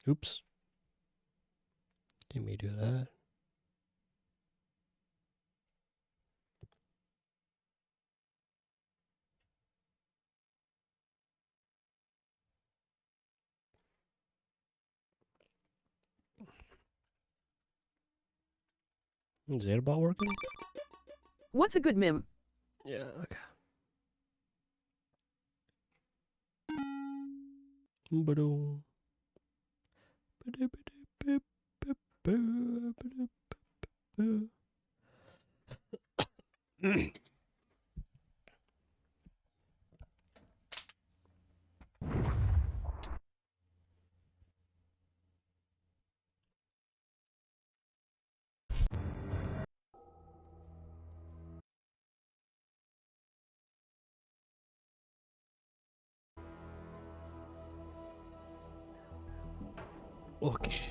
Oops. Let me do that. Is that about working? What's a good meme? Yeah, okay. Ba-dum. Okay.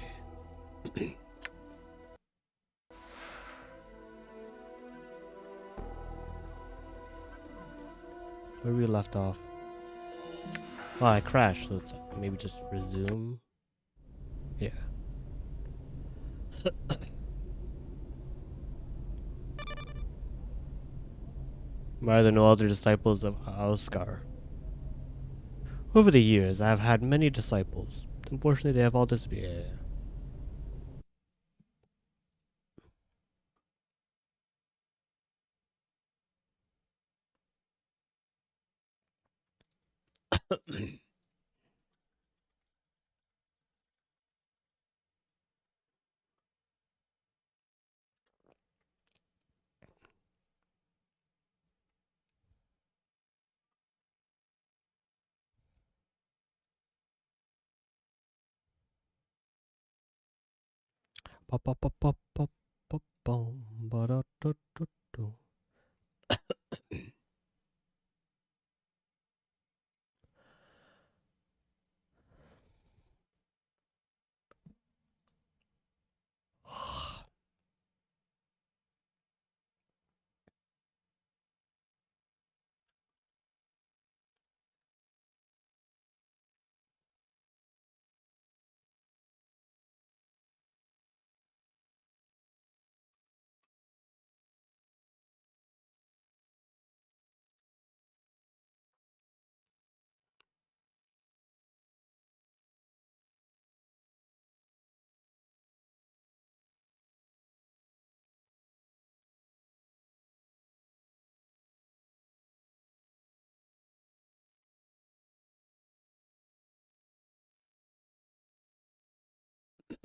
Where we left off. Oh, I crashed. So let's maybe just resume. Yeah. Why are there no other disciples of Alskar? Over the years, I have had many disciples. Unfortunately, they have all disappeared.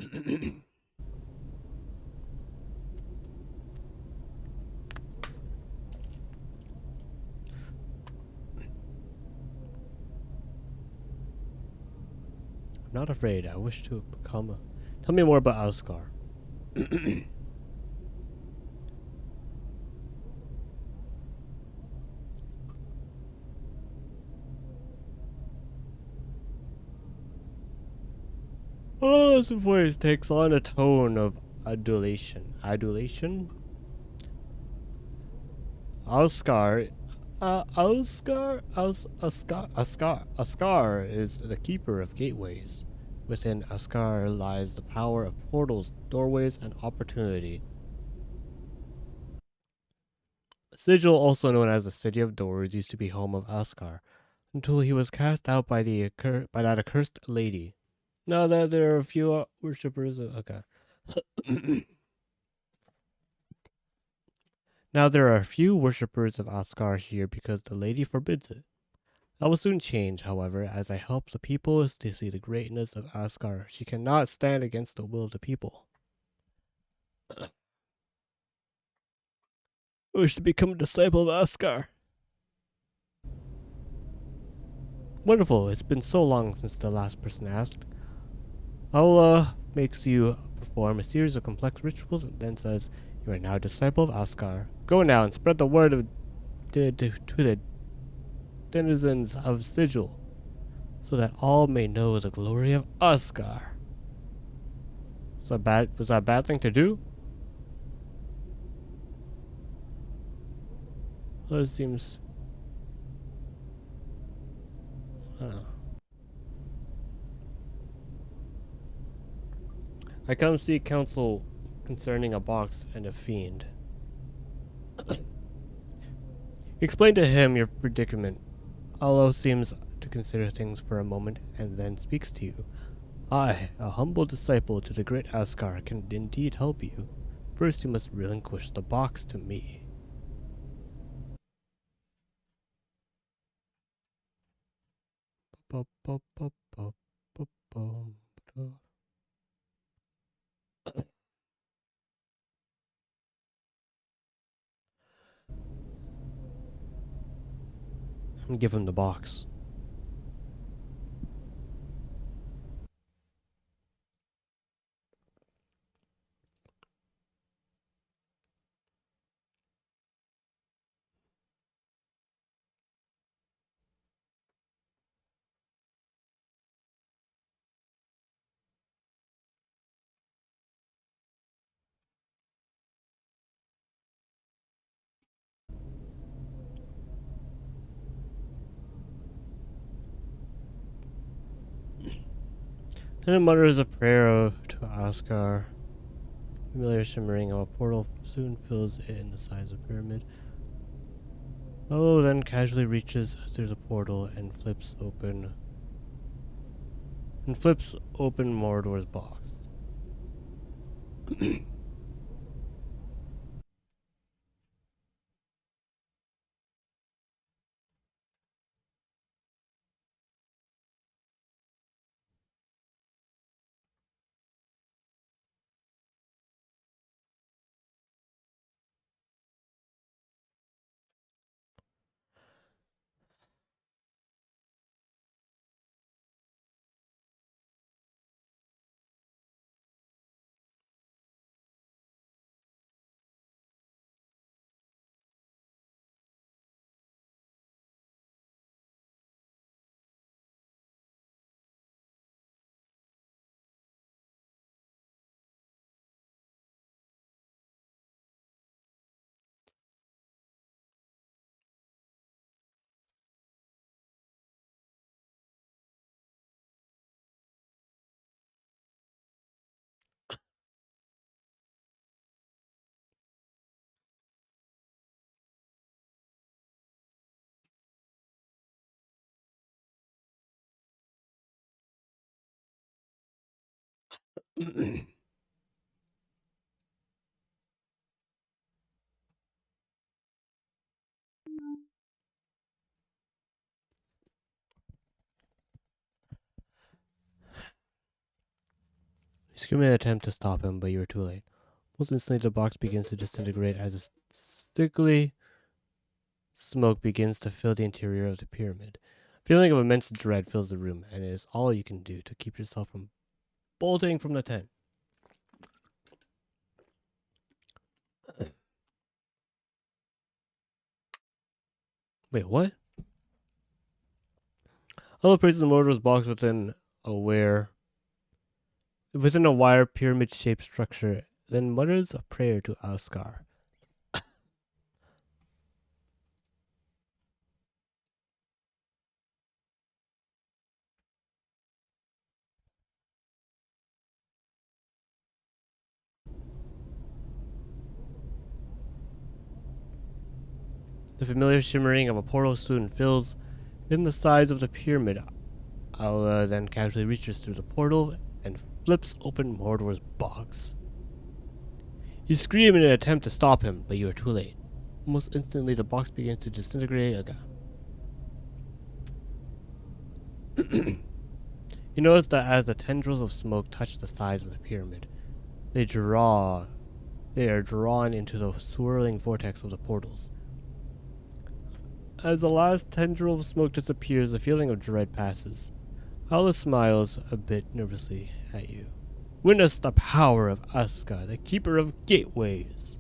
I'm not afraid. I wish to become a. Tell me more about Alskar. Oh, his voice takes on a tone of adulation. Adulation? Alskar. Askar is the keeper of gateways. Within Askar lies the power of portals, doorways, and opportunity. Sigil, also known as the City of Doors, used to be home of Askar, until he was cast out by by that accursed lady. Now that there are a few worshippers of now there are a few worshippers of Askar here because the lady forbids it. That will soon change, however, as I help the people to see the greatness of Askar. She cannot stand against the will of the people. I wish to become a disciple of Askar. Wonderful, it's been so long since the last person asked. Allah makes you perform a series of complex rituals and then says, "You are now a disciple of Askar. Go now and spread the word to the denizens of Sigil, so that all may know the glory of Askar." Was that a bad thing to do? Well, it seems. I don't know. I come seek counsel concerning a box and a fiend. Explain to him your predicament. Allah seems to consider things for a moment and then speaks to you. I, a humble disciple to the great Askar, can indeed help you. First, you must relinquish the box to me. Give him the box. Then it mutters a prayer to Askar. Familiar shimmering of a portal soon fills it in the size of a pyramid. Oh, then casually reaches through the portal and flips open Mordor's box. You scream in an attempt to stop him, but you are too late. Almost instantly, the box begins to disintegrate as a sickly smoke begins to fill the interior of the pyramid. A feeling of immense dread fills the room, and it is all you can do to keep yourself from bolting from the tent. Wait, what? Allah praises Mordor's box within a wire pyramid-shaped structure, then mutters a prayer to Askar. The familiar shimmering of a portal soon fills in the sides of the pyramid. Allah then casually reaches through the portal and flips open Mordor's box. You scream in an attempt to stop him, but you are too late. Almost instantly, the box begins to disintegrate again. You notice that as the tendrils of smoke touch the sides of the pyramid, they are drawn into the swirling vortex of the portals. As the last tendril of smoke disappears, the feeling of dread passes. Allah smiles a bit nervously at you. Witness the power of Askar, the keeper of gateways.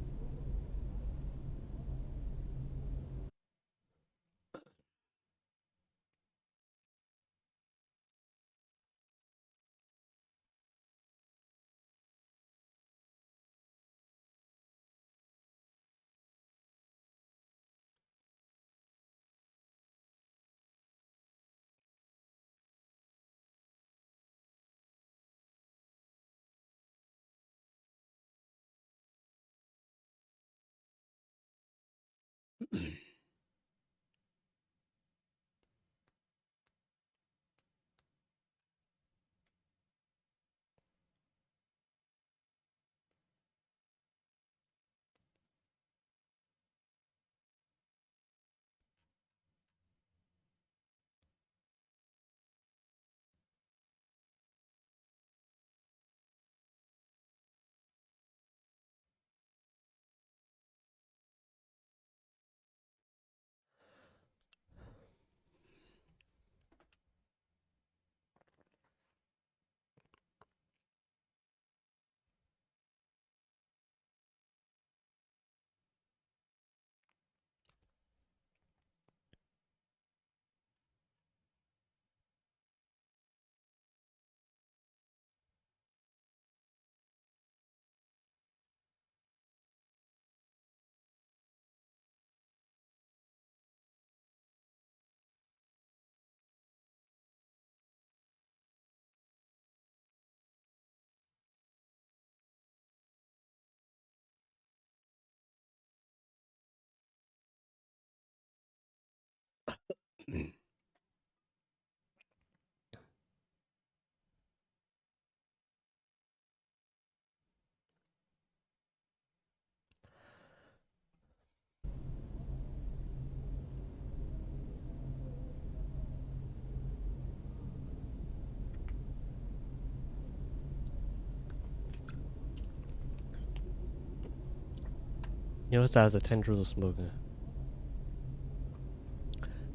You notice that has a tendril of smoke in it.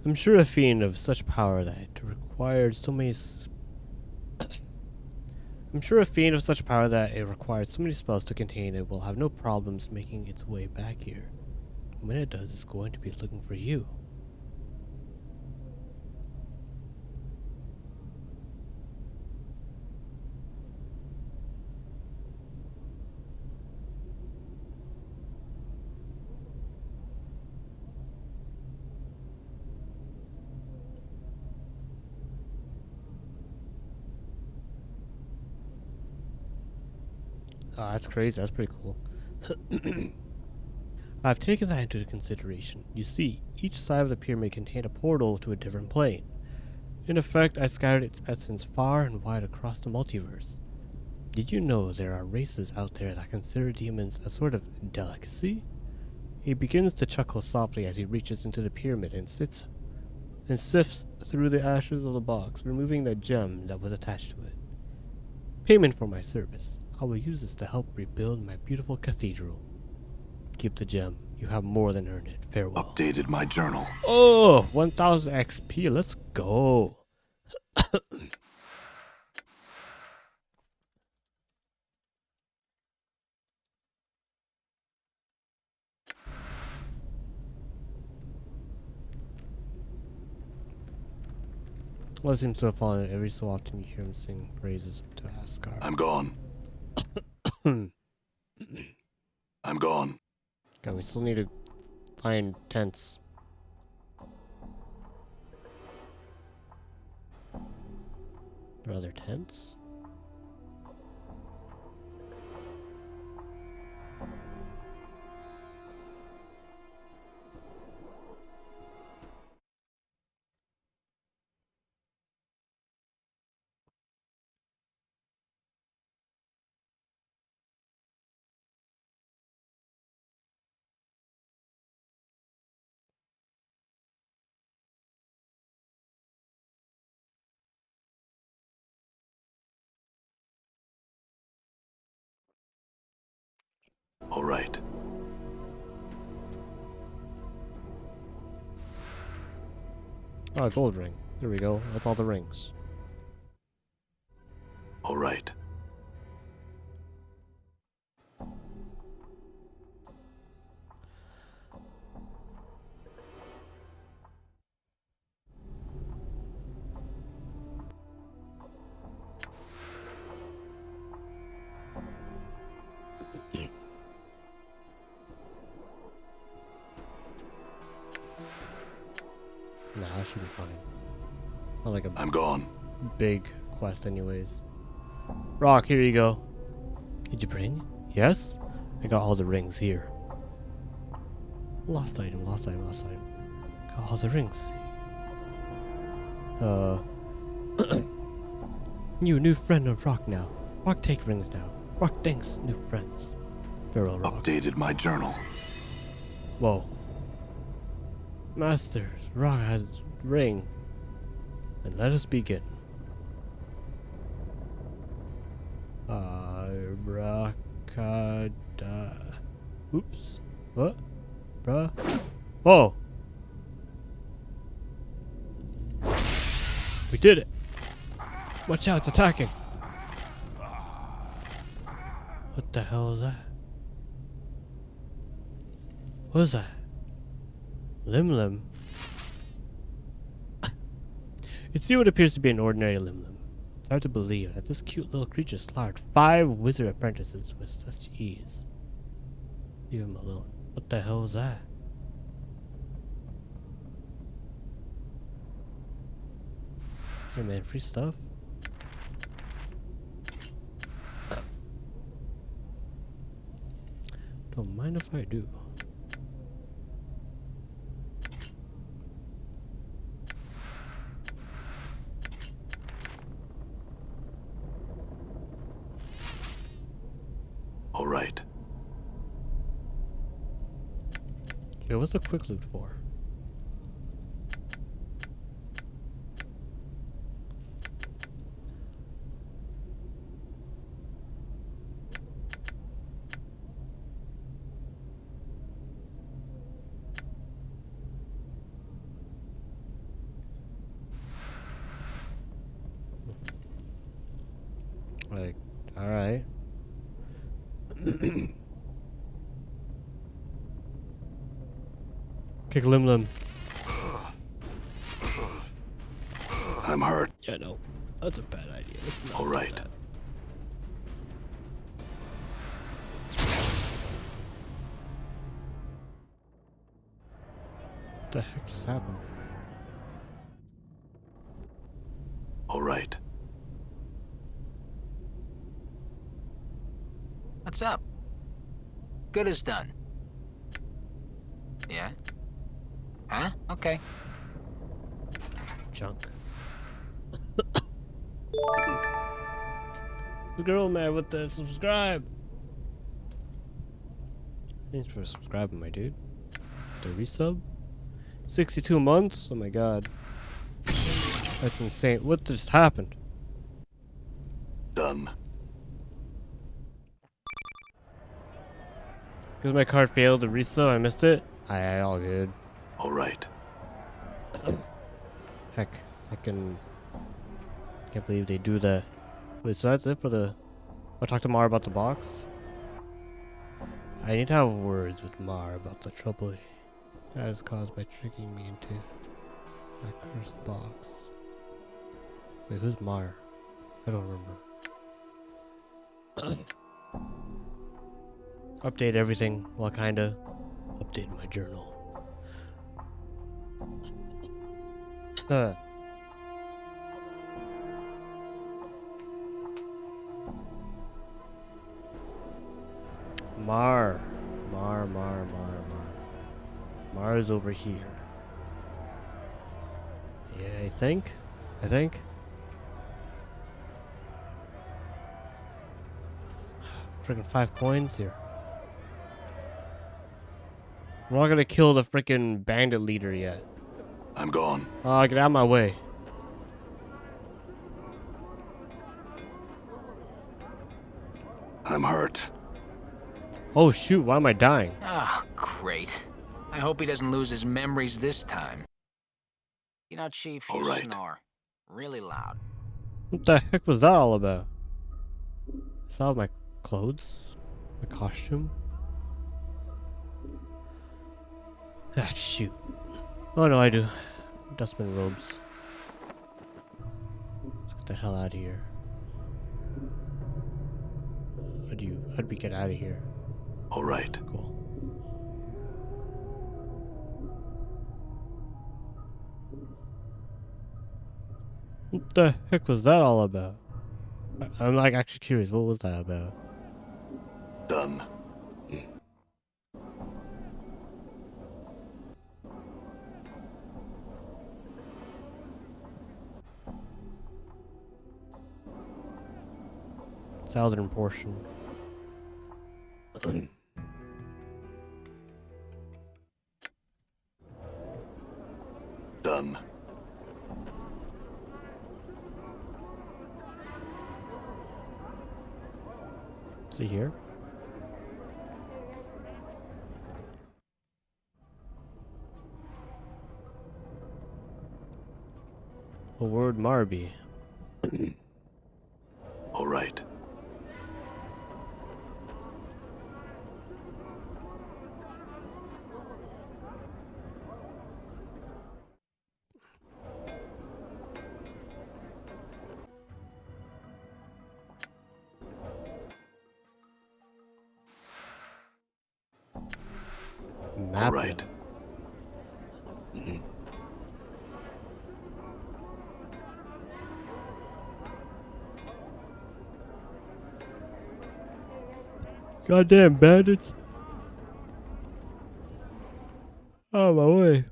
I'm sure a fiend of such power that it required so many. I'm sure a fiend of such power that it required so many spells to contain it will have no problems making its way back here. When it does, it's going to be looking for you. Oh, that's crazy. That's pretty cool. I've taken that into consideration. You see, each side of the pyramid contained a portal to a different plane. In effect, I scattered its essence far and wide across the multiverse. Did you know there are races out there that consider demons a sort of delicacy? He begins to chuckle softly as he reaches into the pyramid and sifts through the ashes of the box, removing the gem that was attached to it. Payment for my service. I will use this to help rebuild my beautiful cathedral. Keep the gem. You have more than earned it. Farewell. Updated my journal. Oh, 1000 XP. Let's go. Well, it seems to have fallen. Every so often you hear him sing praises to Asgard. I'm gone. I'm gone. Okay, we still need to find tents. Are there other tents? All right. Oh, a gold ring. There we go. That's all the rings. All right. Nah, that should be fine. Not like a I'm gone. big quest anyways. Rock, here you go. Did you bring? Yes? I got all the rings here. Lost item, lost item, lost item. Got all the rings. You new friend of Rock now. Rock take rings now. Rock thanks new friends. Farewell, Rock. Updated my journal. Whoa. Masters, Rock has ring. And let us begin. Abracada. Oops. What? Bruh. Whoa. We did it. Watch out, it's attacking. What the hell is that? What is that? Lim Lim. It's what appears to be an ordinary Lim Lim. It's hard to believe that this cute little creature slaughtered 5 wizard apprentices with such ease. Leave him alone. What the hell is that? Hey man, free stuff? Don't mind if I do. All right. Wait, what's the quick loot for? Like, alright. Kick Lim Lim. I'm hurt. Yeah, no. That's a bad idea. Let's not All do right. that. What the heck just happened? All right. What's up? Good as done. Yeah? Huh? Okay. Junk. The girl man with the subscribe. Thanks for subscribing, my dude. The resub? 62 months? Oh my god. That's insane. What just happened? Done. Because my card failed the resub, I missed it? Aye, all good. All right. Heck, can't believe they do that. Wait, so that's it for the... I'll talk to Mar about the box? I need to have words with Mar about the trouble he has caused by tricking me into that cursed box. Wait, who's Mar? I don't remember. Update everything. Well, kinda. Update my journal. Mar is over here. Yeah, I think. Freaking 5 coins here. I'm not gonna kill the freaking bandit leader yet. I'm gone. Get out of my way. I'm hurt. Oh shoot, why am I dying? Ah, great. I hope he doesn't lose his memories this time. You know, Chief, you All right. snore. Really loud. What the heck was that all about? Is that my clothes? My costume? Ah, shoot. Oh no, I do. Dustman robes. Let's get the hell out of here. How'd we get out of here? All right. Cool. What the heck was that all about? I'm like actually curious, what was that about? Done. Southern portion. Done. See here? A word Marby. All right. Map. right. Goddamn bandits. Out of my way.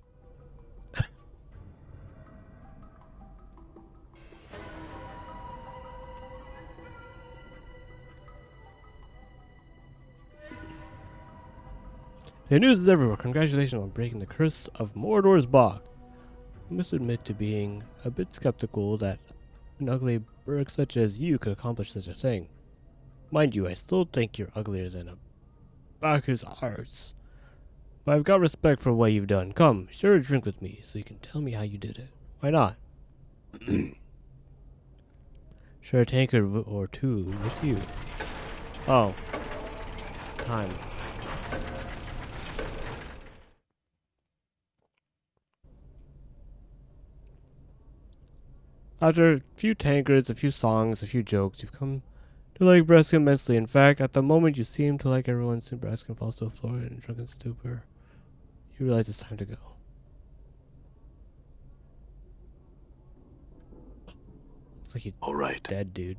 The news is everywhere. Congratulations on breaking the curse of Mordor's box. I must admit to being a bit skeptical that an ugly burg such as you could accomplish such a thing. Mind you, I still think you're uglier than a Bacchus arse. But I've got respect for what you've done. Come, share a drink with me so you can tell me how you did it. Why not? Share a tankard or two with you. Oh. Time. After a few tankards, a few songs, a few jokes, you've come to like Breskin immensely. In fact, at the moment you seem to like everyone, soon Breskin falls to the floor in drunken stupor. You realize it's time to go. Looks like he's All right. dead, dude.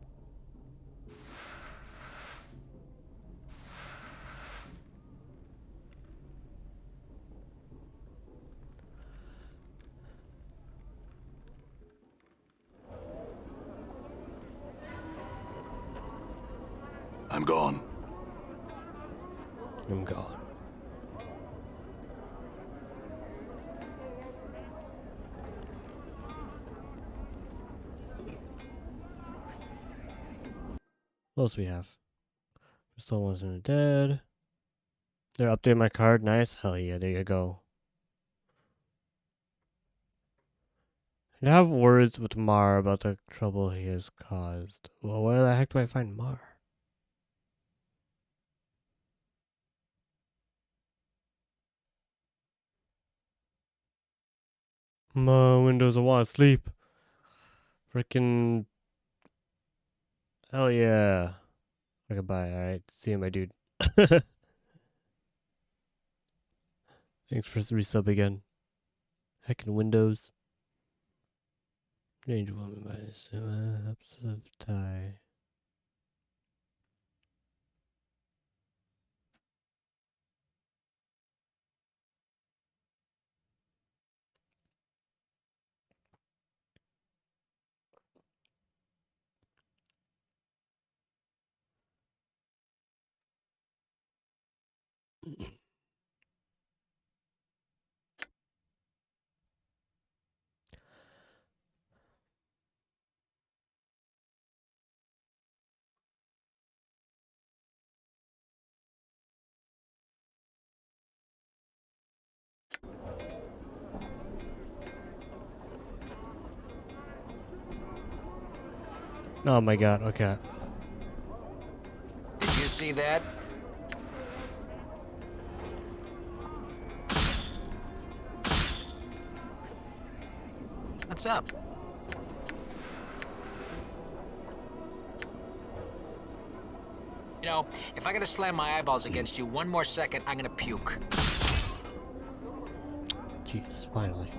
I'm gone. I'm gone. What else we have? Still wasn't dead. They're updating my card. Nice. Hell yeah. There you go. And I have words with Mar about the trouble he has caused. Well, where the heck do I find Mar? My windows, I want to sleep. Frickin' hell yeah. Okay, bye. Alright, see you, my dude. Thanks for the resub again. Heckin' windows. Strange woman by the steps of tie. Oh my god, okay. Did you see that? What's up? You know, if I gotta slam my eyeballs against you one more second, I'm gonna puke. Jeez, finally.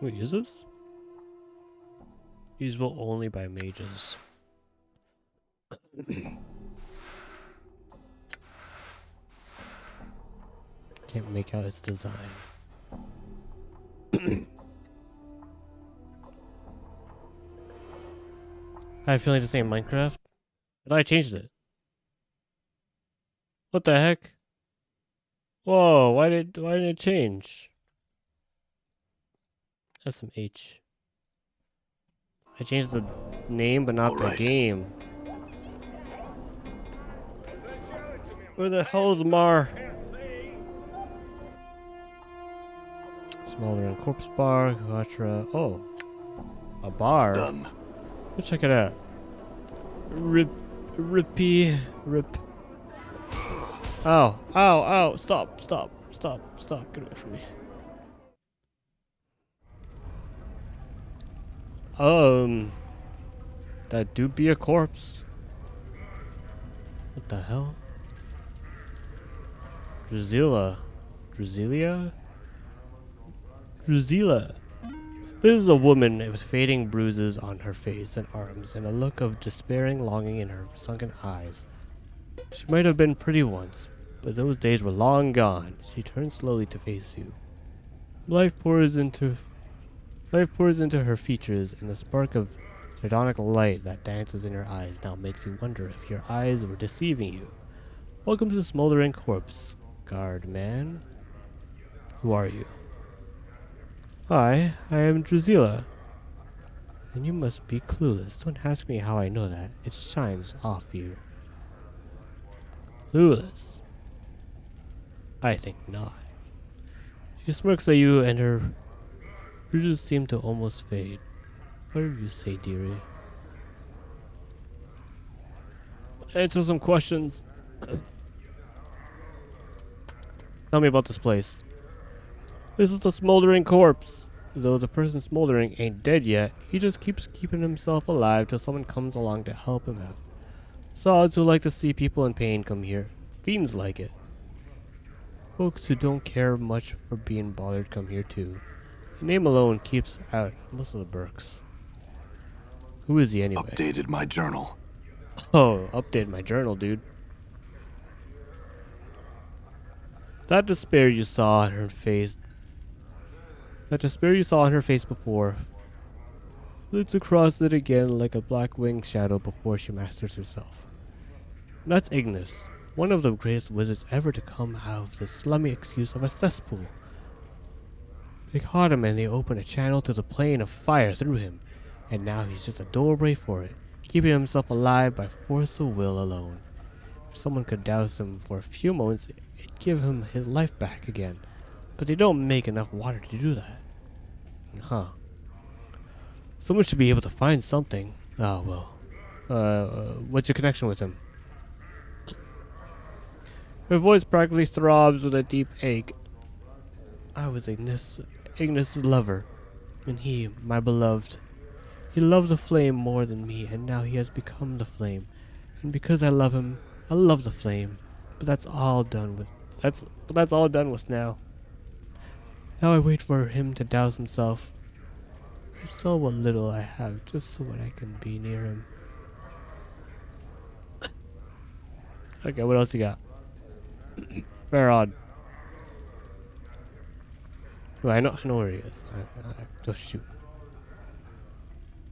Wait, is this? Usable only by mages. Can't make out its design. I feel like the same Minecraft. I thought I changed it. What the heck? Whoa, why didn't it change? SMH. I changed the name but not the Alright. game. Where the hell is Mar? Smaller and corpse bar, Quatra. Oh. A bar? Done. Let's check it out. Rip. Ow, ow. Stop. Get away from me. That do be a corpse. What the hell? Drusilla. This is a woman with fading bruises on her face and arms and a look of despairing longing in her sunken eyes. She might have been pretty once, but those days were long gone. She turns slowly to face you. Life pours into her features, and the spark of sardonic light that dances in her eyes now makes you wonder if your eyes were deceiving you. Welcome to the Smoldering Corpse, guard man. Who are you? Hi, I am Drusilla. And you must be clueless. Don't ask me how I know that. It shines off you. Clueless? I think not. She smirks at you and her rouges seem to almost fade. What did you say, dearie? Answer some questions. Tell me about this place. This is a smoldering corpse. Though the person smoldering ain't dead yet, he just keeps keeping himself alive till someone comes along to help him out. Sods who like to see people in pain come here. Fiends like it. Folks who don't care much for being bothered come here too. The name alone keeps out most of the Burks. Who is he anyway? Updated my journal. Oh, update my journal, dude. That despair you saw on her face. That despair you saw on her face before flits across it again like a black winged shadow before she masters herself. That's Ignis, one of the greatest wizards ever to come out of the slummy excuse of a cesspool. They caught him and they opened a channel to the plane of fire through him, and now he's just a doorway for it, keeping himself alive by force of will alone. If someone could douse him for a few moments, it'd give him his life back again, but they don't make enough water to do that. Huh. Someone should be able to find something. Oh, well. What's your connection with him? Her voice practically throbs with a deep ache. I was Ignis's lover, and he, my beloved. He loved the flame more than me, and now he has become the flame. And because I love him, I love the flame. But that's all done with. That's all done with now. Now I wait for him to douse himself. I sell what little I have just so that I can be near him. Okay, what else you got? Farad. Well, I know where he is. Just shoot.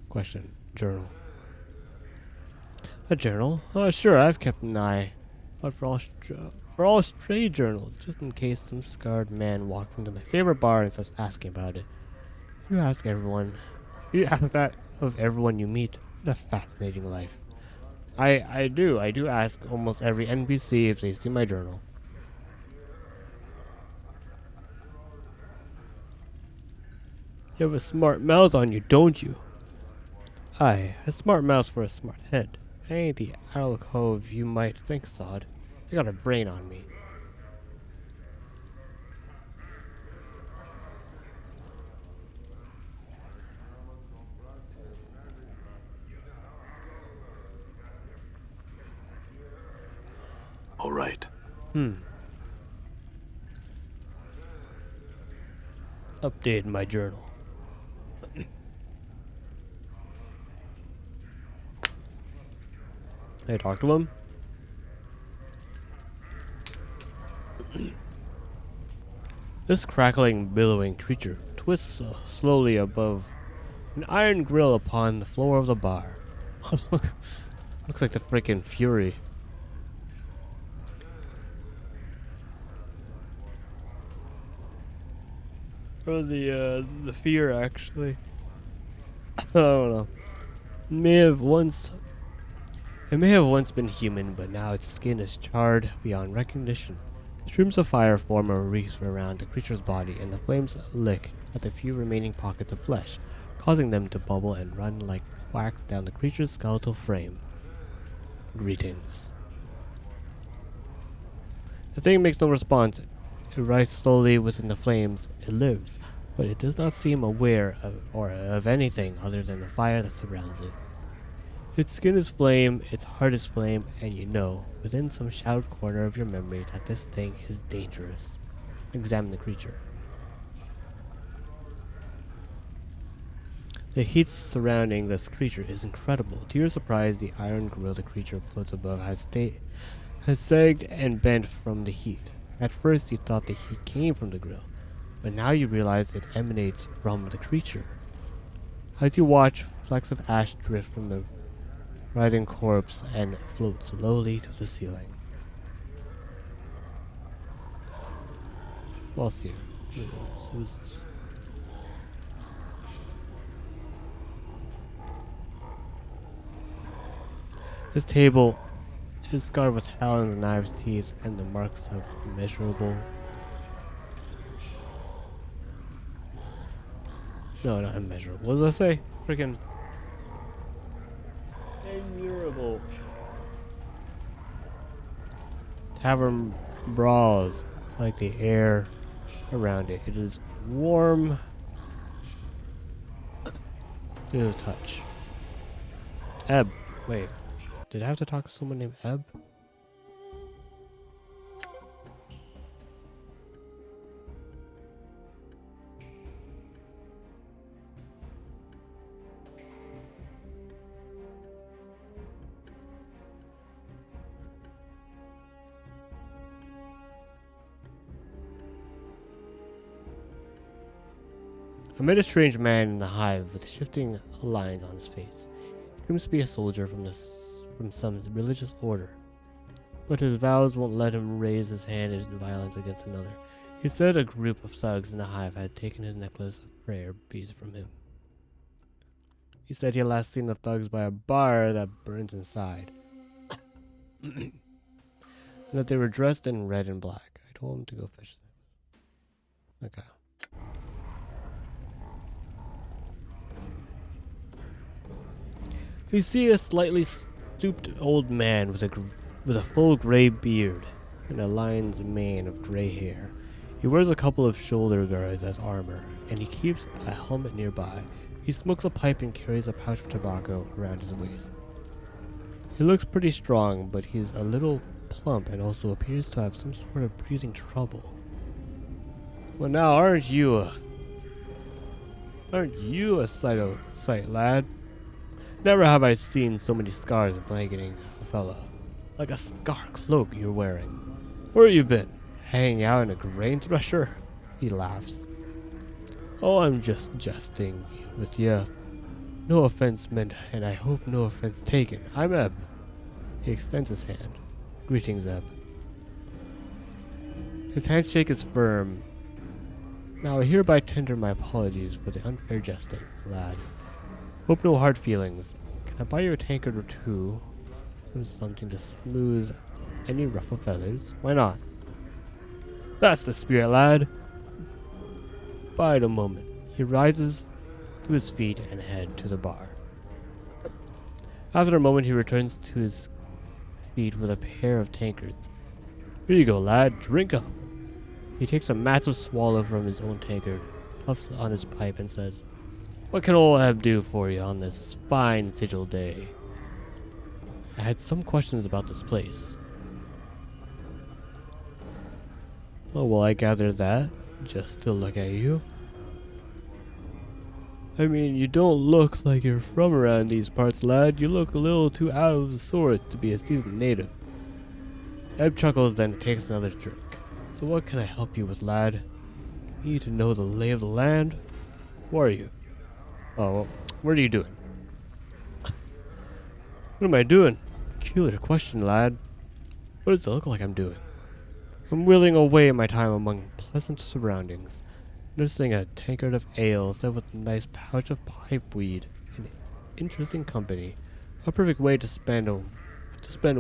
Question. Journal. A journal? Sure, I've kept an eye out for all stray journals, just in case some scarred man walks into my favorite bar and starts asking about it. You ask that of everyone you meet. What a fascinating life. I do ask almost every NPC if they see my journal. You have a smart mouth on you, don't you? Aye, a smart mouth for a smart head. I ain't the alcove you might think, Sod. I got a brain on me. All right. Update my journal. I talk to him. This crackling, billowing creature twists slowly above an iron grill upon the floor of the bar. Looks like the freaking Fury. Or the fear, actually. I don't know. It may have once been human, but now its skin is charred beyond recognition. Streams of fire form a wreath around the creature's body, and the flames lick at the few remaining pockets of flesh, causing them to bubble and run like wax down the creature's skeletal frame. Greetings. The thing makes no response. It rises slowly within the flames. It lives, but it does not seem aware of anything other than the fire that surrounds it. Its skin is flame, its heart is flame, and you know, within some shadowed corner of your memory, that this thing is dangerous. Examine the creature. The heat surrounding this creature is incredible. To your surprise, the iron grill the creature floats above has sagged and bent from the heat. At first you thought the heat came from the grill, but now you realize it emanates from the creature. As you watch, flecks of ash drift from the writhing corpse and float slowly to the ceiling. Who else here? Who's this? This table is scarred with hell and the knives teeth and the marks of immeasurable No, not immeasurable. What does that say? Freaking immeasurable. Tavern brawls like the air around it. It is warm to the touch. Ebb. Wait. Did I have to talk to someone named Ebb? I met a strange man in the hive with shifting lines on his face. He seems to be a soldier from some religious order, but his vows won't let him raise his hand in violence against another. He said a group of thugs in the hive had taken his necklace of prayer beads from him. He said he had last seen the thugs by a bar that burns inside, and that they were dressed in red and black. I told him to go fish. Okay. You see a slightly stooped old man with a full gray beard and a lion's mane of gray hair. He wears a couple of shoulder guards as armor, and he keeps a helmet nearby. He smokes a pipe and carries a pouch of tobacco around his waist. He looks pretty strong, but he's a little plump and also appears to have some sort of breathing trouble. Well, now aren't you a sight, lad? Never have I seen so many scars blanketing a fellow. Like a scar cloak you're wearing. Where you been? Hanging out in a grain thresher? He laughs. Oh, I'm just jesting with you. No offense meant, and I hope no offense taken. I'm Ebb. He extends his hand. Greetings, Ebb. His handshake is firm. Now I hereby tender my apologies for the unfair jesting, lad. Hope no hard feelings. Can I buy you a tankard or two? With something to smooth any ruffled feathers? Why not? That's the spirit, lad. Bide a moment. He rises to his feet and head to the bar. After a moment, he returns to his seat with a pair of tankards. Here you go, lad. Drink up. He takes a massive swallow from his own tankard, puffs on his pipe, and says, "What can old Ebb do for you on this fine sigil day? I had some questions about this place." Oh, well, I gathered that, just to look at you. I mean, you don't look like you're from around these parts, lad. You look a little too out of sorts to be a seasoned native. Ebb chuckles, then takes another drink. So what can I help you with, lad? Need to know the lay of the land? Who are you? Oh, well, what are you doing? What am I doing? Peculiar question, lad. What does it look like I'm doing? I'm whirling away my time among pleasant surroundings, nursing a tankard of ale set with a nice pouch of pipeweed and interesting company. A perfect way to spend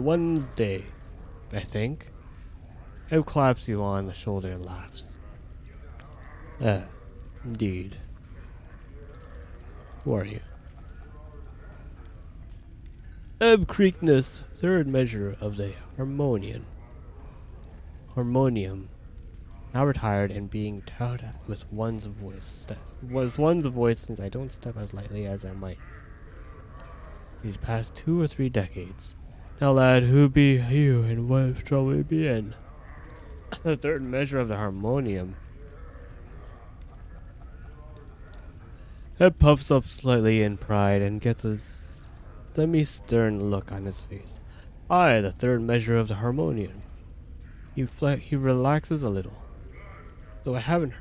one's day, I think. Ebb claps you on the shoulder and laughs. Indeed. Who are you? Ebb Creekness, third measure of the Harmonium, now retired and being touted with one's voice since I don't step as lightly as I might these past 2 or 3 decades. Now, lad, who be you and what trouble you be in? The third measure of the Harmonium. Ebb puffs up slightly in pride and gets a semi-stern look on his face. I, the third measure of the Harmonium. He relaxes a little. Though I haven't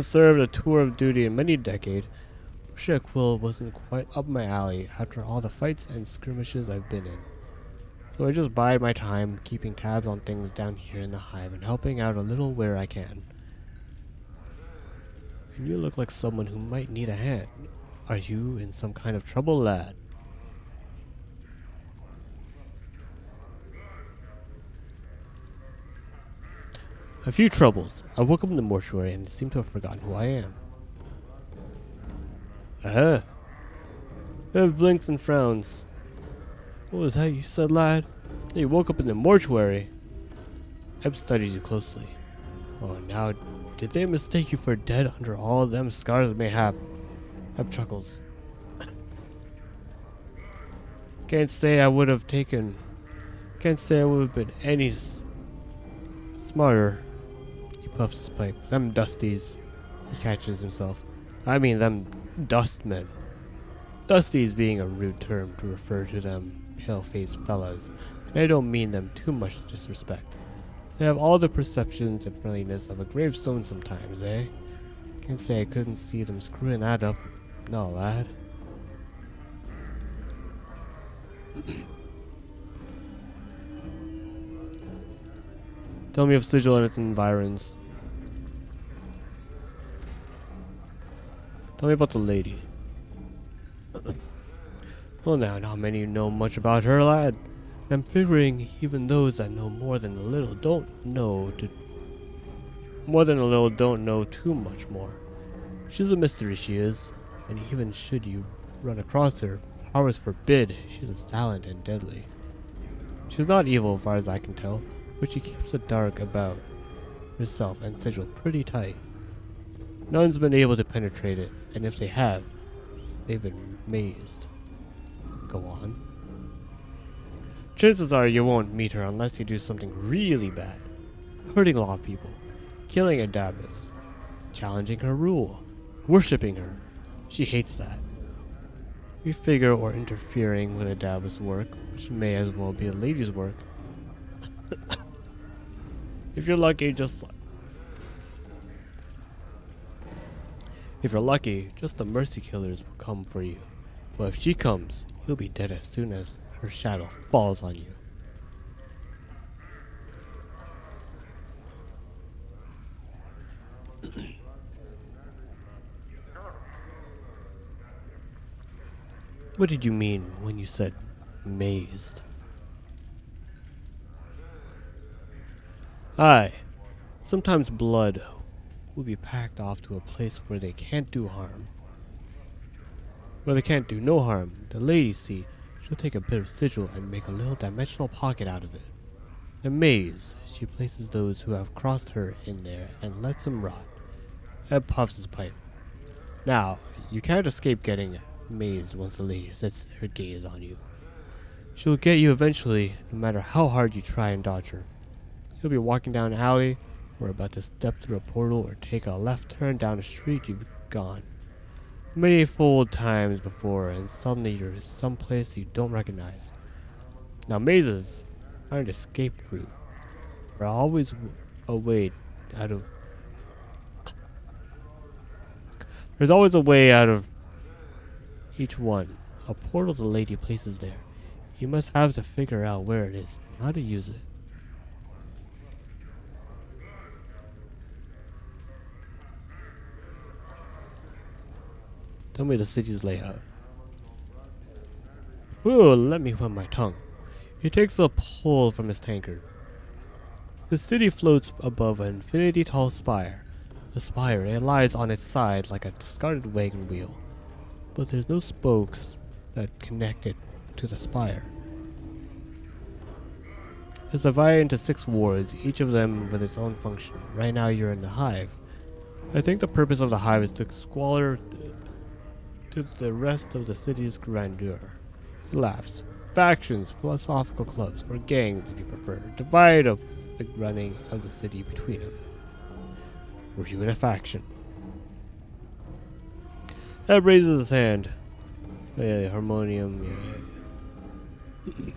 served a tour of duty in many decades, Bushia Quill wasn't quite up my alley after all the fights and skirmishes I've been in. So I just bide my time, keeping tabs on things down here in the hive and helping out a little where I can. And you look like someone who might need a hand. Are you in some kind of trouble, lad? A few troubles. I woke up in the mortuary and seem to have forgotten who I am. Uh-huh. Ebb blinks and frowns. What was that you said, lad? You woke up in the mortuary. Ebb studies you closely. Oh, now, did they mistake you for dead under all them scars mayhap? Ebb chuckles. Can't say I would have been any smarter. He puffs his pipe. Them dusties. He catches himself. I mean them dustmen. Dusties being a rude term to refer to them pale-faced fellas, and I don't mean them too much disrespect. They have all the perceptions and friendliness of a gravestone sometimes, eh? Can't say I couldn't see them screwing that up. No, lad. Tell me of Sigil and its environs. Tell me about the lady. Well now, not many know much about her, lad. I'm figuring even those that know more than a little don't know too much more. She's a mystery, she is. And even should you run across her, powers forbid, she's a silent and deadly. She's not evil, as far as I can tell, but she keeps the dark about herself and Sigil pretty tight. None's been able to penetrate it, and if they have, they've been mazed. Go on. Chances are you won't meet her unless you do something really bad. Hurting a lot of people, killing a Dabbus, challenging her rule, worshipping her. She hates that. We figure or interfering with a Dabbus work, which may as well be a lady's work. If you're lucky, just the mercy killers will come for you. But if she comes, you'll be dead as soon as her shadow falls on you. What did you mean when you said mazed? Aye, sometimes blood will be packed off to a place where they can't do harm. Where they can't do no harm. The lady, see, she'll take a bit of sigil and make a little dimensional pocket out of it. A maze, she places those who have crossed her in there and lets them rot. Ed puffs his pipe. Now, you can't escape getting mazed once the lady sets her gaze on you. She'll get you eventually, no matter how hard you try and dodge her. You'll be walking down an alley, or about to step through a portal, or take a left turn down a street you've gone many fold times before, and suddenly you're someplace you don't recognize. Now mazes aren't escape-proof. There's always a way out of each one. A portal the lady places there. You must have to figure out where it is and how to use it. Tell me the city's layout. Ooh, let me wet my tongue. He takes a pull from his tankard. The city floats above an infinity-tall spire. The spire, it lies on its side like a discarded wagon wheel, but there's no spokes that connect it to the spire. It's divided into 6 wards, each of them with its own function. Right now you're in the hive. I think the purpose of the hive is to squalor to the rest of the city's grandeur. He laughs. Factions, philosophical clubs, or gangs if you prefer, divide up the running of the city between them. Were you in a faction? Ed raises his hand. Yeah, harmonium. Yeah.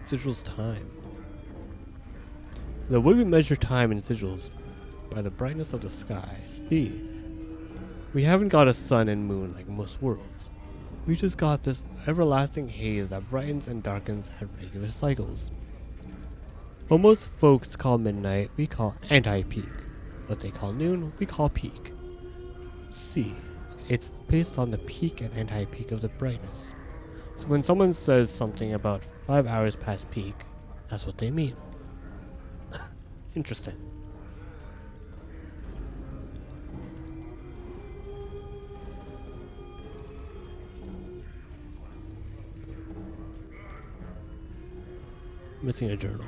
Sigil's time. The way we measure time in sigils by the brightness of the sky. See, we haven't got a sun and moon like most worlds. We just got this everlasting haze that brightens and darkens at regular cycles. What most folks call midnight, we call anti-peak. What they call noon, we call peak. See, it's based on the peak and anti-peak of the brightness. So when someone says something about 5 hours past peak, that's what they mean. Interesting. Missing a journal.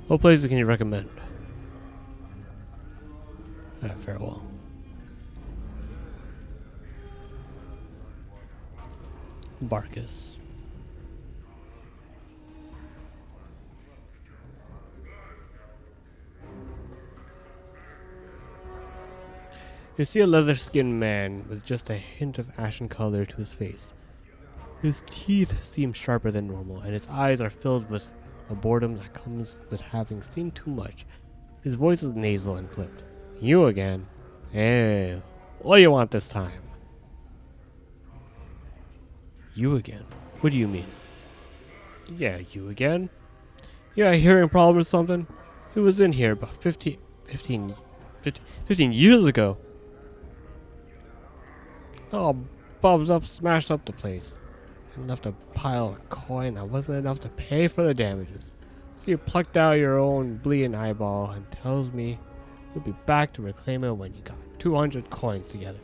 What places can you recommend? Farewell. Barkus. You see a leather-skinned man with just a hint of ashen color to his face. His teeth seem sharper than normal, and his eyes are filled with a boredom that comes with having seen too much. His voice is nasal and clipped. You again? Eh, what do you want this time? You again? What do you mean? Yeah, you again? Yeah, a hearing problem or something? It was in here about 15 years ago. Oh, bubbed up, smashed up the place. And left a pile of coin that wasn't enough to pay for the damages. So you plucked out your own bleeding eyeball and tells me you'll be back to reclaim it when you got 200 coins together.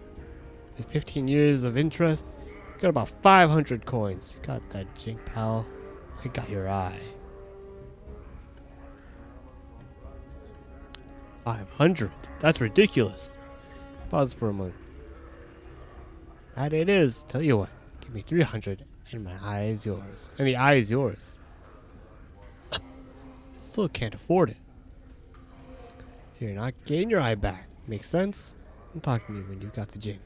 In 15 years of interest, you got about 500 coins. You got that jink, pal. I got your eye. 500? That's ridiculous. Pause for a moment. That it is. Tell you what, give me 300 and my eye is yours. And the eye is yours. I still can't afford it. You're not getting your eye back. Makes sense? I'm talking to you when you got the jink.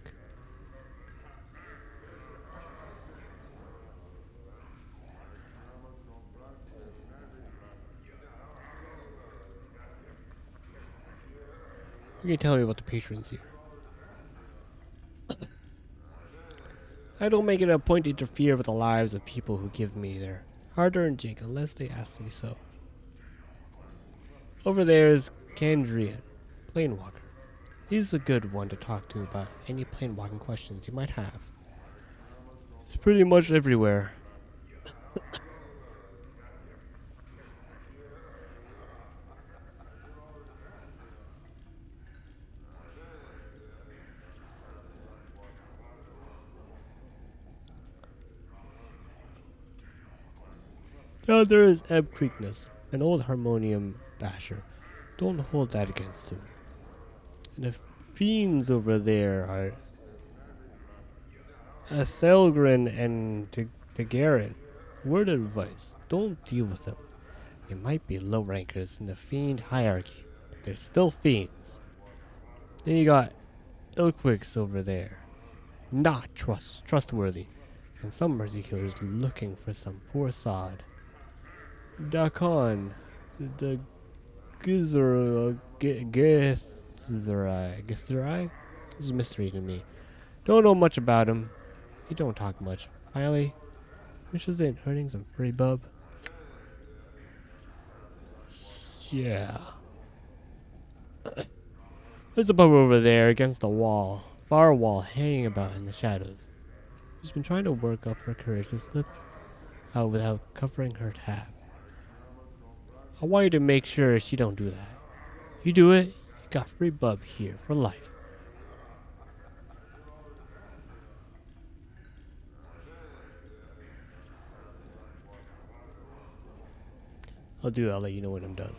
You can tell me about the patrons here. I don't make it a point to interfere with the lives of people who give me their hard-earned jink unless they ask me so. Over there is Kandrian, Planewalker. He's a good one to talk to about any planewalking questions you might have. He's pretty much everywhere. Now there is Ebb Creekness, an old harmonium basher. Don't hold that against him. And the fiends over there are Thelgrin and Tagarin. Word of advice, don't deal with them. They might be low rankers in the fiend hierarchy, but they're still fiends. Then you got Ilquix over there. Not trustworthy. And some mercy killers looking for some poor sod. Dakon, the Githzerai. Githzerai? This is a mystery to me. Don't know much about him. He don't talk much. Finally, wishes in earnings some free bub. Yeah. There's a bub over there against the wall. Far wall hanging about in the shadows. She's been trying to work up her courage to slip out without covering her tab. I want you to make sure she don't do that. You do it, you got free bub here for life. I'll do it, I'll let you know when I'm done.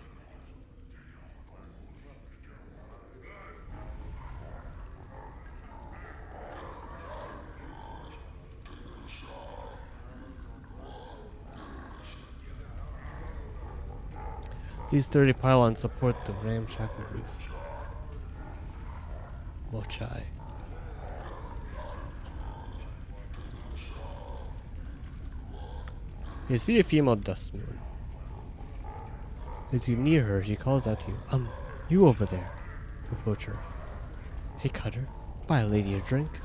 These 30 pylons support the ramshackle roof. Mochai. You see a female dust moon. As you near her, she calls out to you. You over there. Approach her. Hey, Cutter. Buy a lady a drink.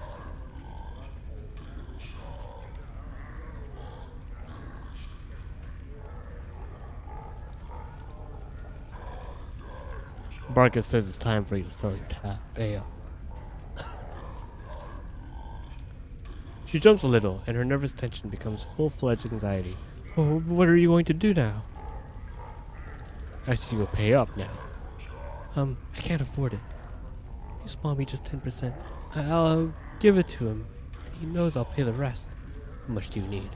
Barkus says it's time for you to sell your ale. She jumps a little, and her nervous tension becomes full-fledged anxiety. Oh, what are you going to do now? I see you will pay up now. I can't afford it. You small me just 10%. I'll give it to him. He knows I'll pay the rest. How much do you need?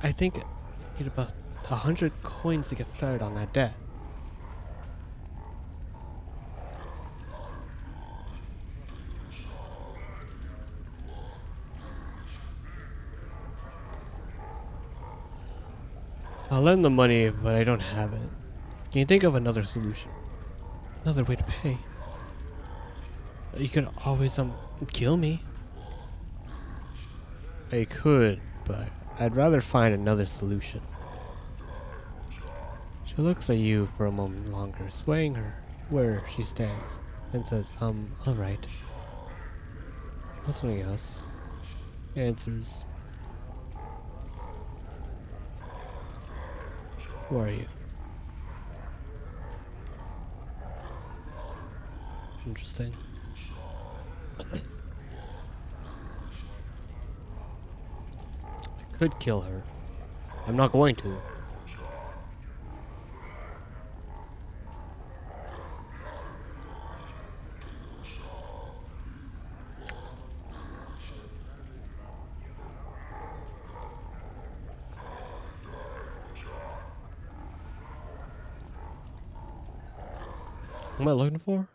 I think I need about 100 coins to get started on that debt. I'll lend the money, but I don't have it. Can you think of another solution? Another way to pay? You could always, kill me. I could, but I'd rather find another solution. She looks at you for a moment longer, swaying her where she stands, then says, alright. What's something else? Answers. Who are you? Interesting. I could kill her. I'm not going to. What am I looking for?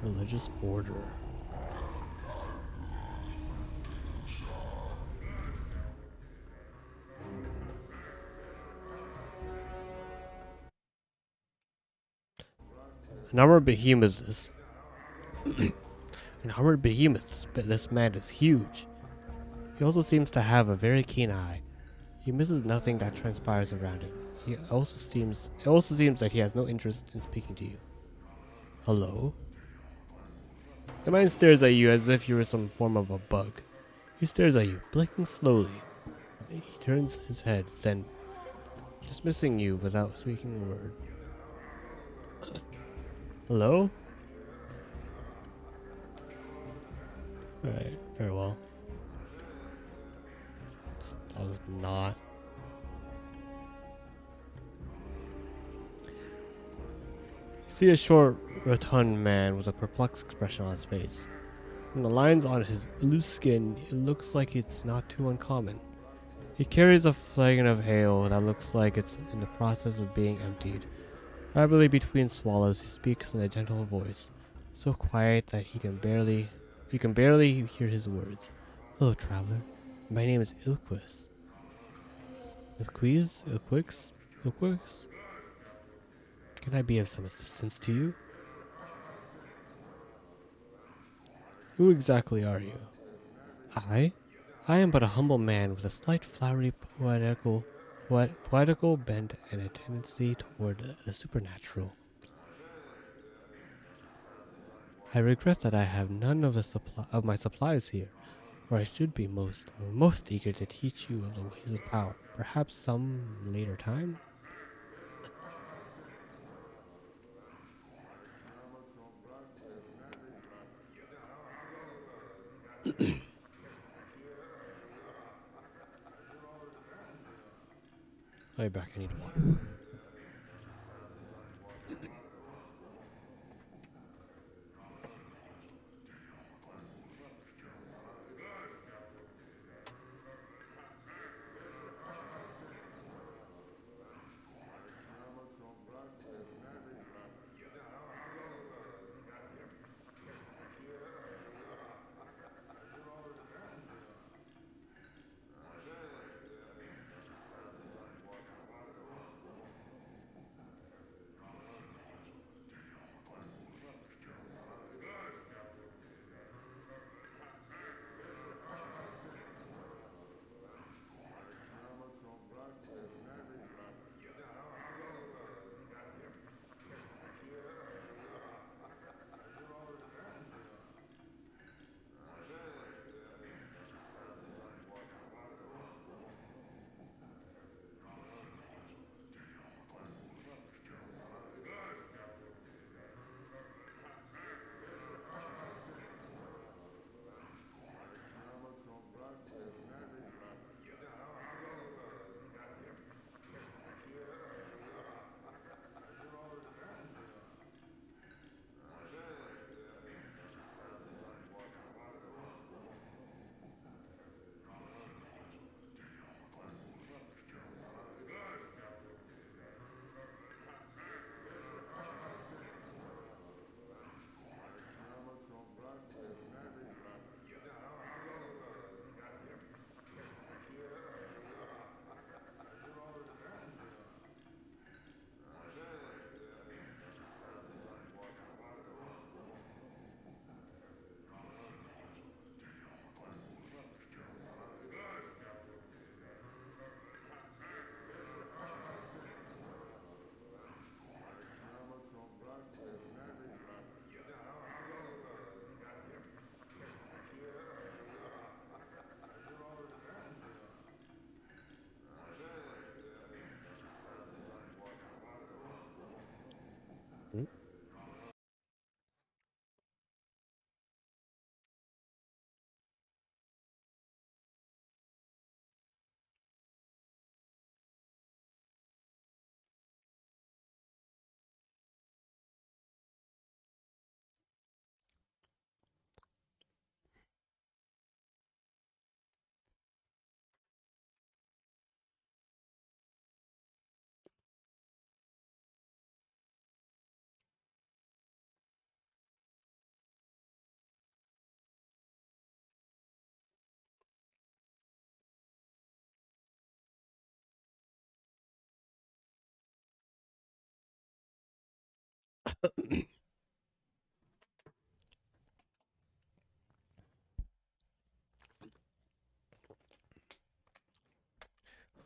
Religious order. An armored behemoth is an armored behemoth, but this man is huge. He also seems to have a very keen eye. He misses nothing that transpires around him. It also seems that he has no interest in speaking to you. Hello? The man stares at you as if you were some form of a bug. He stares at you, blinking slowly. He turns his head, then dismissing you without speaking a word. Hello? Alright, very well. That was not. You see a short, rotund man with a perplexed expression on his face. From the lines on his loose skin, it looks like it's not too uncommon. He carries a flagon of ale that looks like it's in the process of being emptied. Rapidly between swallows, he speaks in a gentle voice, so quiet that you can barely hear his words. Hello, traveler. My name is Ilquis. Ilquix? Can I be of some assistance to you? Who exactly are you? I? I am but a humble man with a slight flowery poetical bent and a tendency toward the supernatural. I regret that I have none of my supplies here, or I should be most eager to teach you of the ways of power. Perhaps some later time? I'll be back, I need water.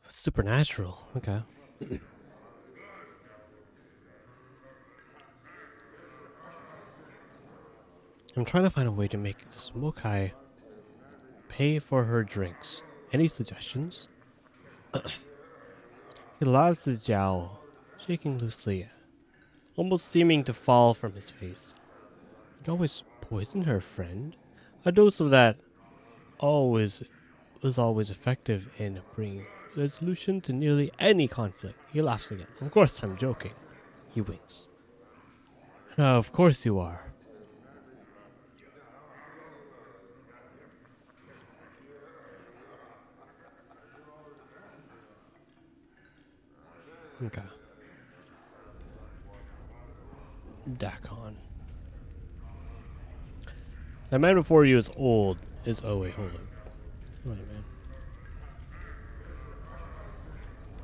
Supernatural. Okay. I'm trying to find a way to make Smokai pay for her drinks. Any suggestions? He laughs his jowl, shaking loosely, almost seeming to fall from his face. You always poison her friend? A dose of that always was always effective in bringing resolution to nearly any conflict. He laughs again. Of course I'm joking. He winks. Of course you are. Okay. Dakon. The man before you is old. Oh wait, hold on. Hold on, man.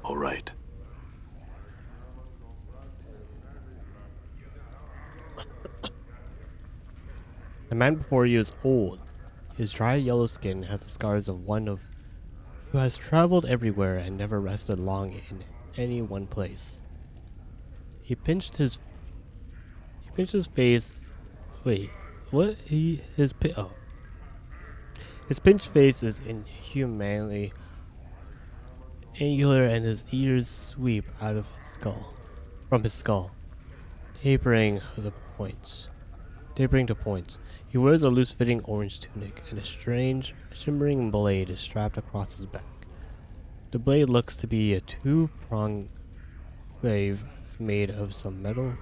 All right. The man before you is old. His dry yellow skin has the scars of one who has traveled everywhere and never rested long in any one place. He pinched his face. Wait, what? His pinched face is inhumanly angular, and his ears sweep out of his skull, from his skull, tapering to points. He wears a loose-fitting orange tunic, and a strange, shimmering blade is strapped across his back. The blade looks to be a two-pronged glaive made of some metal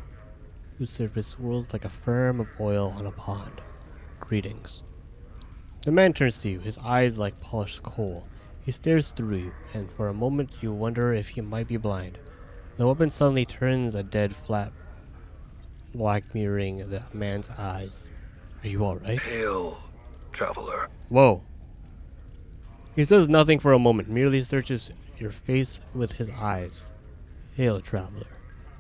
whose surface swirls like a firm of oil on a pond. Greetings. The man turns to you, his eyes like polished coal. He stares through you, and for a moment you wonder if he might be blind. The weapon suddenly turns a dead flat black, mirroring the man's eyes. Are you alright? Hail, traveler. Whoa. He says nothing for a moment, merely searches your face with his eyes. Hail, traveler.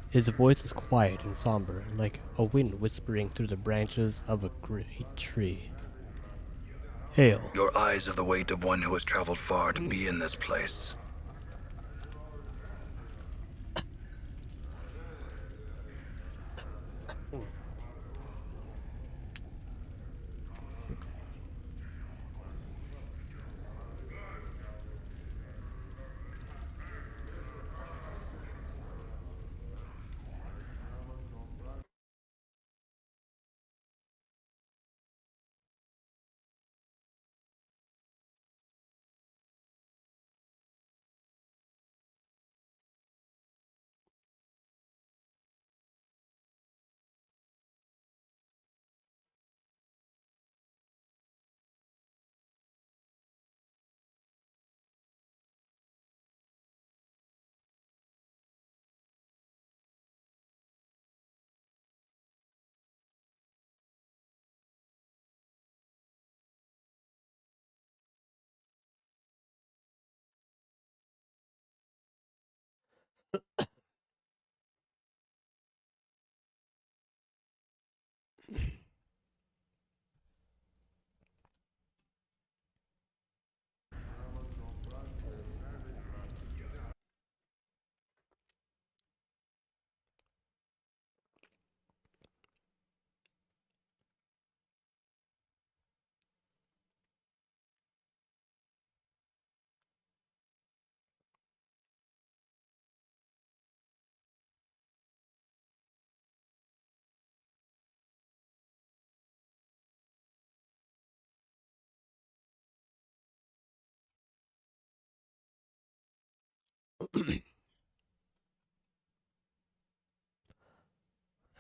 His voice is quiet and somber, like a wind whispering through the branches of a great tree. Hail. Your eyes have the weight of one who has traveled far to be in this place.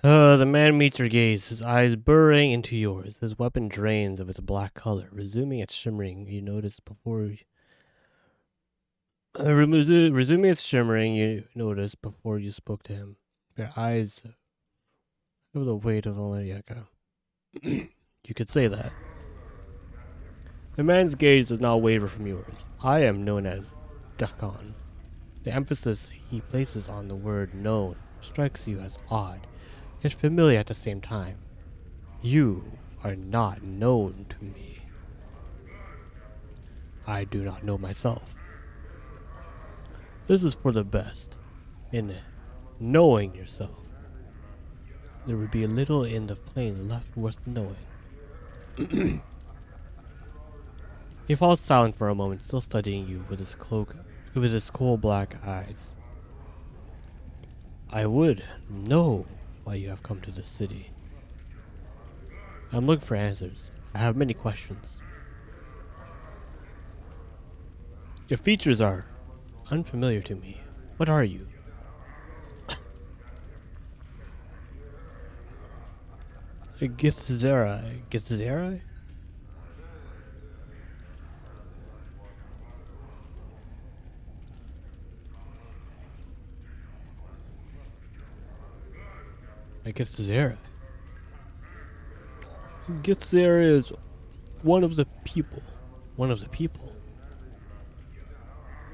The man meets your gaze, his eyes burrowing into yours. His weapon drains of its black color, resuming its shimmering. Resuming its shimmering, you noticed before you spoke to him. Your eyes have the weight of a Lariaka. You could say that. The man's gaze does not waver from yours. I am known as Dakon. The emphasis he places on the word known strikes you as odd. yet familiar at the same time. You are not known to me. I do not know myself. This is for the best. In knowing yourself, there would be little in the plains left worth knowing. He falls silent for a moment, still studying you with his coal black eyes. I would know why you have come to this city. I'm looking for answers. I have many questions. Your features are unfamiliar to me. What are you? A Githzera. Githzera? A Githzera. Githzera is one of the people. One of the people.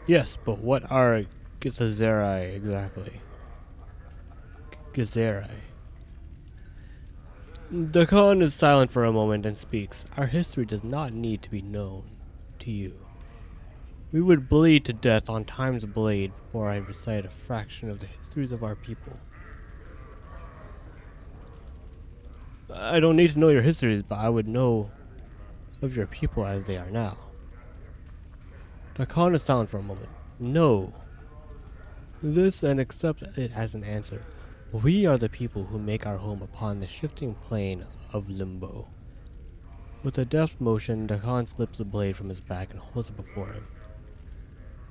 Yes, but what are Githzerai exactly? Githzerai. The Khan is silent for a moment and speaks. Our history does not need to be known to you. We would bleed to death on time's blade before I recite a fraction of the histories of our people. I don't need to know your histories, but I would know of your people as they are now. The Khan is silent for a moment. No. This and accept it as an answer. We are the people who make our home upon the shifting plane of limbo. With a deft motion, the Khan slips the blade from his back and holds it before him.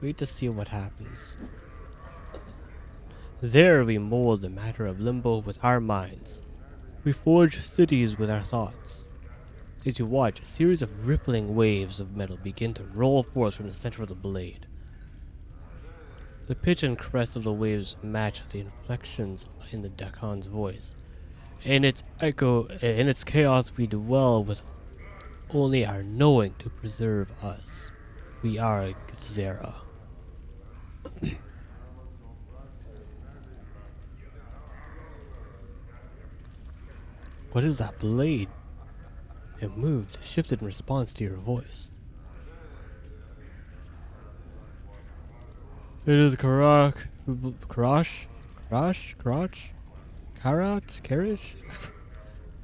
Wait to see what happens. There we mold the matter of limbo with our minds. We forge cities with our thoughts. As you watch, a series of rippling waves of metal begin to roll forth from the center of the blade. The pitch and crest of the waves match the inflections in the Khan's voice. In its echo, in its chaos, we dwell with only our knowing to preserve us. We are Githzera. What is that blade? It moved, shifted in response to your voice. It is Karak, Karish?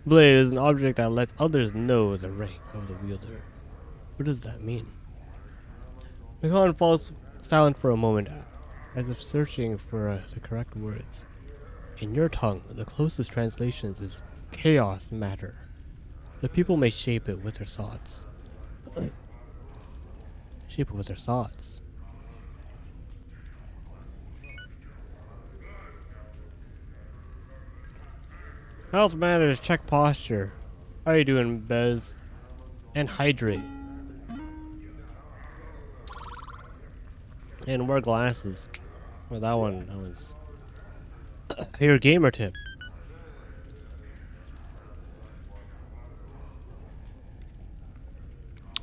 Blade is an object that lets others know the rank of the wielder. What does that mean? The Khan falls silent for a moment, as if searching for the correct words. In your tongue, the closest translation is chaos matter. The people may shape it with their thoughts. Shape it with their thoughts. Health matters, check posture. How are you doing, Bez? And hydrate. And wear glasses. Well, that one's... Your gamer tip.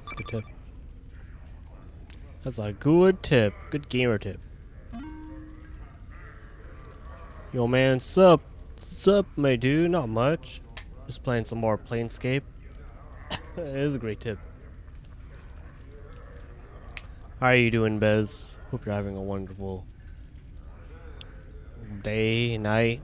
That's a good tip. That's a good tip. Good gamer tip. Yo man, sup, my dude? Not much. Just playing some more Planescape. It is a great tip. How are you doing, Bez? Hope you're having a wonderful day, night.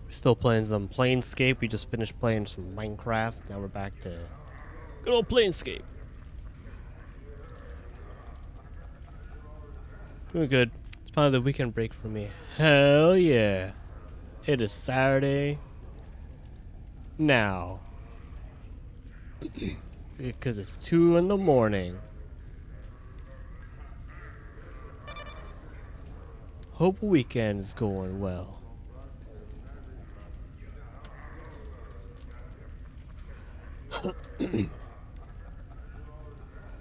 Still playing some Planescape. We just finished playing some Minecraft. Now we're back to good old Planescape. Doing good. It's finally the weekend break for me. Hell yeah. It is Saturday. Now. Because it's 2 in the morning. Hope weekend is going well.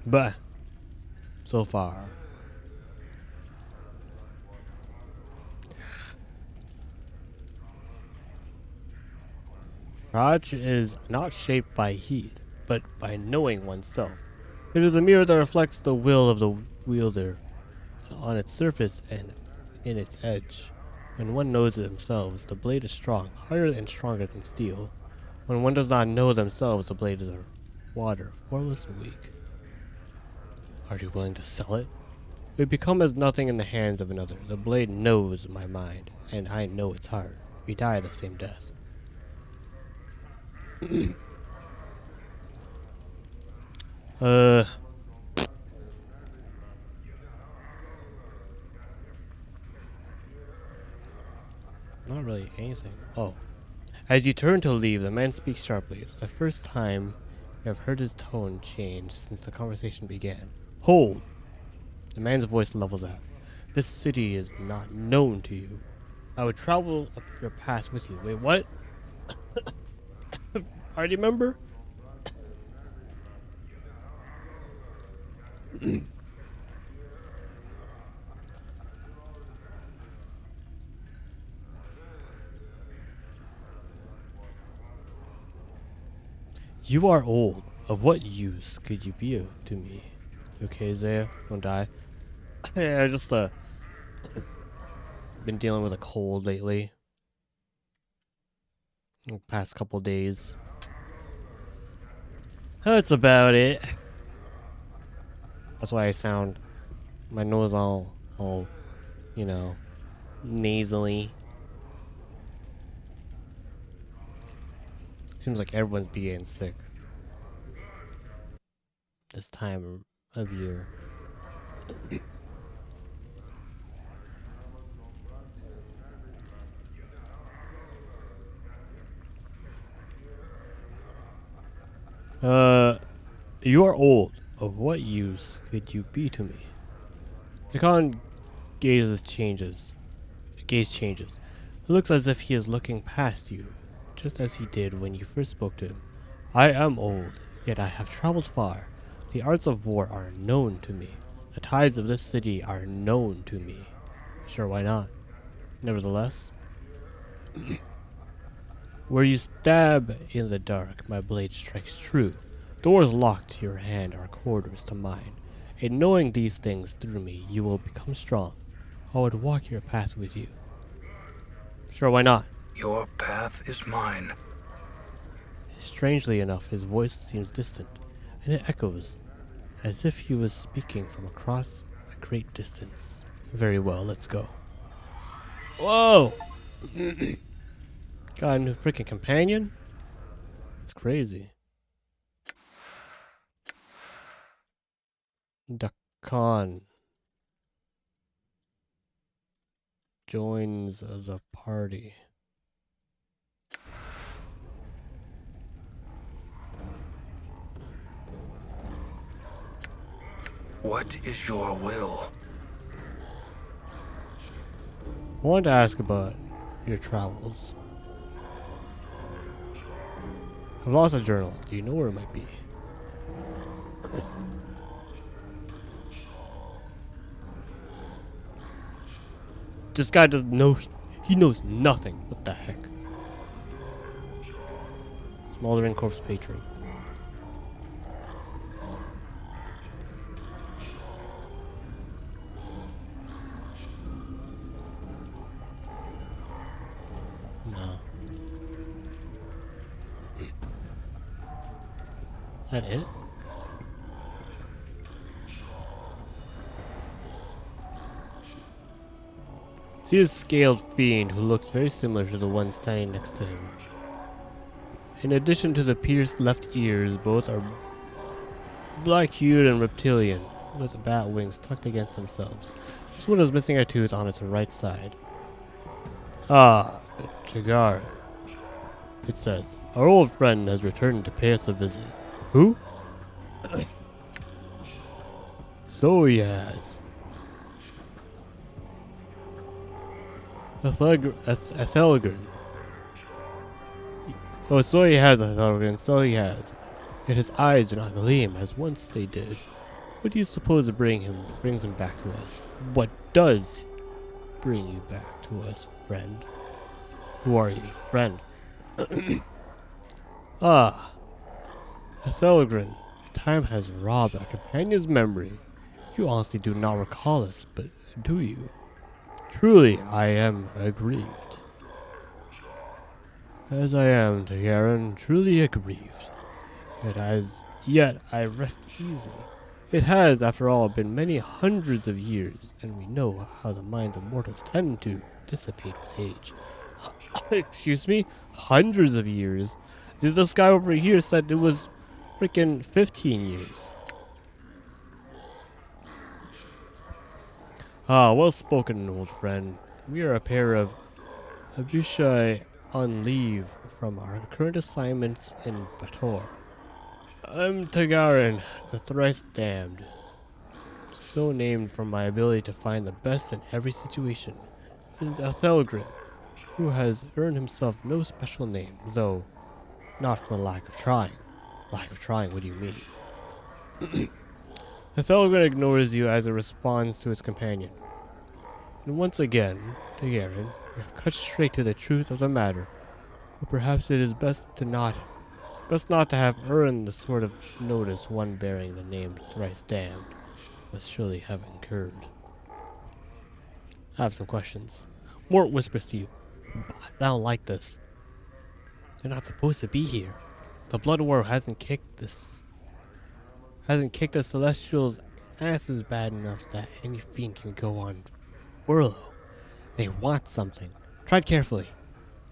But so far, Raj is not shaped by heat. but by knowing oneself. It is a mirror that reflects the will of the wielder on its surface and in its edge. When one knows it themselves, the blade is strong, harder and stronger than steel. When one does not know themselves, the blade is a water, formless and weak. Are you willing to sell it? We become as nothing in the hands of another. The blade knows my mind, and I know its heart. We die the same death. Not really anything. Oh. As you turn to leave, the man speaks sharply. The first time you have heard his tone change since the conversation began. Hold! The man's voice levels out. This city is not known to you. I would travel up your path with you. Wait, what? Party member? You are old. Of what use could you be to me? You okay, Isaiah? Don't die. Yeah, I just been dealing with a cold lately. The past couple days. That's about it. That's why I sound my nose all you know, nasally. Seems like everyone's being sick this time of year. You are old. Of what use could you be to me? Nikon gaze changes. It looks as if he is looking past you, just as he did when you first spoke to him. I am old, yet I have traveled far. The arts of war are known to me. The tides of this city are known to me. Sure, why not? Nevertheless, where you stab in the dark, my blade strikes true. Doors locked to your hand are corridors to mine. In knowing these things through me, you will become strong. I would walk your path with you. Sure, why not? Your path is mine. Strangely enough, his voice seems distant, and it echoes, as if he was speaking from across a great distance. Very well, let's go. Whoa! Got a new freaking companion? It's crazy. Dakan joins the party. What is your will? I wanted to ask about your travels. I've lost a journal. Do you know where it might be? This guy doesn't know. He knows nothing. What the heck? Smoldering corpse patron. No. Is that it? See this scaled fiend who looks very similar to the one standing next to him. In addition to the pierced left ears, both are black-hued and reptilian, with bat wings tucked against themselves. This one is missing a tooth on its right side. Ah, Jagar. It says, our old friend has returned to pay us a visit. Who? So he has. Ethelgren. Oh, so he has, Ethelgren, so he has. Yet his eyes do not gleam as once they did. What do you suppose brings him back to us? What does bring you back to us, friend? Who are you, friend? Ah, Thelgrin, time has robbed our companion's memory. You honestly do not recall us, but do you? Truly, I am aggrieved. As I am, Tagarin, truly aggrieved. Yet I rest easy. It has, after all, been many hundreds of years, and we know how the minds of mortals tend to dissipate with age. Excuse me? Hundreds of years? This guy over here said it was freaking 15 years. Ah, well spoken, old friend. We are a pair of Abushai on leave from our current assignments in Bator. I'm Tagarin, the thrice damned, so named from my ability to find the best in every situation. This is Ethelgrin, who has earned himself no special name, though not for lack of trying. Lack of trying, what do you mean? Ethelgrin ignores you as a response to his companion. And once again, Tagarin, you have cut straight to the truth of the matter. But perhaps it is best not to have earned the sort of notice one bearing the name thrice damned must surely have incurred. I have some questions. Mort whispers to you. I don't like this. They're not supposed to be here. The Blood War hasn't kicked the Celestials' asses bad enough that any fiend can go on furlough. They want something. Tread carefully.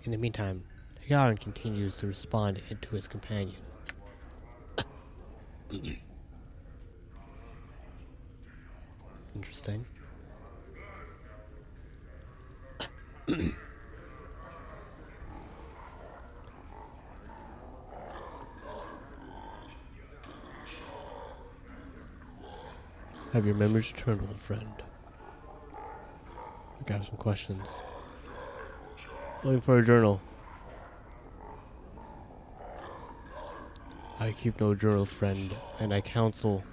In the meantime, Tagarin continues to respond to his companion. Interesting. Have your memories returned, old friend? I have some questions. Looking for a journal. I keep no journals, friend, and I counsel.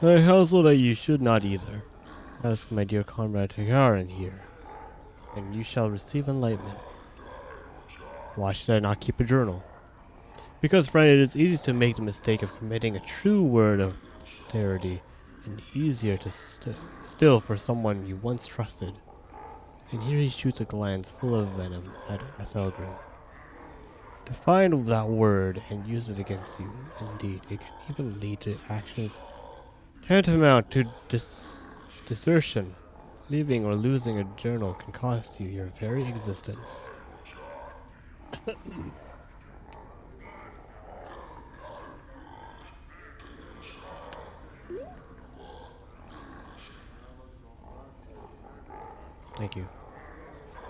I counsel that you should not either. Ask my dear comrade Tagarin here, and you shall receive enlightenment. Why should I not keep a journal? Because, friend, it is easy to make the mistake of committing a true word of posterity, and easier to still for someone you once trusted. And here he shoots a glance full of venom at Ethelgrin. To find that word and use it against you, indeed, it can even lead to actions tantamount to desertion. Leaving or losing a journal can cost you your very existence. Thank you.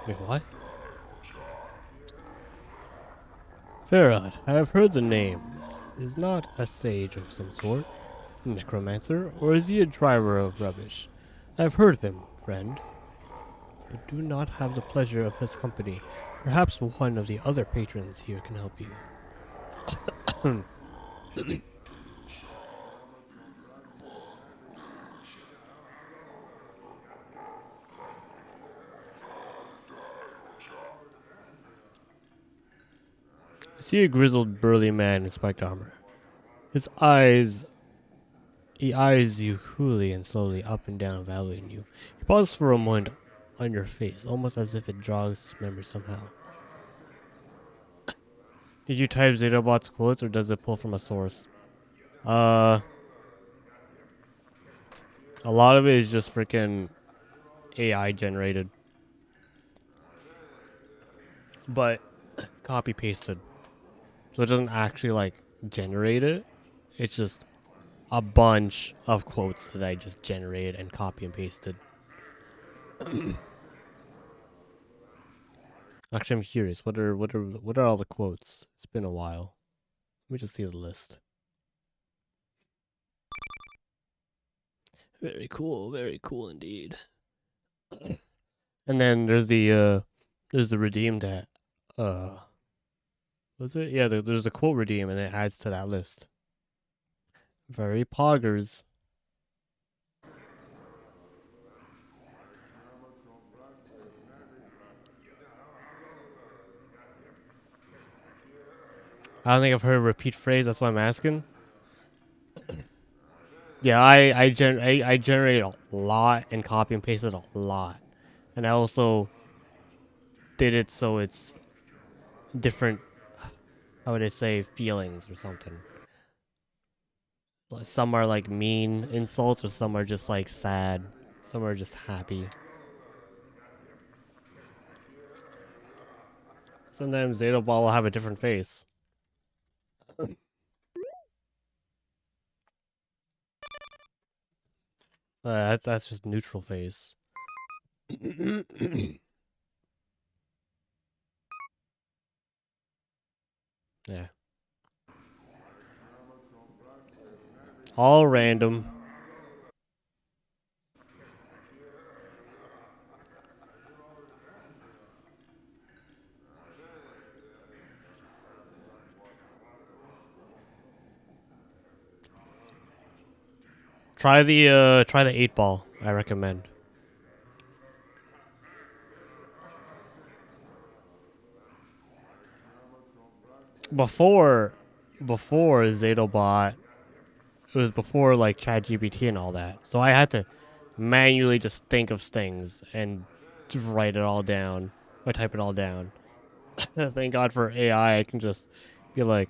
Wait, what? Farad, I have heard the name. Is not a sage of some sort? A necromancer? Or is he a driver of rubbish? I have heard of him, friend, but do not have the pleasure of his company. Perhaps one of the other patrons here can help you. I see a grizzled, burly man in spiked armor. He eyes you coolly and slowly up and down, valuing you. He pauses for a moment on your face, almost as if it jogs his memory somehow. Did you type Zetobot's quotes, or does it pull from a source? A lot of it is just freaking AI generated. But copy pasted. So it doesn't actually like generate it. It's just a bunch of quotes that I just generated and copy and pasted. Actually, I'm curious. What are all the quotes? It's been a while. Let me just see the list. Very cool indeed. And then there's the redeem that was it? Yeah, there's a quote redeem, and it adds to that list. Very poggers. I don't think I've heard a repeat phrase. That's why I'm asking. Yeah, I generate a lot and copy and paste it a lot, and I also did it so it's different. How would I say feelings or something? Like, some are like mean insults, or some are just like sad. Some are just happy. Sometimes Zeta Ball will have a different face. That's just neutral face. Yeah. All random. Try the 8 ball. I recommend. Before Zatobot, it was before like ChatGPT and all that. So I had to manually just think of things and just write it all down. I type it all down. Thank God for AI. I can just be like,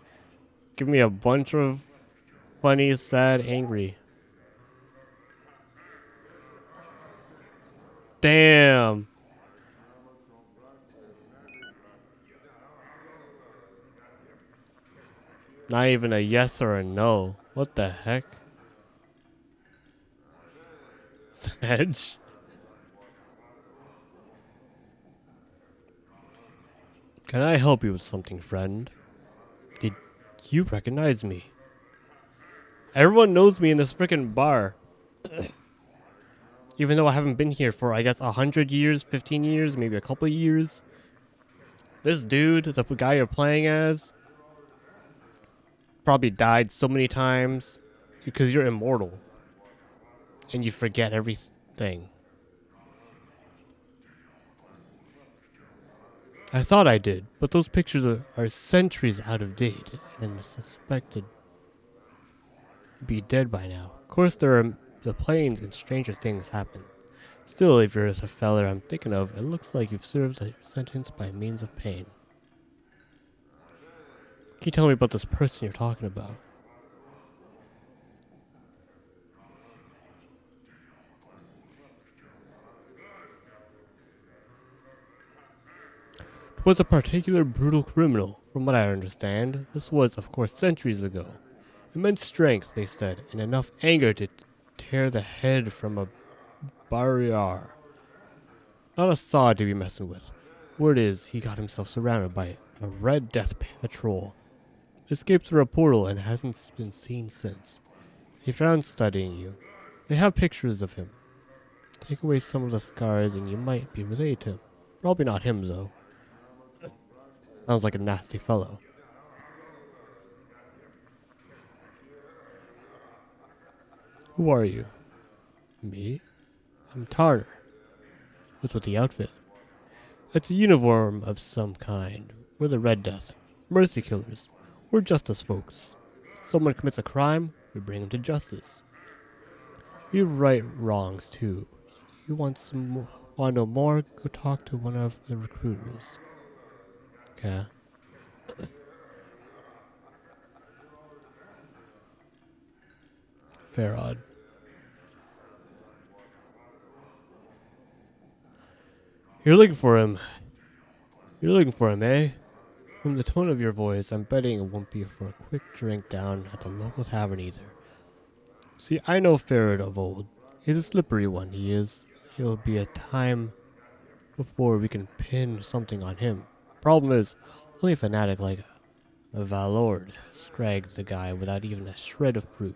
give me a bunch of funny, sad, angry. Damn. Not even a yes or a no. What the heck? Sedge? Can I help you with something, friend? Did you recognize me? Everyone knows me in this freaking bar. Even though I haven't been here for, I guess, 100 years, 15 years, maybe a couple of years. This dude, the guy you're playing as, probably died so many times because you're immortal and you forget everything. I thought I did, but those pictures are centuries out of date and suspected to be dead by now. Of course, there are the planes and stranger things happen. Still, if you're the feller I'm thinking of, it looks like you've served your sentence by means of pain. Can you tell me about this person you're talking about? He was a particular brutal criminal, from what I understand. This was, of course, centuries ago. Immense strength, they said, and enough anger to tear the head from a barrier. Not a saw to be messing with. Word is, he got himself surrounded by a Red Death patrol. Escaped through a portal and hasn't been seen since. He found studying you. They have pictures of him. Take away some of the scars and you might be related to him. Probably not him, though. Sounds like a nasty fellow. Who are you? Me? I'm Tartar. What's with the outfit? It's a uniform of some kind. We're the Red Death. Mercy killers. We're justice folks. Someone commits a crime, we bring him to justice. We right wrongs, too. You want want to know more? Go talk to one of the recruiters. Okay. Fair odd. You're looking for him. You're looking for him, eh? From the tone of your voice, I'm betting it won't be for a quick drink down at the local tavern either. See, I know Farrod of old. He's a slippery one, he is. He'll be a time before we can pin something on him. Problem is, only a fanatic like a Valord scragged the guy without even a shred of proof.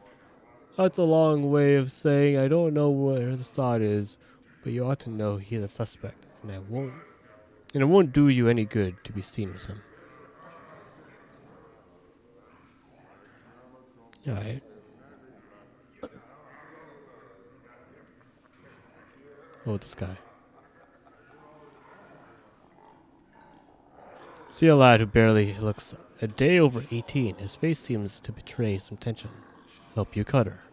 That's a long way of saying I don't know where the sod is, but you ought to know he's a suspect, and it won't do you any good to be seen with him. Alright. Oh, this guy. See a lad who barely looks a day over 18. His face seems to betray some tension. Help you cut her.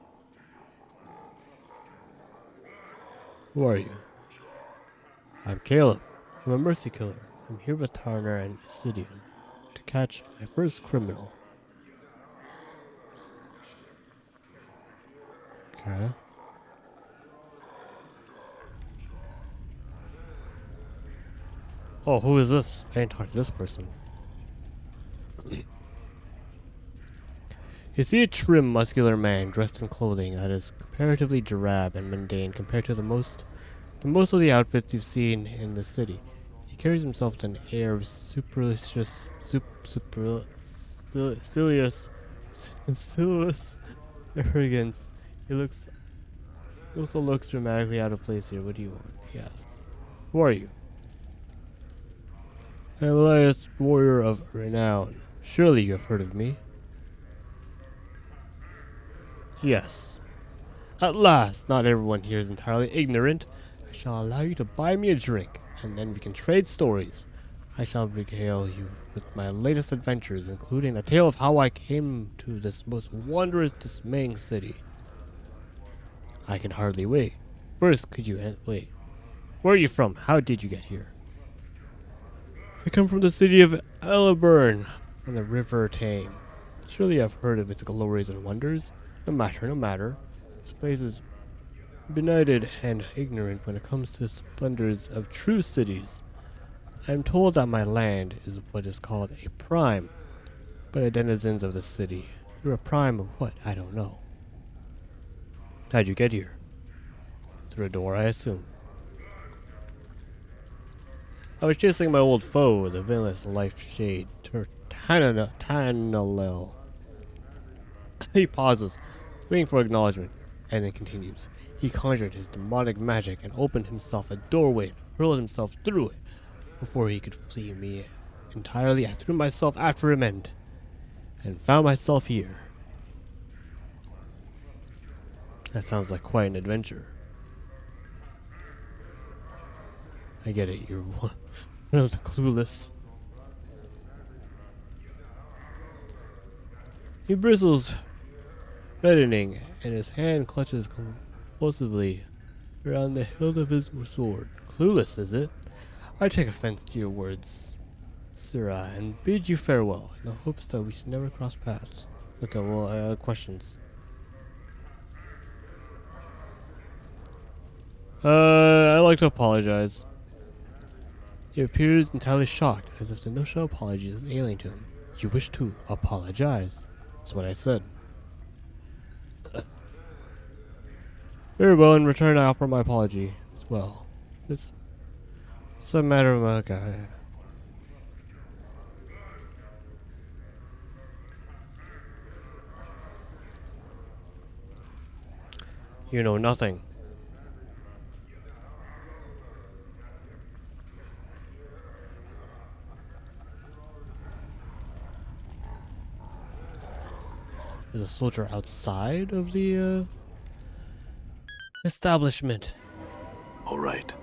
Who are you? I'm Caleb. I'm a mercy killer. I'm here with Turner and Sidian to catch my first criminal. Okay. Oh, who is this? I didn't talk to this person. You see a trim, muscular man dressed in clothing that is comparatively drab and mundane compared to most of the outfits you've seen in the city. He carries himself with an air of supercilious arrogance. He also looks dramatically out of place here. What do you want? He asks. Who are you? I am Elias, warrior of renown. Surely you have heard of me. Yes. At last, not everyone here is entirely ignorant. I shall allow you to buy me a drink, and then we can trade stories. I shall regale you with my latest adventures, including the tale of how I came to this most wondrous, dismaying city. I can hardly wait. First, could you wait? Where are you from? How did you get here? I come from the city of Eliburn, on the river Tame. Surely you have heard of its glories and wonders. No matter. This place is benighted and ignorant when it comes to the splendors of true cities. I am told that my land is what is called a prime by the denizens of the city. Through a prime of what? I don't know. How'd you get here? Through a door, I assume. I was chasing my old foe, the villainous life shade, Tanalel. He pauses, waiting for acknowledgement, and then continues. He conjured his demonic magic and opened himself a doorway and hurled himself through it. Before he could flee me entirely, I threw myself after him and found myself here. That sounds like quite an adventure. I get it, you're one of the clueless. He bristles, reddening, and his hand clutches convulsively around the hilt of his sword. Clueless, is it? I take offense to your words, Sirrah, and bid you farewell, in the hopes that we should never cross paths. Okay, well, I have questions. I'd like to apologize. He appears entirely shocked, as if the notion of apology is alien to him. You wish to apologize? That's what I said. Very well, in return I offer my apology as well. It's a matter of a guy. You know nothing. There's a soldier outside of the establishment. All right.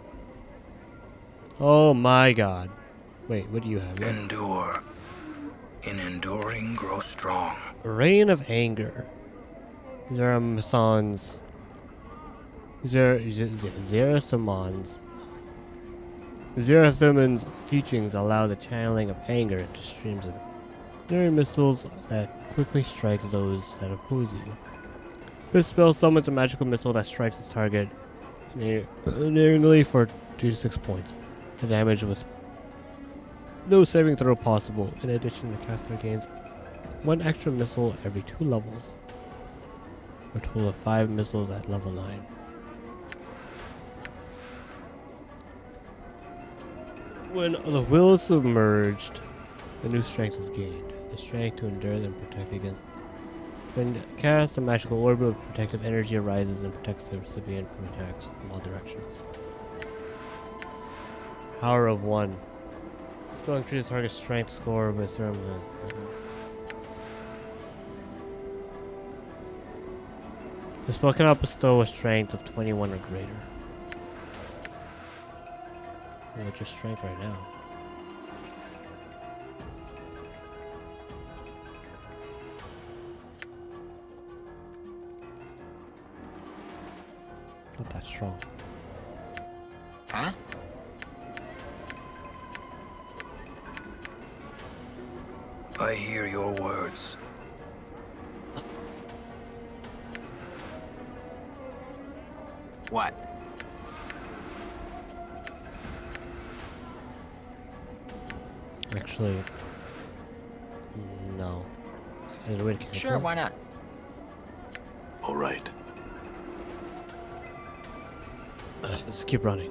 Oh my god. Wait, what do you have? Endure. In enduring, grow strong. Reign of Anger. Zerathumans. Zerathuman's teachings allow the channeling of anger into streams of ordinary missiles that quickly strike those that oppose you. This spell summons a magical missile that strikes its target nearly for 2 to 6 points. The damage with no saving throw possible. In addition, the caster gains 1 extra missile every 2 levels. For a total of 5 missiles at level 9. When the will is submerged, a new strength is gained. The strength to endure and protect against. When cast, a magical orb of protective energy arises and protects the recipient from attacks from all directions. Power of 1. Spell increases target strength score by serum. The spell cannot bestow a strength of 21 or greater. What's your strength right now? Not that strong. Huh? I hear your words. What? Actually, no. There's a way to cancel Sure, it? why not? All right. Let's keep running.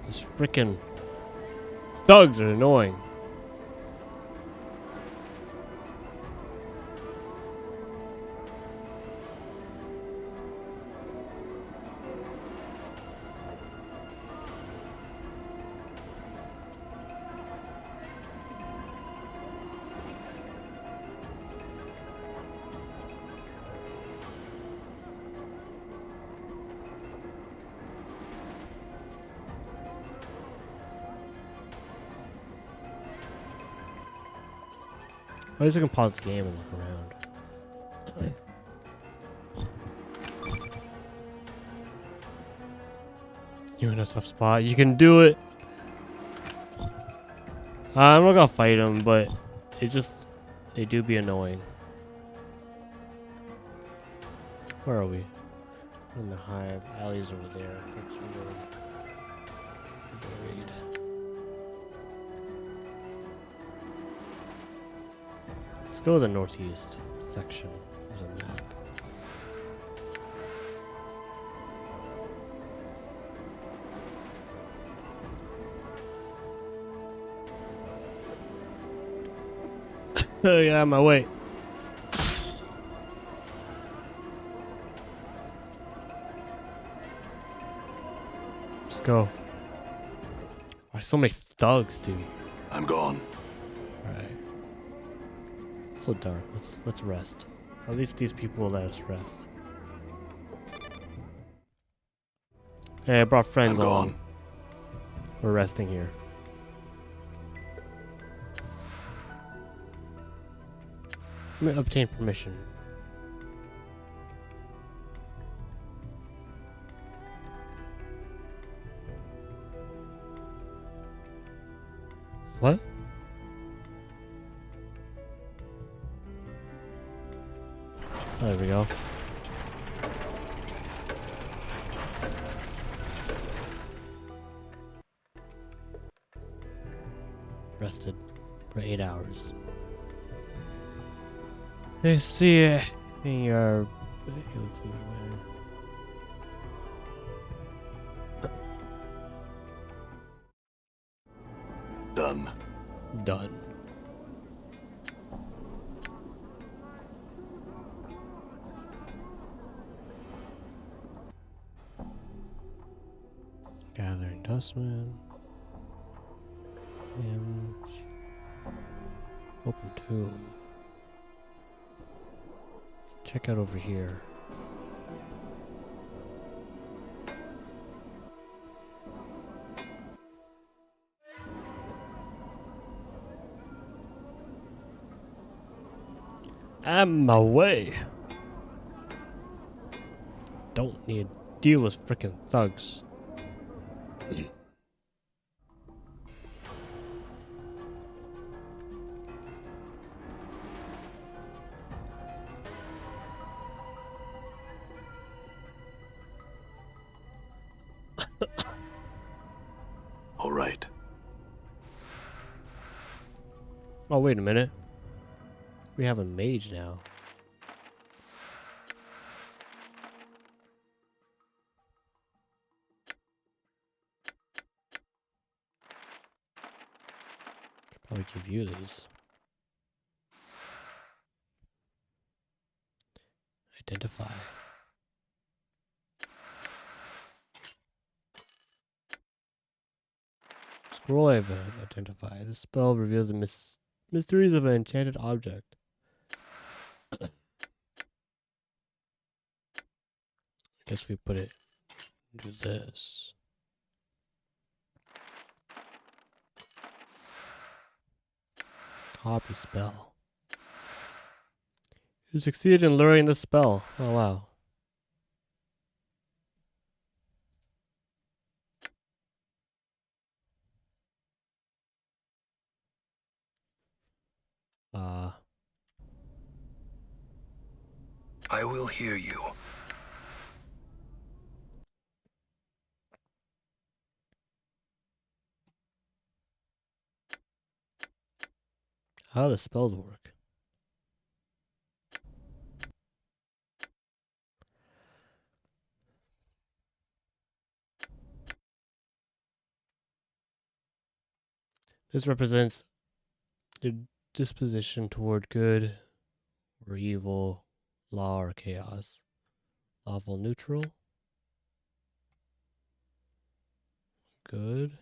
These freaking thugs are annoying. At least I can pause the game and look around. You're in a tough spot. You can do it. I'm not gonna fight them, but they do be annoying. Where are we? In the hive. Alley's over there. Buried. Let's go to the northeast section of the map. Get out of my way. Let's go. Why so many thugs, dude? I'm gone. Alright. It's so dark. Let's rest. At least these people will let us rest. Hey, I brought friends I'm along. gone. We're resting here. Let me obtain permission. What? Oh, there we go. Rested for 8 hours. Let's see in your Done. done. Gathering dustman. Image. Open tomb. Let's check out over here. Out my way. Don't need to deal with freaking thugs. All right. Oh, wait a minute. We have a mage now. Should probably give you these. Identify. Scroll I've identified. This spell reveals the mysteries of an enchanted object. Guess we put it into this. Copy spell. You succeeded in luring the spell. Oh wow. I will hear you. How do the spells work? This represents the disposition toward good or evil, law or chaos. Lawful neutral. Good.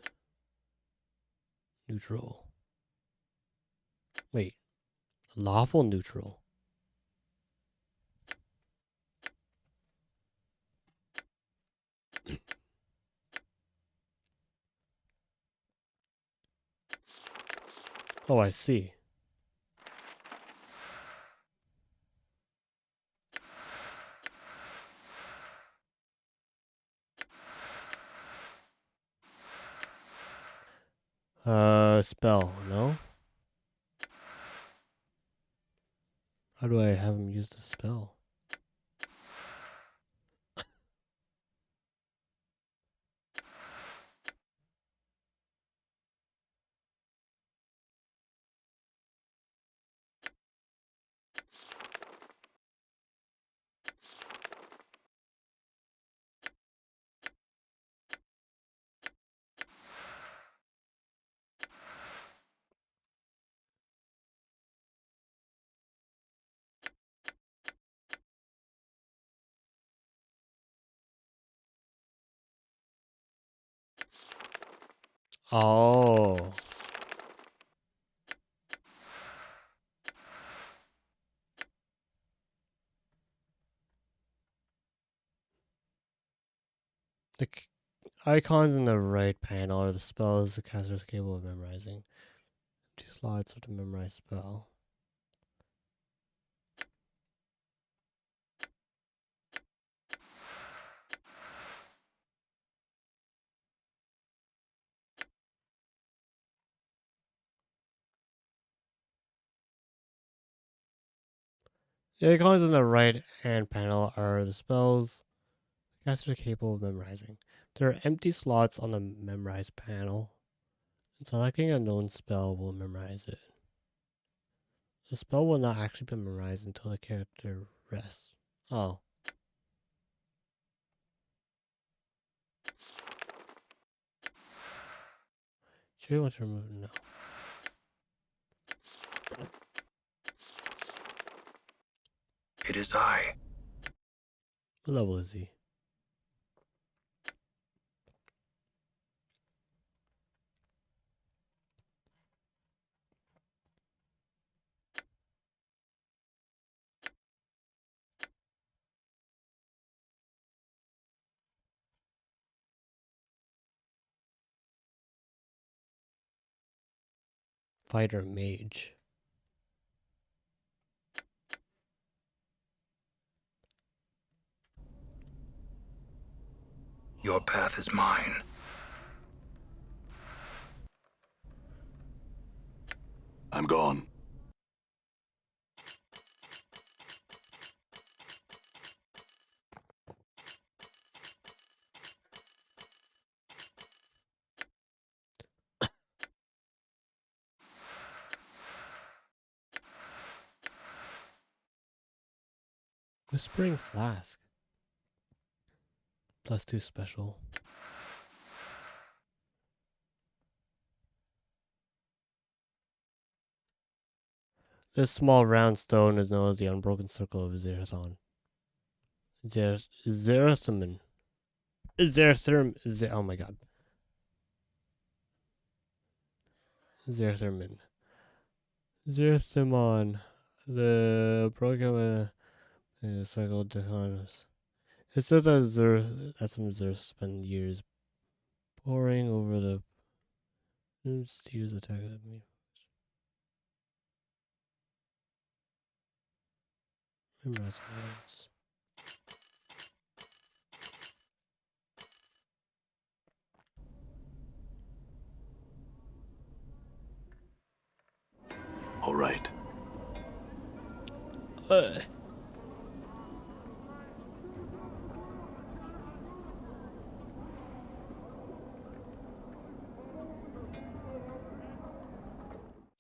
Neutral. Wait. Lawful neutral. Oh, I see. Spell, no? How do I have him use the spell? Oh. The icons in the right panel are the spells the caster is capable of memorizing. 2 slots of the memorized spell. The icons in the right hand panel are the spells the caster is capable of memorizing. There are empty slots on the memorized panel, and selecting a known spell will memorize it. The spell will not actually be memorized until the character rests. Oh. Should we want to remove it? No. It is I. What level is he? Fighter mage. Your path is mine. I'm gone. Whispering Flask. +2 special. This small round stone is known as the Unbroken Circle of Zerathon. Zerathaman. Oh my god. Zeratherman. Zerathamon. The broken cycle Dehanus. It said that some Zers spend years poring over the use attack at me. Memorize words. All right.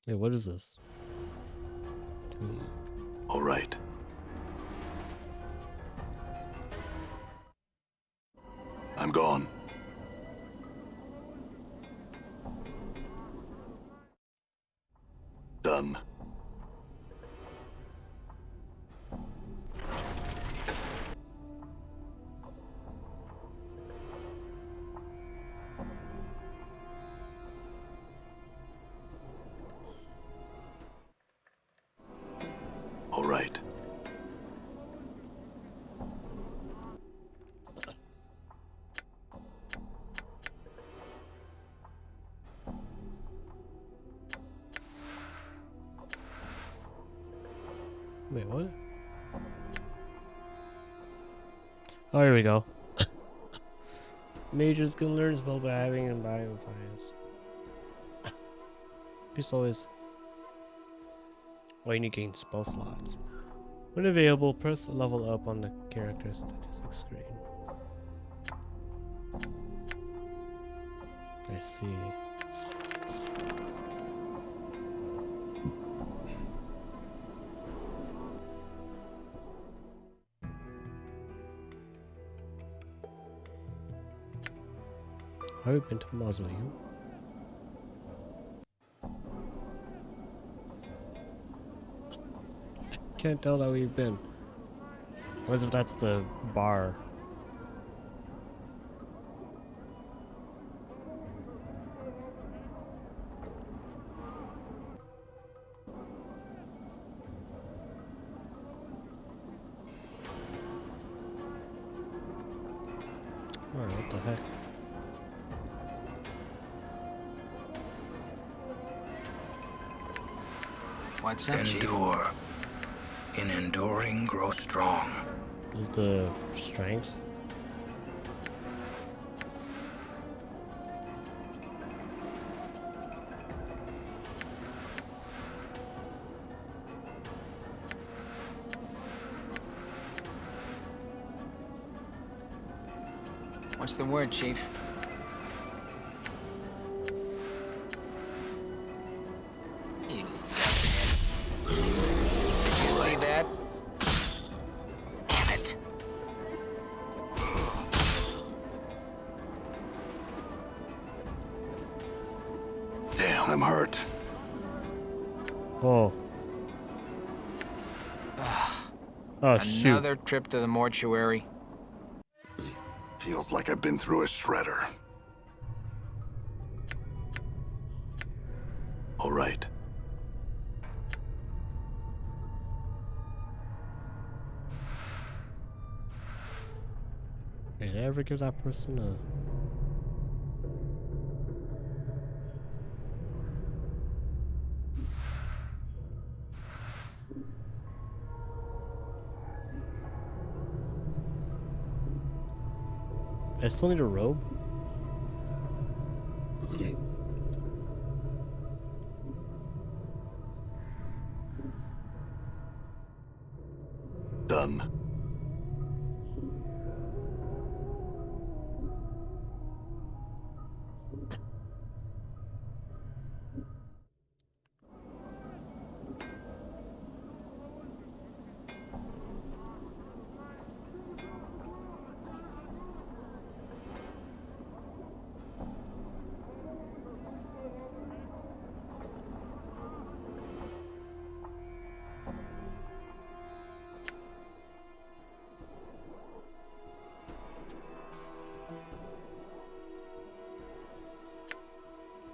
Hey, what is this? All right. I'm gone. Done. All right. Wait, what? Oh, here we go. Mages can learn spell by having and buying files. Pistol is. When you gain spell slots. When available, press level up on the character statistics screen. I see. I've been to Mausoleum. Can't tell that we've been. What if that's the bar? Alright, what the heck? What's up, Chief? Endure. In enduring, grow strong. Is the strength? What's the word, Chief? You duckhead. Did you see that? Damn it. Damn, I'm hurt. Oh. Oh, shoot. Another trip to the mortuary. Feels like I've been through a shredder. All right. Did I ever give that person a... I still need a robe? Done.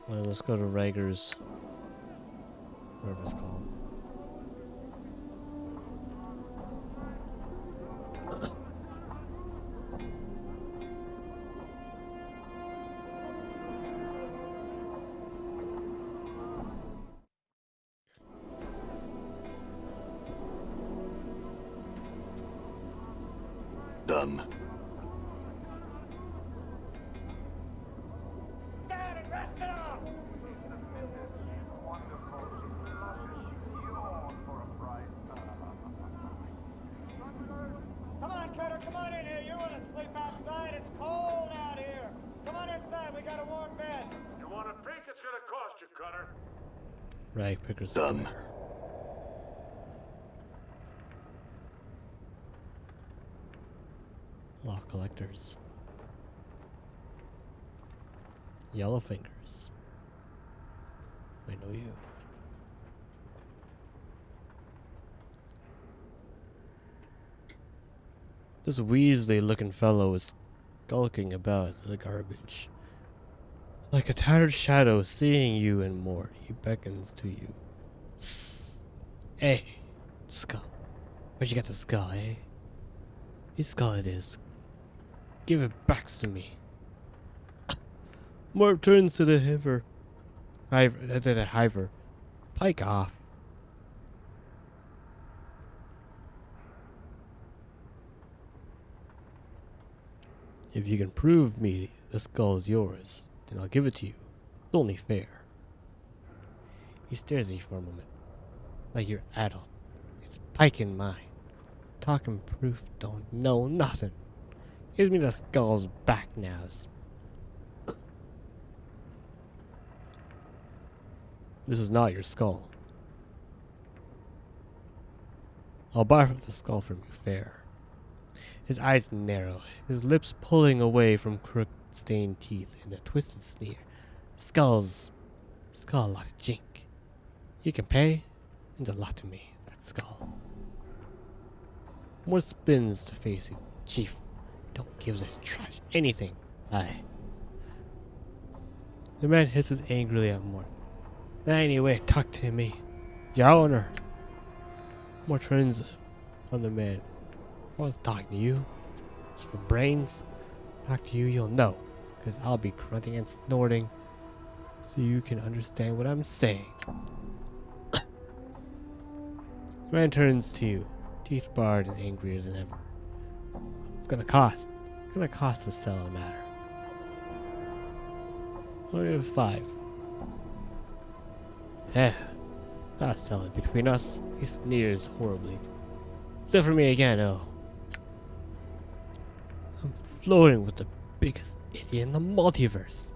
Well, let's go to Rager's. Whatever it's called. Done. Come on, Cutter, come on in here. You want to sleep outside? It's cold out here. Come on inside. We got a warm bed. You want a peek? It's gonna cost you, Cutter. Right, Pickers. Done. Lock collectors. Yellow fingers. I know you. This Weasley-looking fellow is skulking about the garbage. Like a tattered shadow seeing you and more, he beckons to you. Hey, skull. Where'd you get the skull, eh? Whose skull it is? Give it back to me. Morp turns to the hiver. Pike off. If you can prove me the skull is yours, then I'll give it to you. It's only fair. He stares at you for a moment. Like you're adult. It's Pike in mine. Talking proof don't know nothing. Give me the skull's back nows. This is not your skull. I'll buy the skull from you fair. His eyes narrow, his lips pulling away from crook-stained teeth in a twisted sneer. Skull a lot of jink. You can pay, means a lot to me, that skull. More spins to face you. Chief, don't give this trash anything. Aye. The man hisses angrily at Mort. Anyway, talk to me. Your owner. Mort turns on the man. I was talking to you. It's for brains. Talk to you, you'll know. Because I'll be grunting and snorting. So you can understand what I'm saying. The man turns to you. Teeth barred and angrier than ever. It's gonna cost. It's gonna cost to sell a matter. Only 5. I'll sell it between us. He sneers horribly. Still for me again, oh. I'm floating with the biggest idiot in the multiverse.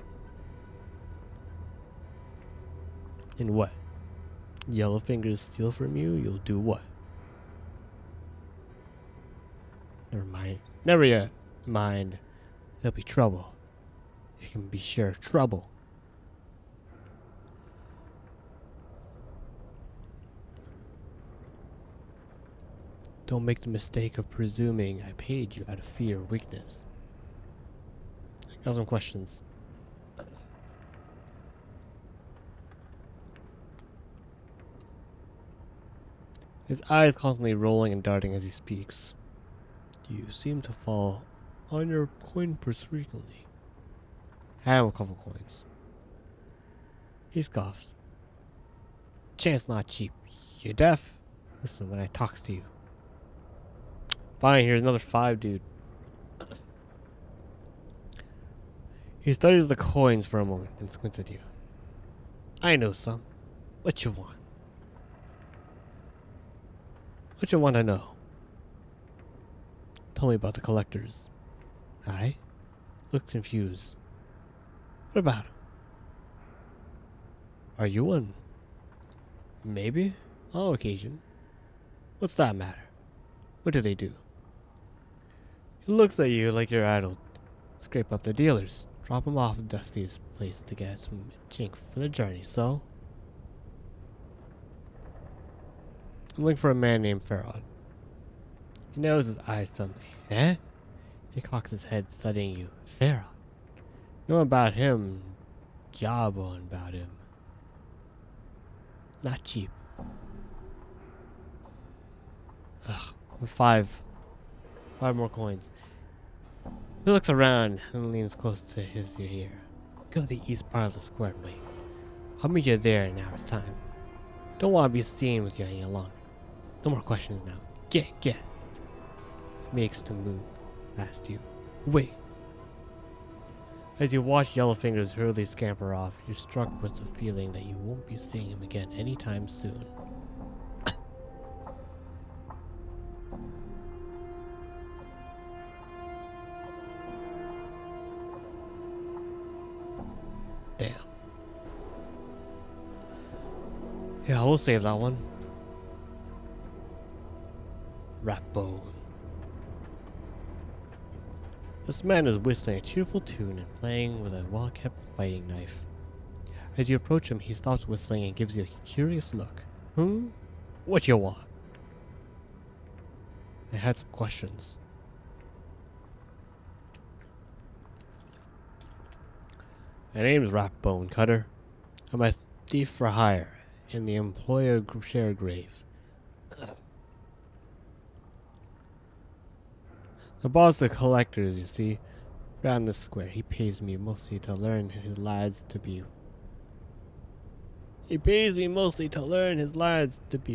And what? Yellow fingers steal from you, you'll do what? Never mind. Never yet. Mind. There'll be trouble. You can be sure. Trouble. Don't make the mistake of presuming I paid you out of fear or weakness. I got some questions. His eyes constantly rolling and darting as he speaks. You seem to fall on your coin purse frequently. I have a couple coins. He scoffs. Chance not cheap. You deaf? Listen when I talks to you. Fine, here's another 5, dude. He studies the coins for a moment and squints at you. I know some. What you want? What you want to know? Tell me about the collectors. I looked confused. What about him? Are you one? Maybe. On occasion. What's that matter? What do they do? He looks at you like you're adult. Scrape up the dealers. Drop them off at Dusty's place to get some chink for the journey, so? I'm looking for a man named Farrod. He narrows his eyes suddenly. Eh? He cocks his head, studying you. Farrod? Know about him. Job on about him. Not cheap. Ugh. 5 more coins. He looks around and leans close to his ear. Go to the east part of the square, mate. I'll meet you there in an hour's time. Don't want to be seen with you any longer. No more questions now. Get. He makes to move. asked you. Wait. As you watch Yellowfinger's hurriedly scamper off, you're struck with the feeling that you won't be seeing him again anytime soon. Damn. Yeah, we'll save that one. Ratbone. This man is whistling a cheerful tune and playing with a well-kept fighting knife. As you approach him, he stops whistling and gives you a curious look. What you want? I had some questions. My name's Ratbone Cutter. I'm a thief for hire in the employer share grave. The boss of collectors, you see, ran the square. He pays me mostly to learn his lads to be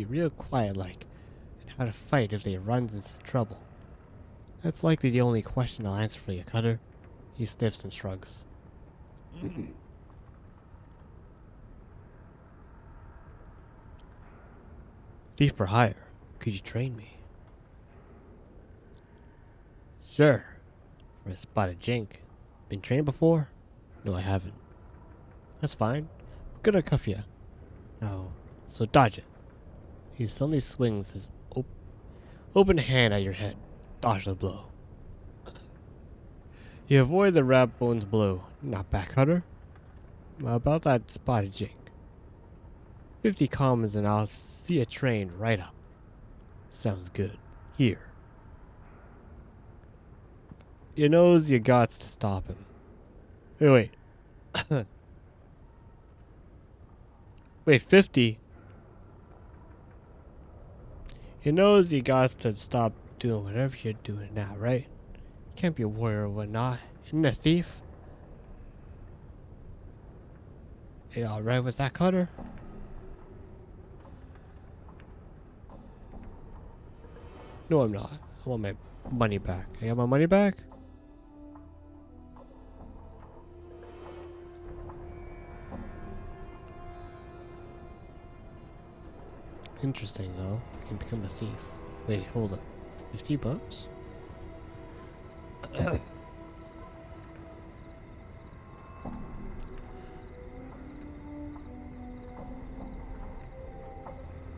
real quiet like, and how to fight if they runs into trouble. That's likely the only question I'll answer for you, Cutter. He sniffs and shrugs. Thief for hire. Could you train me? Sure. For a spotted jink. Been trained before? No, I haven't. That's fine. I'm gonna cuff you. Now, so dodge it. He suddenly swings his open hand at your head. Dodge the blow. You avoid the Ratbone's blow. Not back, Cutter. About that spotted jink. 50 commons and I'll see you trained right up. Sounds good. Here. You knows you gots to stop him. Wait. Wait, 50? You knows you gots to stop doing whatever you're doing now, right? You can't be a warrior or whatnot. Isn't a thief? You alright with that, Cutter? No, I'm not. I want my money back. I got my money back? Interesting, though. You can become a thief. Wait, hold up. 50 bucks?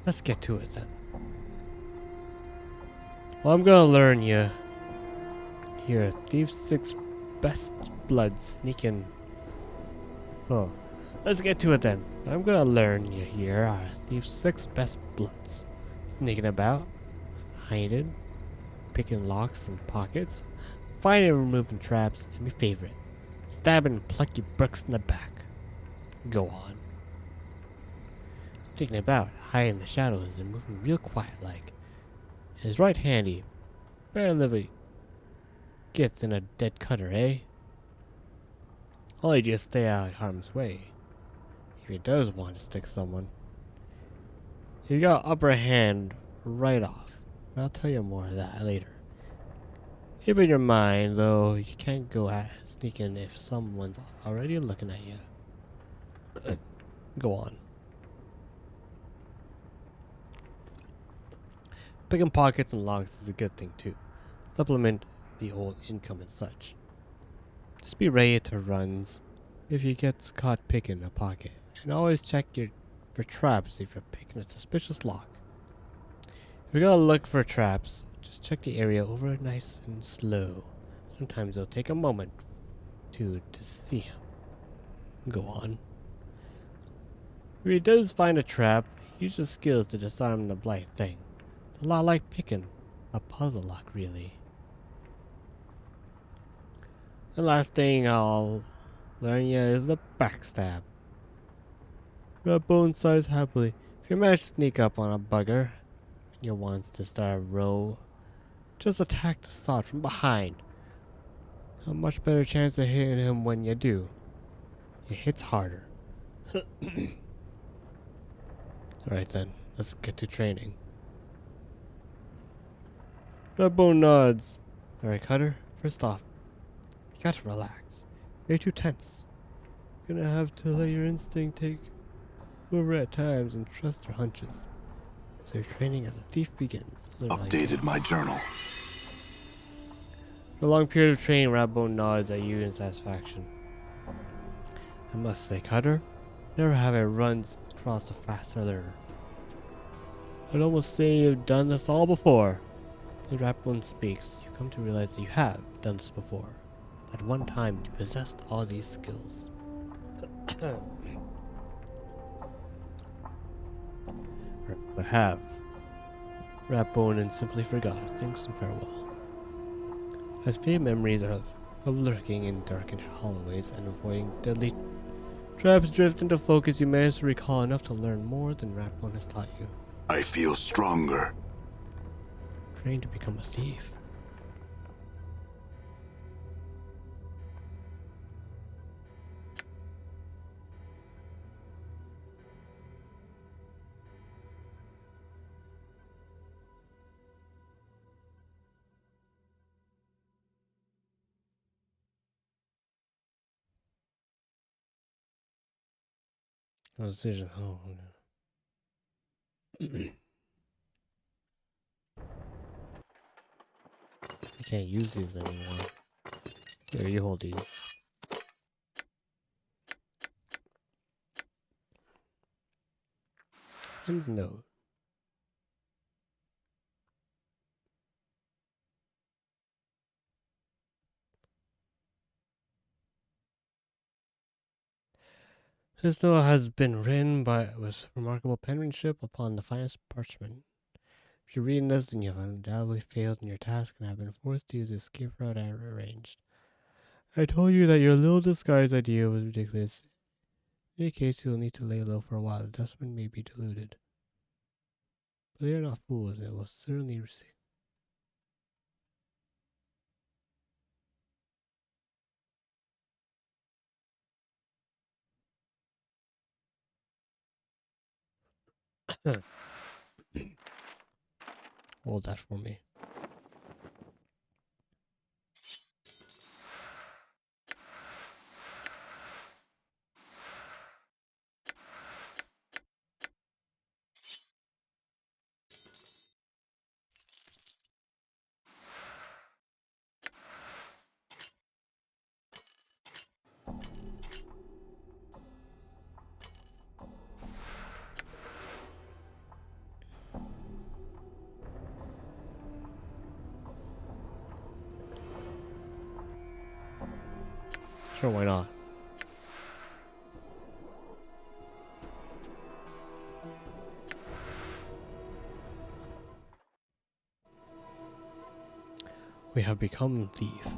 Let's get to it then. Well, I'm gonna learn you. Here, Thief 6 best blood sneaking. Oh, let's get to it then. I'm gonna learn you here are Thief 6 best bloods. Sneaking about, hiding, picking locks and pockets, finding and removing traps, and my favorite, stabbing and plucky bricks in the back. Go on. Sneaking about, hiding in the shadows and moving real quiet like. His right handy, barely gets in a dead Cutter, eh? Only just stay out of harm's way. If he does want to stick someone. He got upper hand right off. But I'll tell you more of that later. Keep in your mind, though, you can't go at sneaking if someone's already looking at you. Go on. Picking pockets and locks is a good thing too. Supplement the old income and such. Just be ready to runs if you get caught picking a pocket. And always check for traps if you're picking a suspicious lock. If you're gonna look for traps, just check the area over nice and slow. Sometimes it'll take a moment to see him. Go on. If he does find a trap, use your skills to disarm the blight thing. It's a lot like picking a puzzle lock, really. The last thing I'll learn you is the backstab. Ratbone sighs happily. If you manage to sneak up on a bugger and he wants to start a row, just attack the sod from behind. A much better chance of hitting him when you do. It hits harder. Alright then, let's get to training. Ratbone nods. Alright, Cutter, First off, you gotta relax. You're too tense. You're gonna have to let your instinct take over at times and trust your hunches. So your training as a thief begins. Updated my journal. For a long period of training, Ratbone nods at you in satisfaction. I must say, Cutter, never have I run across a faster learner. I'd almost say you've done this all before. As Ratbone speaks, you come to realize that you have done this before. At one time, you possessed all these skills. I have. Ratbone and simply forgot. Thanks and farewell. As faint memories of lurking in darkened hallways and avoiding deadly traps drift into focus, you manage to recall enough to learn more than Ratbone has taught you. I feel stronger. Trained to become a thief. Oh, decision. Oh, no. I can't use these anymore. Here, you hold these. Ends note. This note has been written with remarkable penmanship upon the finest parchment. If you're reading this, then you have undoubtedly failed in your task and have been forced to use the escape route I arranged. I told you that your little disguise idea was ridiculous. In any case, you'll need to lay low for a while. The dustman may be diluted. But they are not fools, and it will certainly receive. Hold that for me. Sure, why not? We have become thief.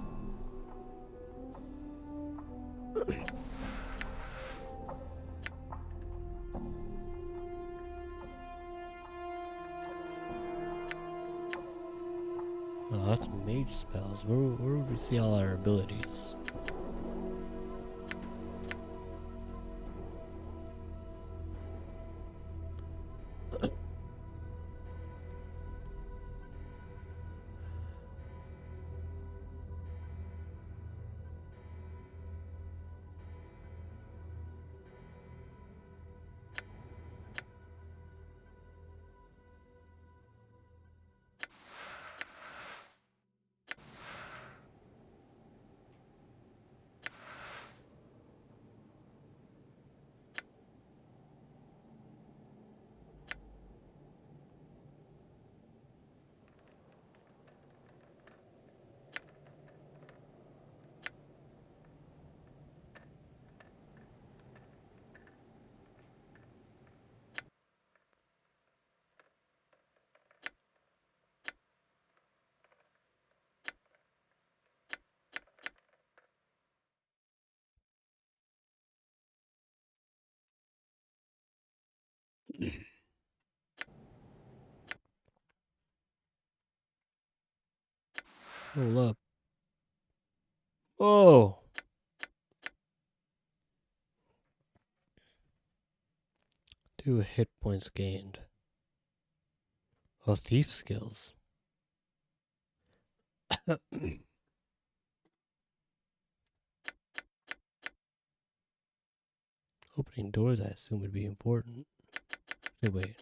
Oh, that's mage spells. Where would we see all our abilities? Hold up. Oh! 2 hit points gained. Oh, thief skills. Opening doors, I assume, would be important. Hey, wait.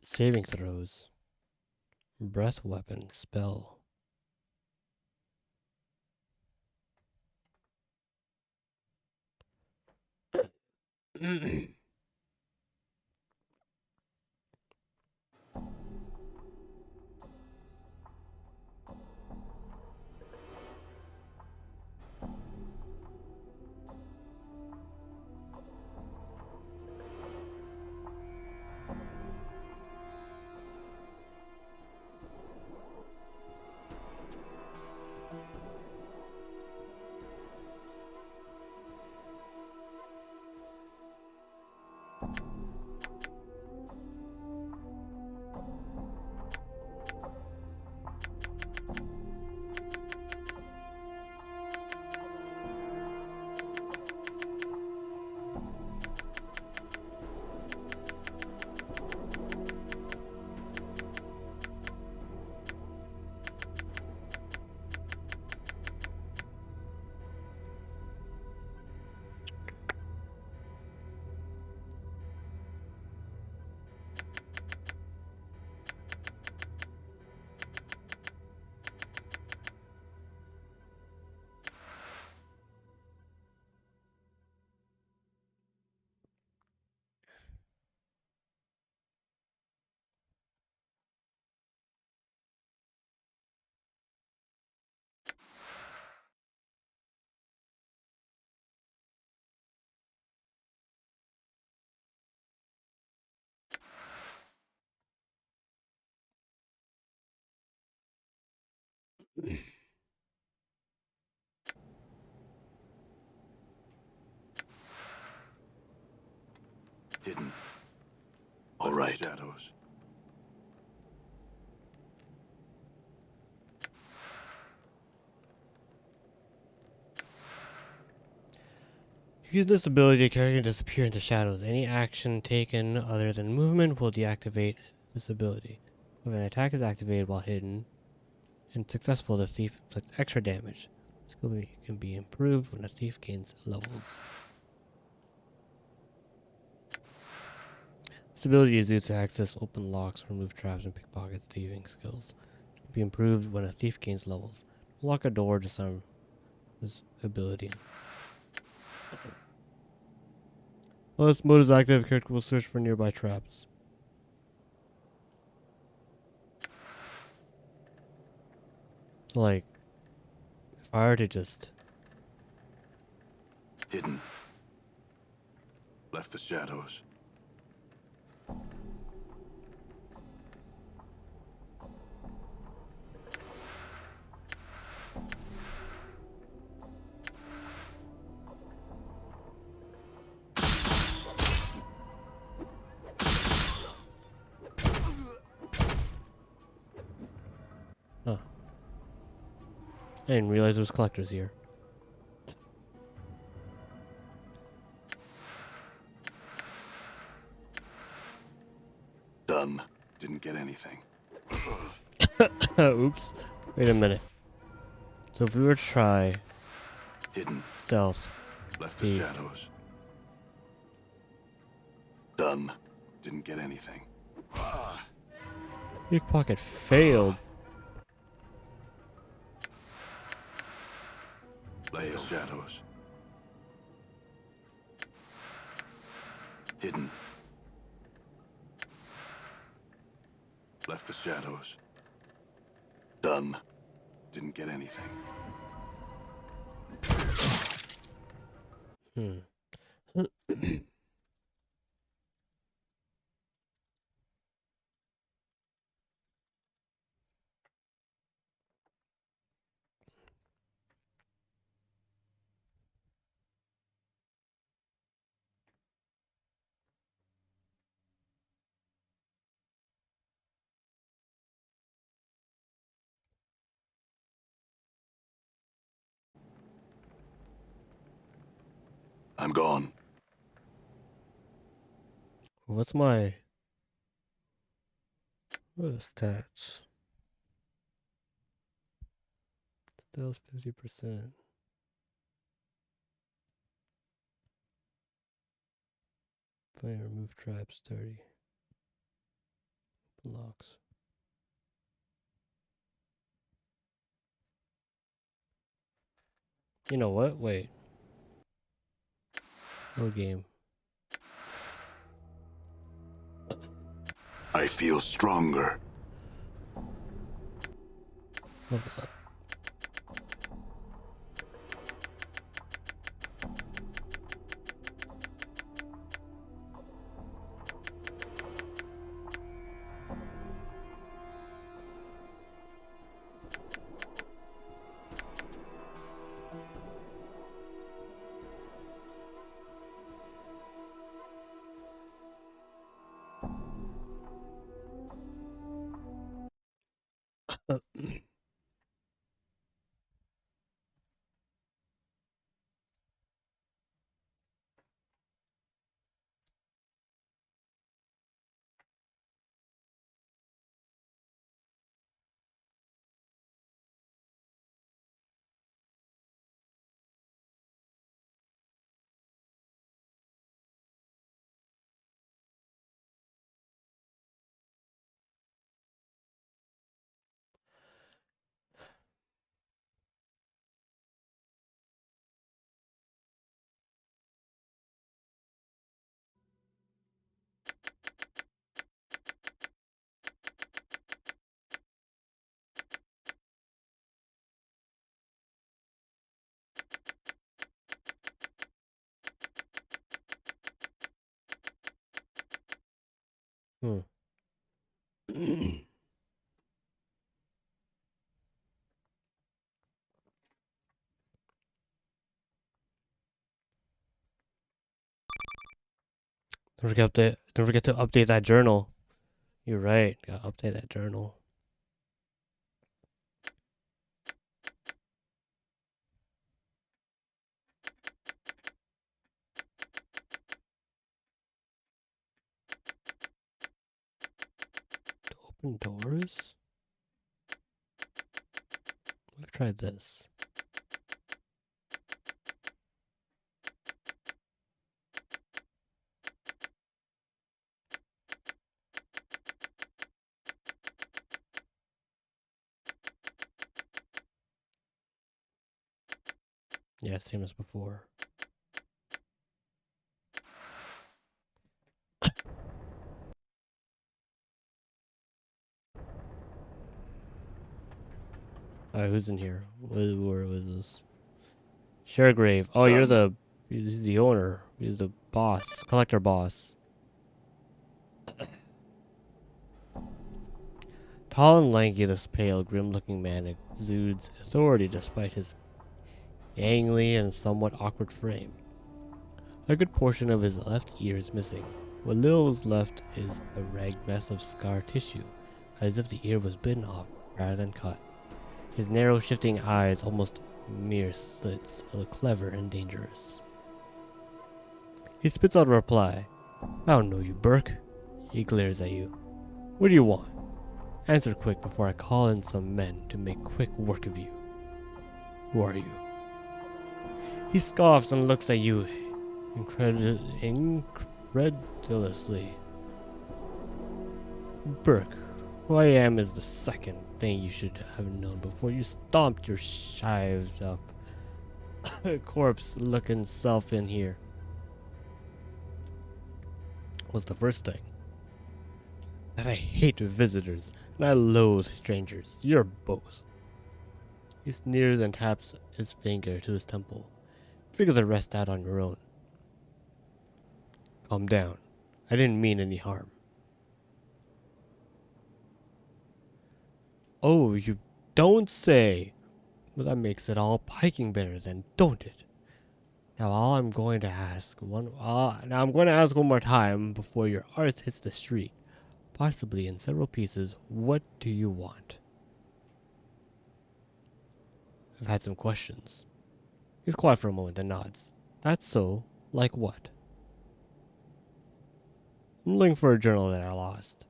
Saving throws. Breath weapon. Spell. Hidden. All right. Shadows. Use this ability to carry and disappear into shadows. Any action taken other than movement will deactivate this ability. If an attack is activated while hidden and successful, the thief inflicts extra damage. This ability can be improved when a thief gains levels. This ability is used to access open locks, remove traps, and pickpocket thieving skills. It can be improved when a thief gains levels. Lock a door to disarm this ability. While this mode is active, the character will search for nearby traps. So, like, if I were to just... Hidden. Left the shadows. Huh. I didn't realize there was collectors here. Done. Didn't get anything. Oops. Wait a minute. So if we were to try Hidden. stealth, Left the thief. shadows. Done. Didn't get anything. Pickpocket failed. Left the shadows. Hidden. Left the shadows. Done. Didn't get anything. I'm gone. What's my... What are the stats? Stealth 50%. Find remove traps 30. Blocks. You know what? Wait. No game. I feel stronger. Level up. Hmm. Don't forget to update that journal. You're right. Gotta update that journal. To open doors? We've tried this. Yeah, same as before. Alright, who's in here? Where was this? Sharegrave. Oh, he's the owner. He's the boss. Collector boss. Tall and lanky, this pale, grim-looking man exudes authority despite his gangly and somewhat awkward frame. A good portion of his left ear is missing. What little is left is a ragged mess of scar tissue, as if the ear was bitten off rather than cut. His narrow, shifting eyes, almost mere slits, look clever and dangerous. He spits out a reply. I don't know you, Burke. He glares at you. What do you want? Answer quick before I call in some men to make quick work of you. Who are you? He scoffs and looks at you incredulously. Burke, who I am is the second thing you should have known before you stomped your shived up corpse-looking self in here. What's the first thing? That I hate visitors, and I loathe strangers. You're both. He sneers and taps his finger to his temple. Figure the rest out on your own. Calm down. I didn't mean any harm. Oh, you don't say. Well, that makes it all piking better then, don't it? Now I'm going to ask one more time before your arse hits the street, possibly in several pieces. What do you want? I've had some questions. He's quiet for a moment and nods. That's so. Like what? I'm looking for a journal that I lost.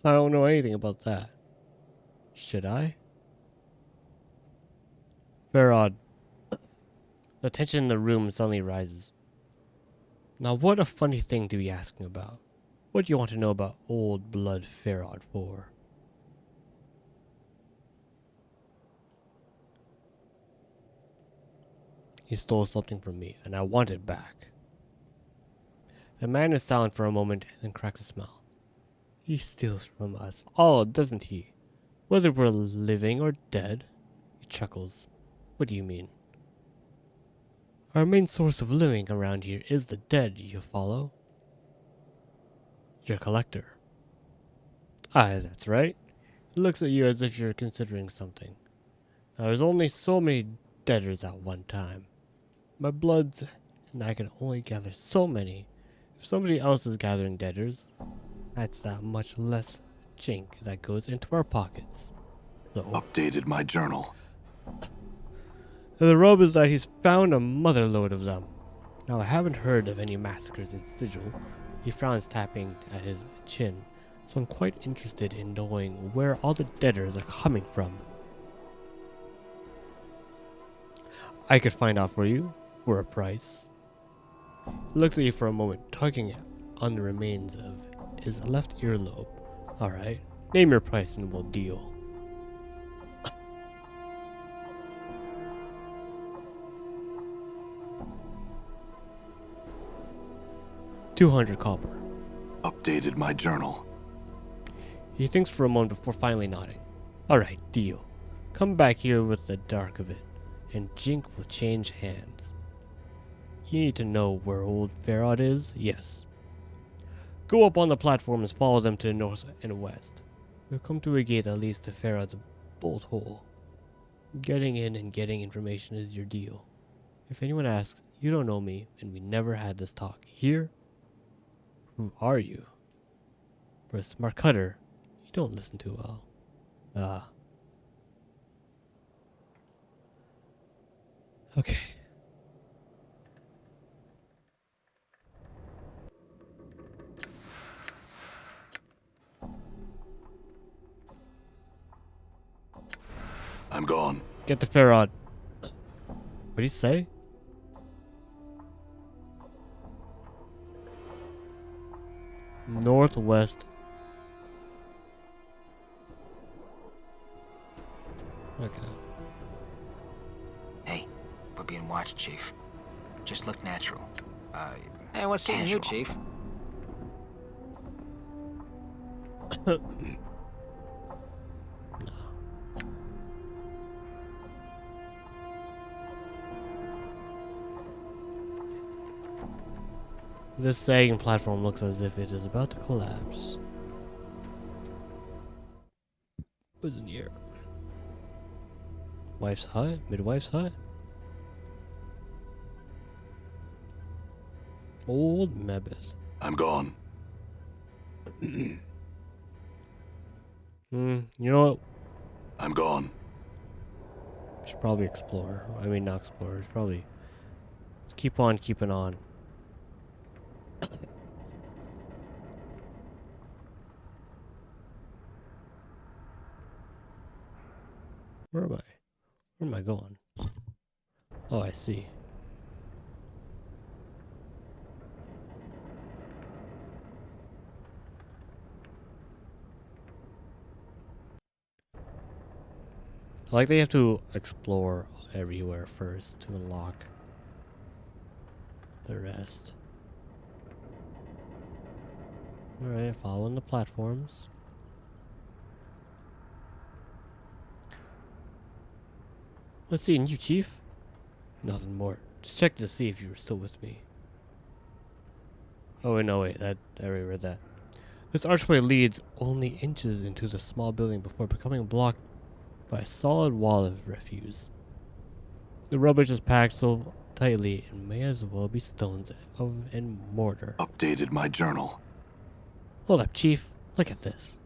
I don't know anything about that. Should I? Farad. The tension in the room suddenly rises. Now what a funny thing to be asking about. What do you want to know about old blood Farad for? He stole something from me, and I want it back. The man is silent for a moment, then cracks a smile. He steals from us all, doesn't he? Whether we're living or dead. He chuckles. What do you mean? Our main source of living around here is the dead, you follow? You're a collector. Aye, that's right. He looks at you as if you're considering something. Now, there's only so many deaders at one time. My bloods and I can only gather so many. If somebody else is gathering deaders, that's that much less chink that goes into our pockets. So, Updated my journal. the rub is that he's found a mother load of them. Now, I haven't heard of any massacres in Sigil. He frowns, tapping at his chin, so I'm quite interested in knowing where all the deaders are coming from. I could find out for you, for a price. He looks at you for a moment, tugging on the remains of his left earlobe. Alright, name your price and we'll deal. $200 copper. Updated my journal. He thinks for a moment before finally nodding. Alright, deal. Come back here with the dark of it, and Jink will change hands. You need to know where old Farad is? Yes. Go up on the platform and follow them to the north and west. You'll come to a gate that leads to Farad's bolt hole. Getting in and getting information is your deal. If anyone asks, you don't know me, and we never had this talk. Here? Who are you? For a smart cutter, you don't listen too well. Okay. I'm gone. Get the Farad. What did he say? Northwest. Okay. Hey, we're being watched, Chief. Just look natural. Hey, what's eating you, Chief? This sagging platform looks as if it is about to collapse. What's in here? Wife's hut? Midwife's hut? Old Mebeth. I'm gone. You know what? I'm gone. We should probably explore. I mean, not explore. We should probably let's keep on keeping on. Where am I? Where am I going? Oh, I see. I like they have to explore everywhere first to unlock the rest. Alright, following the platforms. Let's see, and you, Chief? Nothing more. Just checking to see if you were still with me. Oh, wait, no, wait. I already read that. This archway leads only inches into the small building before becoming blocked by a solid wall of refuse. The rubbish is packed so tightly it may as well be stones and mortar. Updated my journal. Hold up, Chief. Look at this.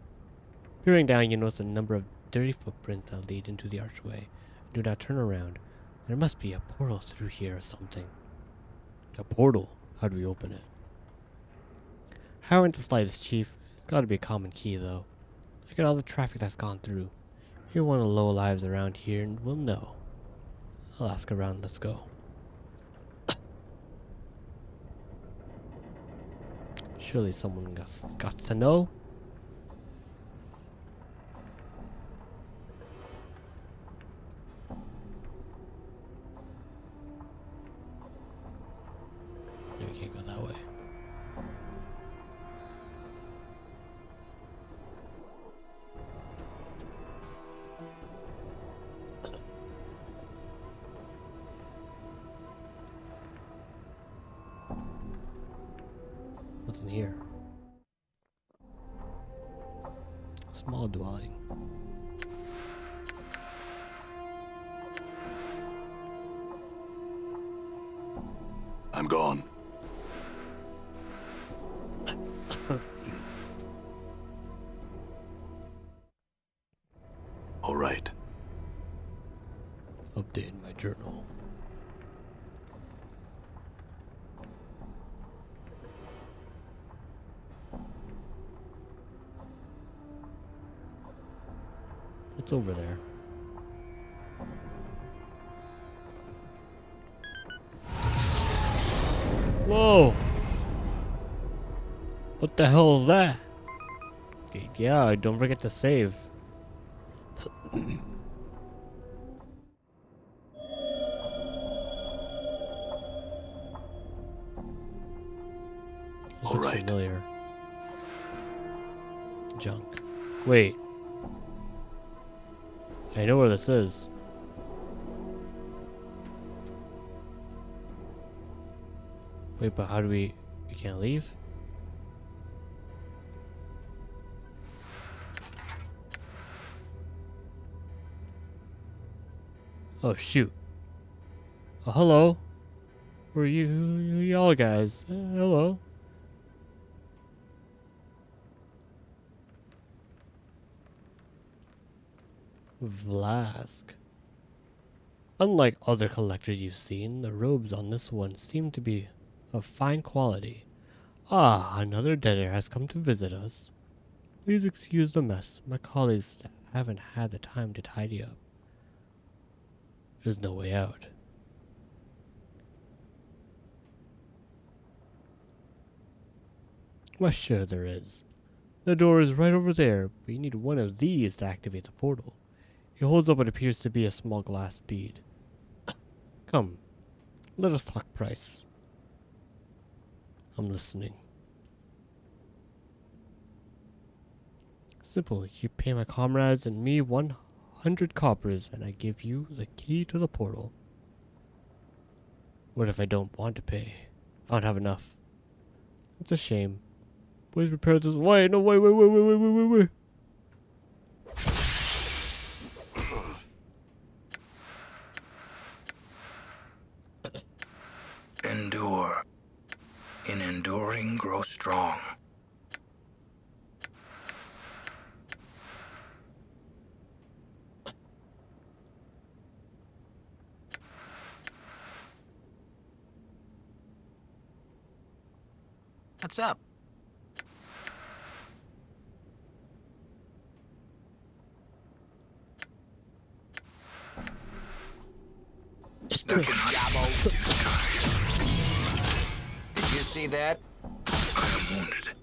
Peering down, you notice a number of dirty footprints that lead into the archway. Do not turn around. There must be a portal through here or something. A portal? How do we open it? How into slightest, Chief. It's gotta be a common key, though. Look at all the traffic that's gone through. You're one of the low lives around here and we'll know. I'll ask around. Let's go. Surely someone got to know. No, we can't go that way. What's in here? Small dwelling. I'm gone. All right. Update in my journal. What's over there? Whoa! What the hell is that? Okay, yeah, don't forget to save. This All looks right. familiar. Junk. Wait. I know where this is. Wait, but how do we can't leave? Oh shoot. Oh, hello. Where are you y'all guys? Hello. Vlask. Unlike other collectors you've seen, the robes on this one seem to be of fine quality. Ah, another debtor has come to visit us. Please excuse the mess. My colleagues haven't had the time to tidy up. There's no way out. Why sure there is. The door is right over there, but you need one of these to activate the portal. He holds up what appears to be a small glass bead. Come, let us talk price. I'm listening. Simple, you pay my comrades and me 100 coppers and I give you the key to the portal. What if I don't want to pay? I don't have enough. It's a shame. Please prepare this. Wait, no, wait. Endure. In enduring, grow strong. What's up? Stuck in hot Did you see that? I am wounded.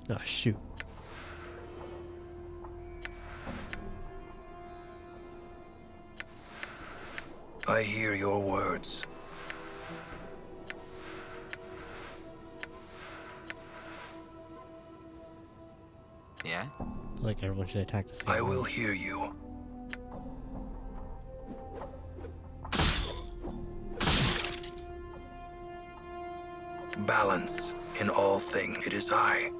Ah, shoot. I hear your words. Yeah? Like everyone should attack the same I will way. hear you. Balance in all things. It is I.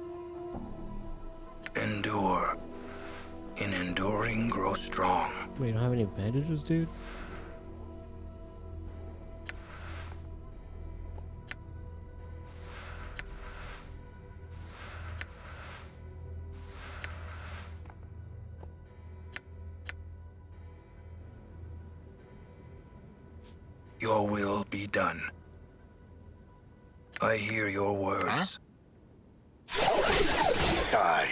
Endure. In enduring, grow strong. Wait, you don't have any bandages, dude? Your will be done. I hear your words. Die.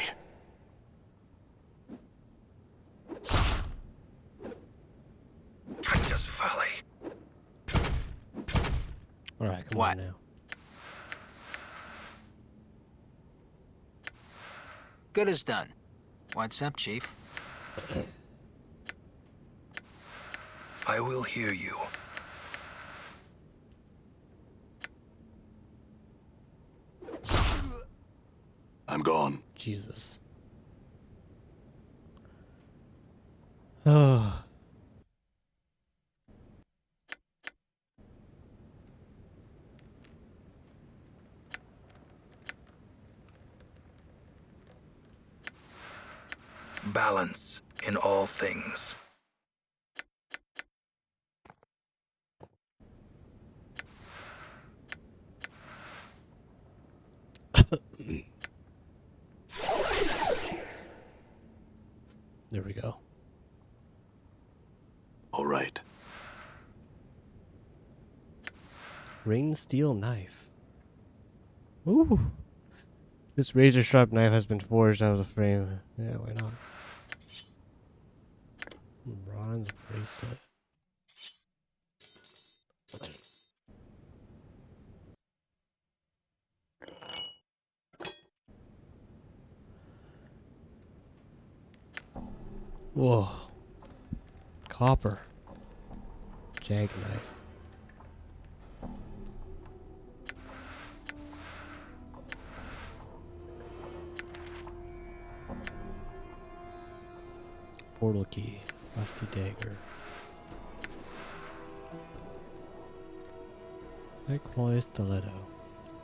know What? now. Good as done. What's up, Chief? I will hear you. I'm gone. Jesus. Oh. Balance in all things. There we go. All right. Rain steel knife. Ooh. This razor sharp knife has been forged out of the frame. Yeah, why not? Bronze bracelet. Whoa. Copper. Jag knife. Portal key. Rusty dagger. High quality stiletto.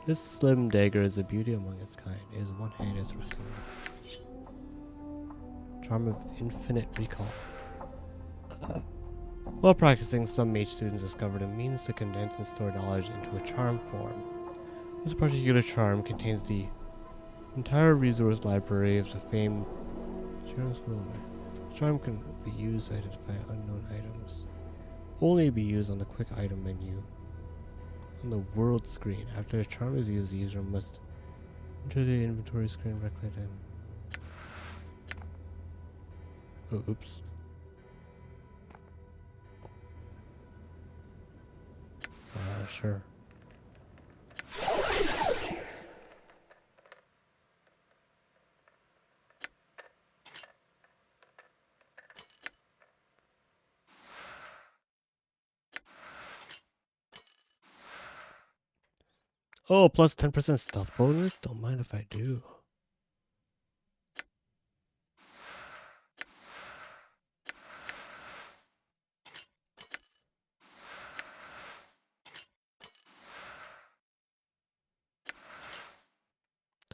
This slim dagger is a beauty among its kind. It is one-handed thrusting weapon. Charm of infinite recall. While practicing, some mage students discovered a means to condense and store knowledge into a charm form. This particular charm contains the entire resource library of the famed Charms Wilmer. The charm can be used to identify unknown items. Only be used on the quick item menu on the world screen. After the charm is used, the user must enter the inventory screen recollect item. Oh, oops. Sure. Oh, plus 10% stealth bonus? Don't mind if I do.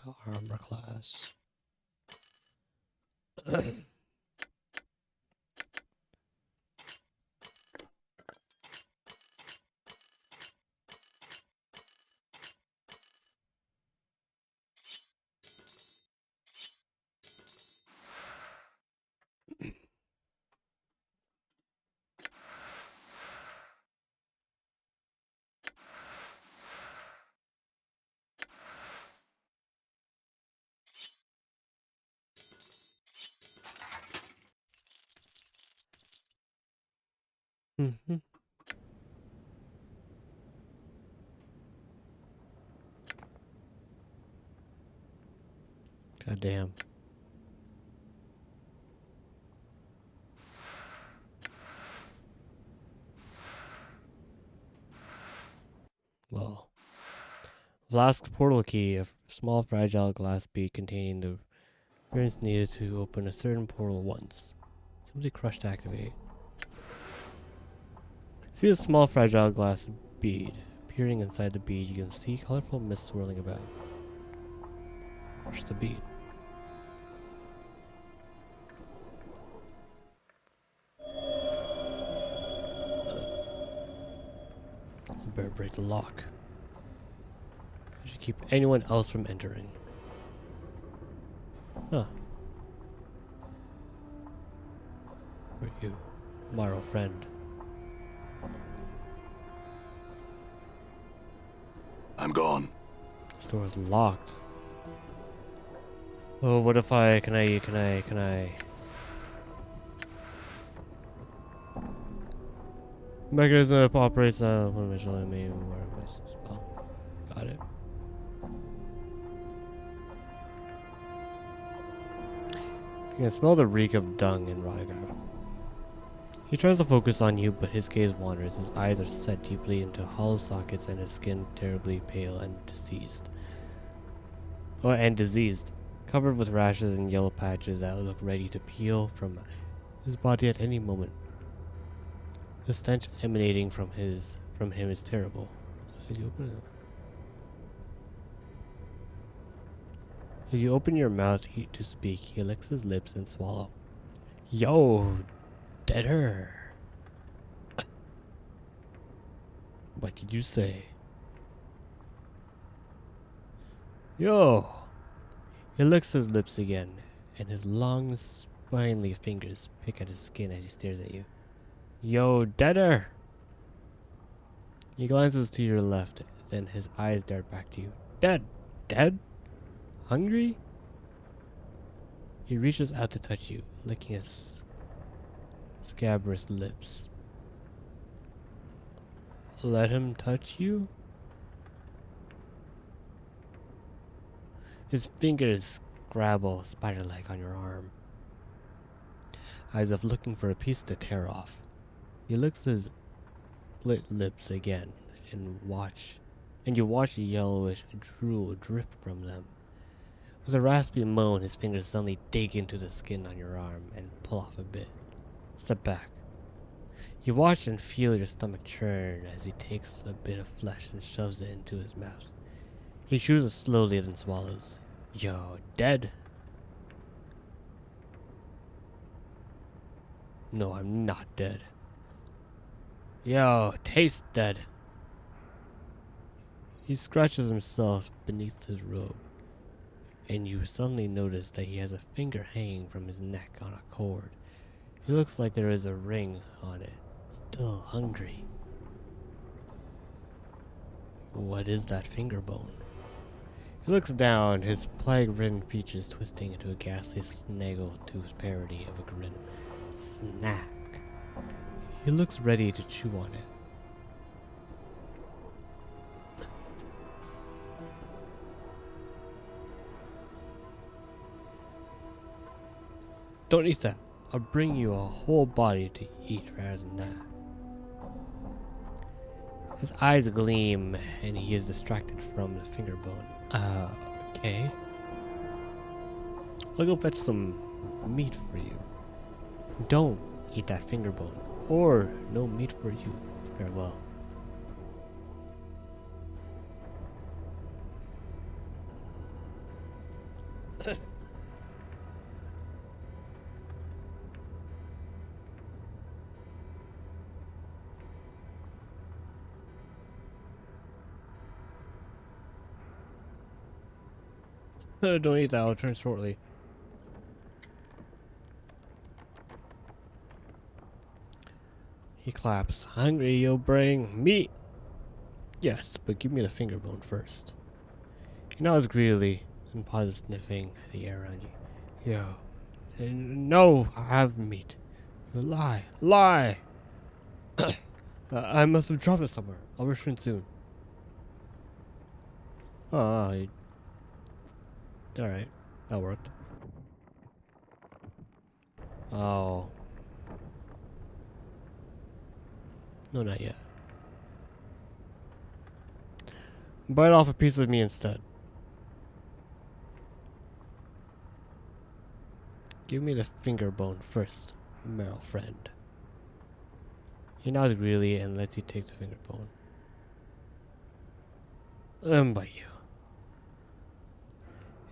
The armor class. Mm-hmm. God damn. Well. Flask portal key, a small fragile glass bead containing the appearance needed to open a certain portal once. Simply crush to activate. See the small fragile glass bead. Peering inside the bead, you can see colorful mist swirling about. Crush the bead. I better break the lock. I should keep anyone else from entering. Huh. Who are you? Morrow friend. I'm gone. This door is locked. Oh, what if can I? Mechanism operates on one visual and maybe more of a spell. Got it. You can smell the reek of dung in Rygar. He tries to focus on you, but his gaze wanders. His eyes are set deeply into hollow sockets and his skin terribly pale and diseased. Oh, and diseased. Covered with rashes and yellow patches that look ready to peel from his body at any moment. The stench emanating from him is terrible. As you open your mouth to speak, he licks his lips and swallow. Yo, deader. What did you say? Yo. He licks his lips again, and his long, spindly fingers pick at his skin as he stares at you. Yo, deader. He glances to your left, then his eyes dart back to you. Dead? Dead? Hungry? He reaches out to touch you, licking his scabrous lips. Let him touch you? His fingers scrabble spider-like on your arm, as if looking for a piece to tear off. He licks his split lips again, and you watch a yellowish drool drip from them. With a raspy moan, his fingers suddenly dig into the skin on your arm and pull off a bit. Step back. You watch and feel your stomach churn as he takes a bit of flesh and shoves it into his mouth. He chews it slowly, then swallows. Yo, dead? No, I'm not dead. Yo, taste dead. He scratches himself beneath his robe, and you suddenly notice that he has a finger hanging from his neck on a cord. It looks like there is a ring on it. Still hungry. What is that finger bone? He looks down, his plague-ridden features twisting into a ghastly snaggle-toothed parody of a grin. Snack. He looks ready to chew on it. Don't eat that. I'll bring you a whole body to eat rather than that. His eyes gleam, and he is distracted from the finger bone. Okay. I'll go fetch some meat for you. Don't eat that finger bone, or no meat for you. Farewell. Don't eat that, I'll return shortly. He claps. Hungry, you'll bring meat. Yes, but give me the finger bone first. He nods greedily and pauses, sniffing the air around you. Yo. No, I have meat. You lie. Lie! I must have dropped it somewhere. I'll return soon. Oh, alright. That worked. Oh. No, not yet. Bite off a piece of me instead. Give me the finger bone first, Meryl friend. He nods greedily and lets you take the finger bone. Bite you.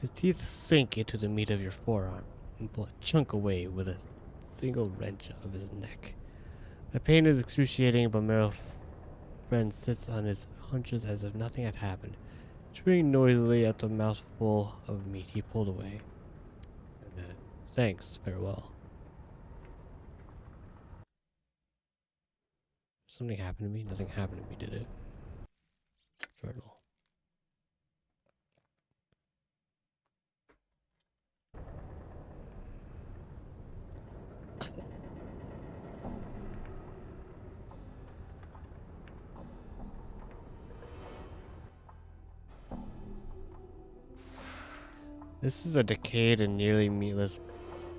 His teeth sink into the meat of your forearm and pull a chunk away with a single wrench of his neck. The pain is excruciating, but Meryl's friend sits on his haunches as if nothing had happened. Chewing noisily at the mouthful of meat he pulled away. Thanks, farewell. Something happened to me? Nothing happened to me, did it? Infernal. This is a decayed and nearly meatless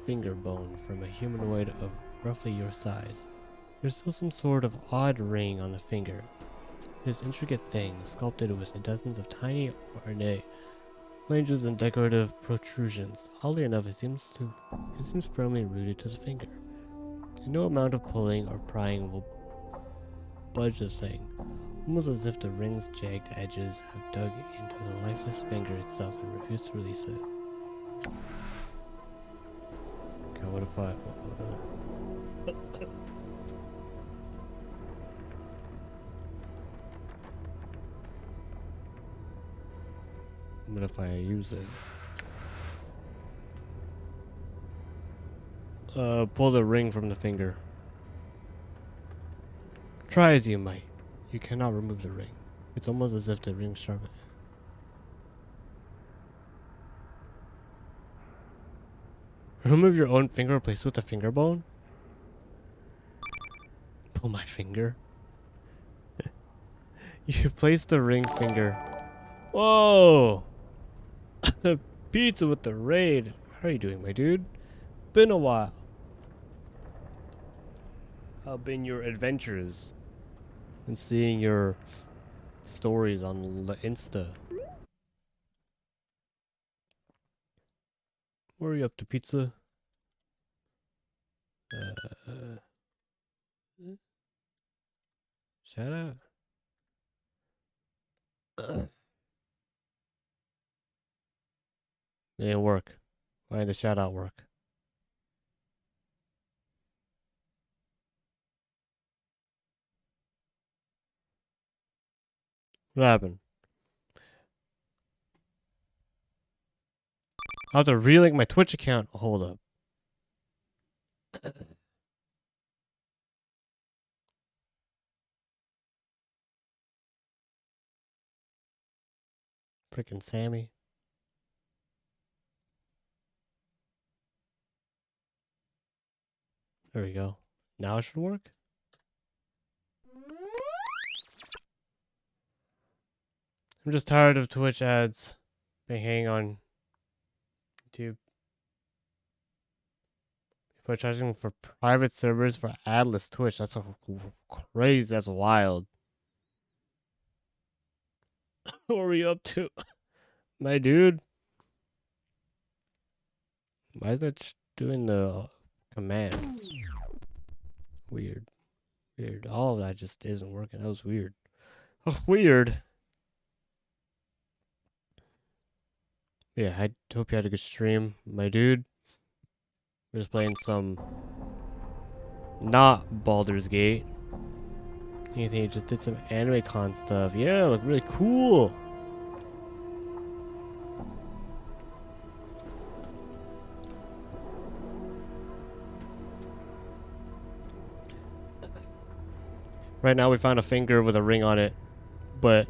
finger bone from a humanoid of roughly your size. There's still some sort of odd ring on the finger. This intricate thing, sculpted with dozens of tiny ornate flanges and decorative protrusions. Oddly enough, it seems firmly rooted to the finger. And no amount of pulling or prying will budge the thing, almost as if the ring's jagged edges have dug into the lifeless finger itself and refused to release it. Okay, what if I... What if I use it? Pull the ring from the finger. Try as you might, you cannot remove the ring. It's almost as if the ring's sharp. Remove your own finger, replace it with a finger bone? Pull my finger? You place the ring finger. Whoa! Pizza with the raid. How are you doing, my dude? Been a while. How been your adventures? And seeing your stories on the Insta. What are you up to, pizza? Shout out. It didn't work. Why did the shout out work? What happened? I have to relink my Twitch account. Hold up. Freaking Sammy. There we go. Now it should work. I'm just tired of Twitch ads. Been hanging on YouTube. People are charging for private servers for adless Twitch. That's so crazy. That's wild. What are you up to? My dude. Why is that doing the command? Weird. Weird. All of that just isn't working. That was weird. Oh, weird. Yeah, I hope you had a good stream, my dude. We're just playing some not Baldur's Gate. Anything, just did some anime con stuff. Yeah, look really cool. Right now we found a finger with a ring on it, but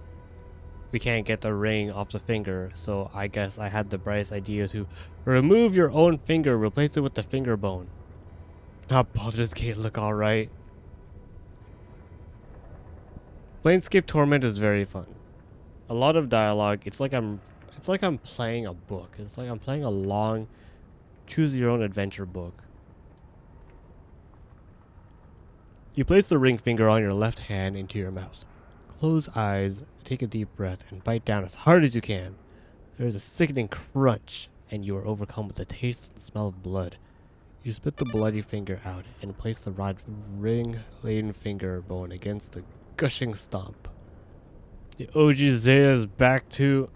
we can't get the ring off the finger, so I guess I had the brightest idea to remove your own finger, replace it with the finger bone. Not Baldur's Gate look alright. Planescape Torment is very fun. A lot of dialogue. It's like I'm playing a book. It's like I'm playing a long choose your own adventure book. You place the ring finger on your left hand into your mouth. Close eyes, take a deep breath, and bite down as hard as you can. There is a sickening crunch, and you are overcome with the taste and smell of blood. You spit the bloody finger out and place the ring-laden finger bone against the gushing stomp. The OG Zaya is back to...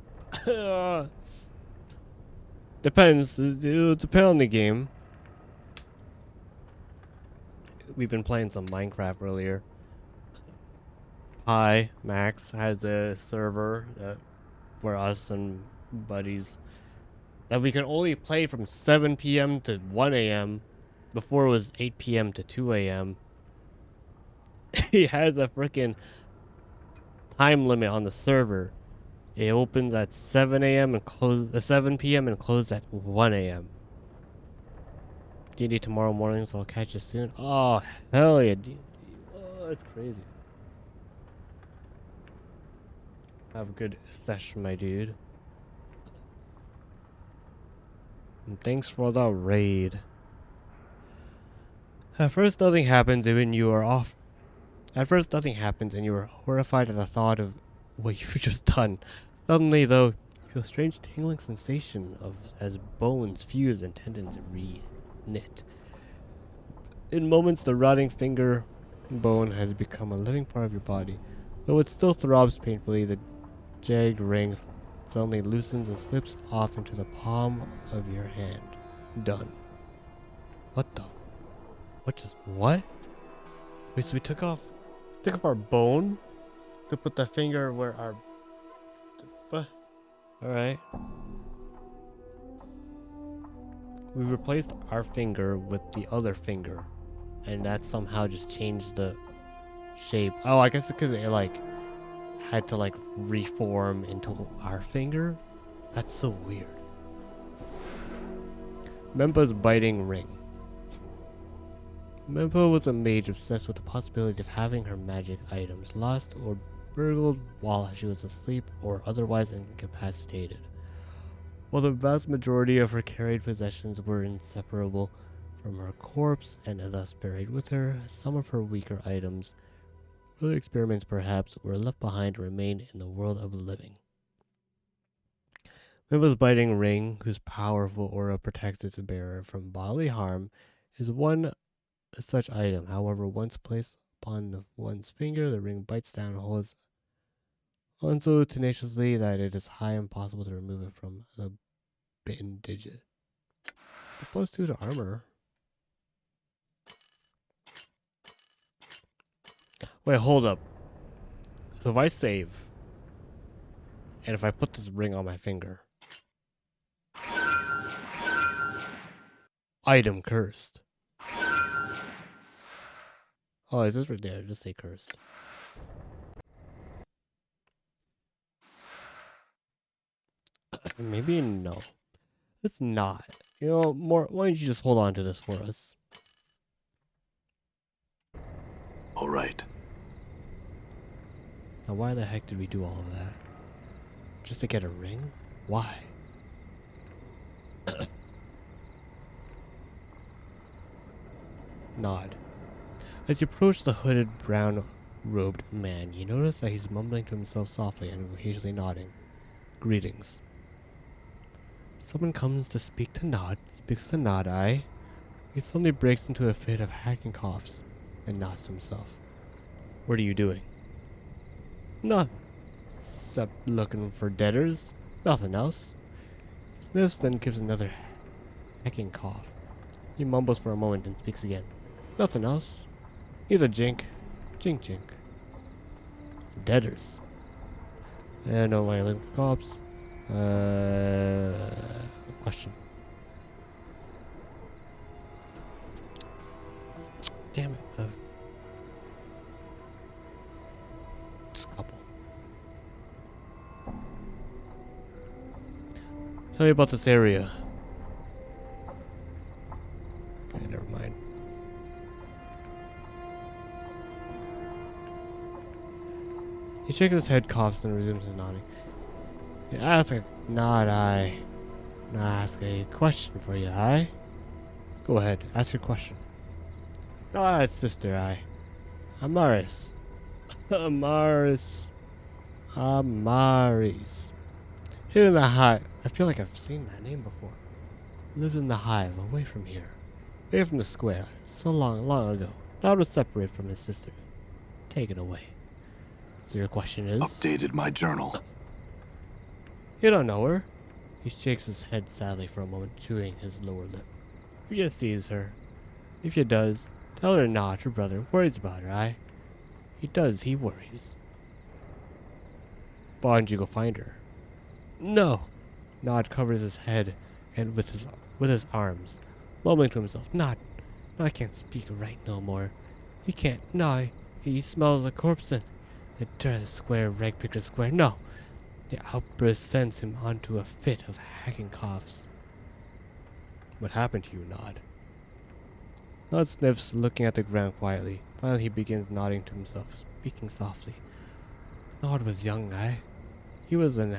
Depends. It'll depend on the game. We've been playing some Minecraft earlier. Hi, Max has a server for us and buddies that we can only play from 7 p.m. to 1 a.m. Before it was 8 p.m. to 2 a.m. He has a freaking time limit on the server. It opens at 7 a.m. and closes at 7 p.m. and closes at 1 a.m. D&D tomorrow morning, so I'll catch you soon. Oh, hell yeah. Oh, that's crazy. Have a good session, my dude. And thanks for the raid. At first nothing happens and you are off. At first nothing happens and you are horrified at the thought of what you've just done. Suddenly though, you feel a strange tingling sensation as bones fuse and tendons re-knit. In moments the rotting finger bone has become a living part of your body. Though it still throbs painfully, the jagged ring suddenly loosens and slips off into the palm of your hand. Done. What the? What? Wait, so we took off our bone to put the finger where our... What? Alright. We replaced our finger with the other finger. And that somehow just changed the shape. Oh, I guess because it like had to like reform into our finger. That's so weird. Memba's biting ring. Memba was a mage obsessed with the possibility of having her magic items lost or burgled while she was asleep or otherwise incapacitated. While the vast majority of her carried possessions were inseparable from her corpse and thus buried with her, some of her weaker items, early experiments perhaps, were left behind to remain in the world of the living. Memba's biting ring, whose powerful aura protects its bearer from bodily harm, is one such item. However, once placed upon one's finger, the ring bites down and holds on so tenaciously that it is high impossible to remove it from the bitten digit. Plus 2 to armor. Wait, hold up. So if I save, and if I put this ring on my finger, item cursed. Oh, is this right there? Just say cursed. Maybe no. It's not. You know, more. Why don't you just hold on to this for us? All right. Now, why the heck did we do all of that? Just to get a ring? Why? Nod. As you approach the hooded, brown-robed man, you notice that he's mumbling to himself softly and occasionally nodding. Greetings. Someone comes to speaks to Nod, aye? He suddenly breaks into a fit of hacking coughs and nods to himself. What are you doing? Nothing. Except looking for debtors. Nothing else. He sniffs, then gives another hacking cough. He mumbles for a moment and speaks again. Nothing else. Neither jink. Jink. Debtors. No, why looking for cops? Question. Damn it. Just a couple. Tell me about this area. Okay, never mind. He shakes his head, coughs, then resumes his nodding. Ask a question for you, aye? Go ahead, ask your question. No, sister, aye. Amaris. Amaris. Here in the hive. I feel like I've seen that name before. Lives in the hive, away from here. Away from the square. So long ago. Now to separate from his sister. Take it away. So your question is? Updated my journal. You don't know her. He shakes his head sadly for a moment, chewing his lower lip. He just sees her. If he does, tell her not. Her brother worries about her, aye? He does, he worries. Why don't you go find her? No. Nod covers his head and with his arms, mumbling to himself. Nod, I can't speak right no more. He can't. No, he smells a corpse and the dirt square, rag picture square. No. The outburst sends him onto a fit of hacking coughs. What happened to you, Nod? Nod sniffs, looking at the ground quietly. Finally, he begins nodding to himself, speaking softly. Nod was young, aye? He was an...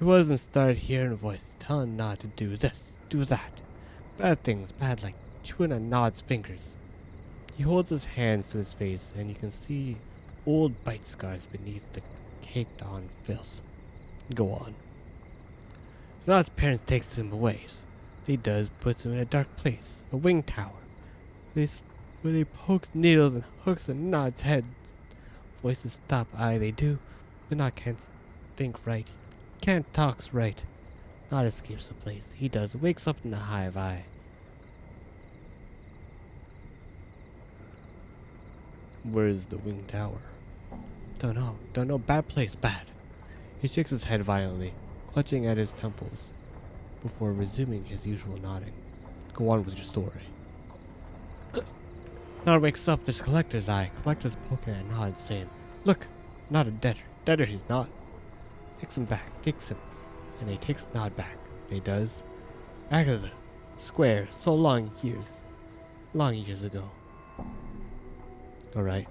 He wasn't started hearing a voice telling Nod to do this, do that. Bad things, bad like chewing on Nod's fingers. He holds his hands to his face and you can see old bite scars beneath the caked on filth. Go on. Nod's parents takes him away. They does puts him in a dark place, a wing tower. Where they pokes needles and hooks in Nod's head. Voices stop, aye they do, but Nod can't think right. Can't talks right. Nod escapes the place. He does, wakes up in the hive, aye. Where's the wing tower? Don't know, bad place, bad. He shakes his head violently, clutching at his temples, before resuming his usual nodding. Go on with your story. Nod wakes up, there's Collector's eye. Collector's poking at Nod, saying, look, not a debtor. Debtor he's not. Takes him back, takes him. And he takes Nod back. They does. Back of the square, so long years ago. Alright.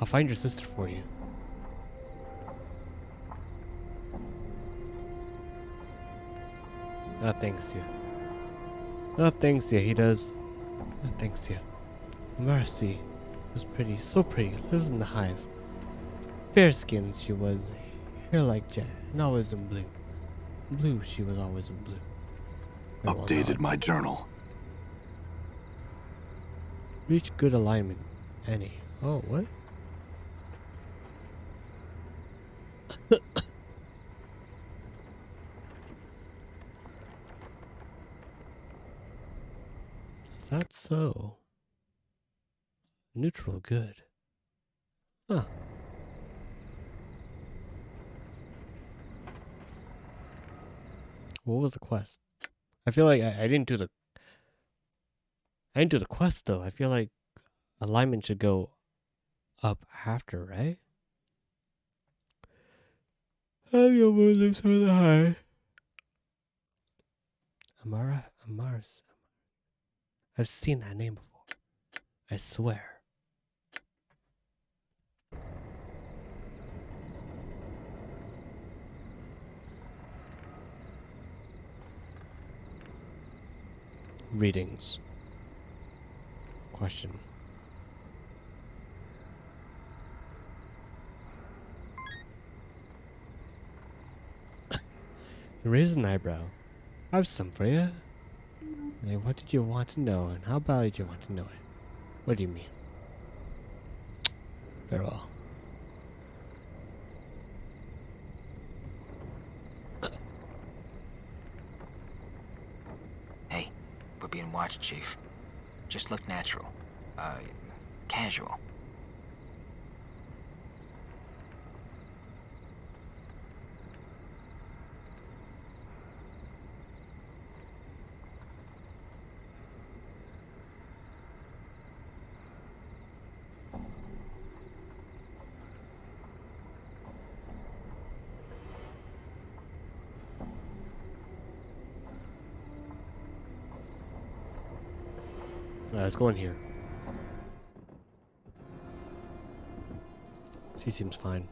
I'll find your sister for you. No thanks you. No thanks you, he does. No thanks you. Marcy was pretty, so pretty, lives in the hive. Fair skinned she was, hair like jet, and always in blue. Blue, she was always in blue. Updated my journal. Reach good alignment, Annie. Oh, what? Is that so? Neutral good. Huh. What was the quest? I feel like I didn't do the quest though. I feel like alignment should go up after, right? Have your mood looks really high. Amaris. I've seen that name before. I swear. Readings. Question. Raise an eyebrow. I have some for you. Hey, what did you want to know, and how bad did you want to know it? What do you mean? Very well. Hey, we're being watched, Chief. Just look natural. Casual. Let's go in here. She seems fine.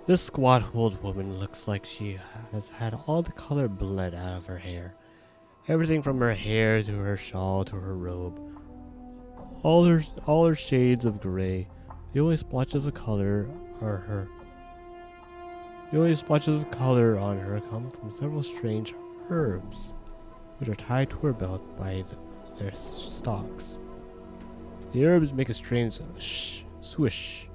This squat old woman looks like she has had all the color bled out of her hair. Everything from her hair to her shawl to her robe. All her shades of gray. The only splotches of color on her come from several strange herbs, which are tied to her belt by their stalks. The herbs make a strange swish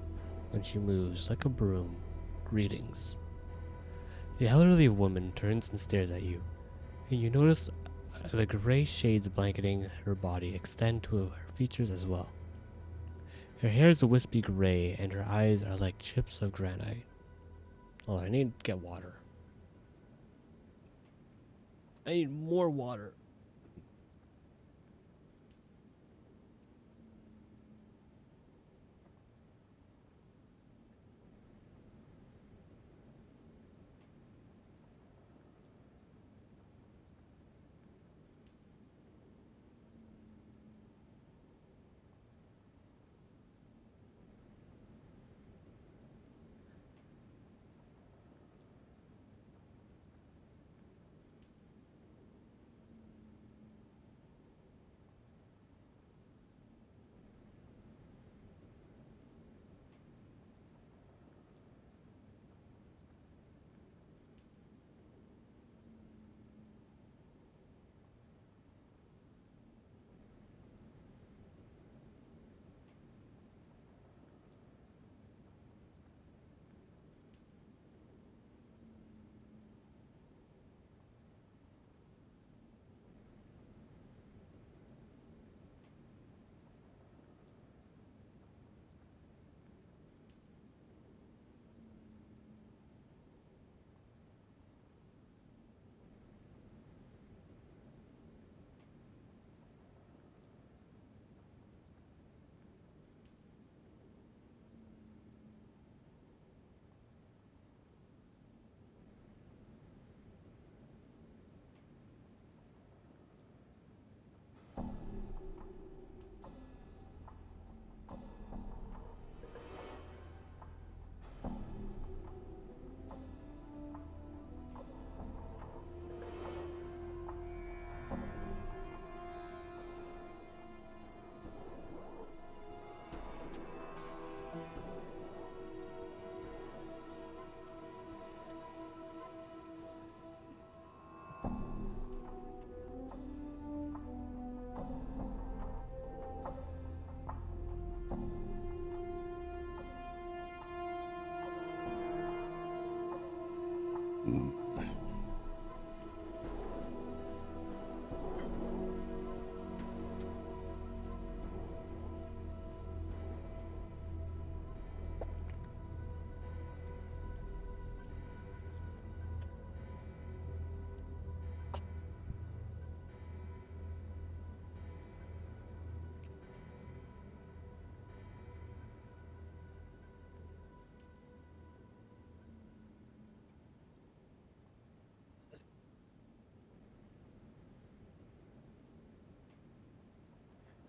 when she moves, like a broom. Greetings. The elderly woman turns and stares at you, and you notice the gray shades blanketing her body extend to her features as well. Her hair is a wispy gray, and her eyes are like chips of granite. Oh, I need to get water. I need more water.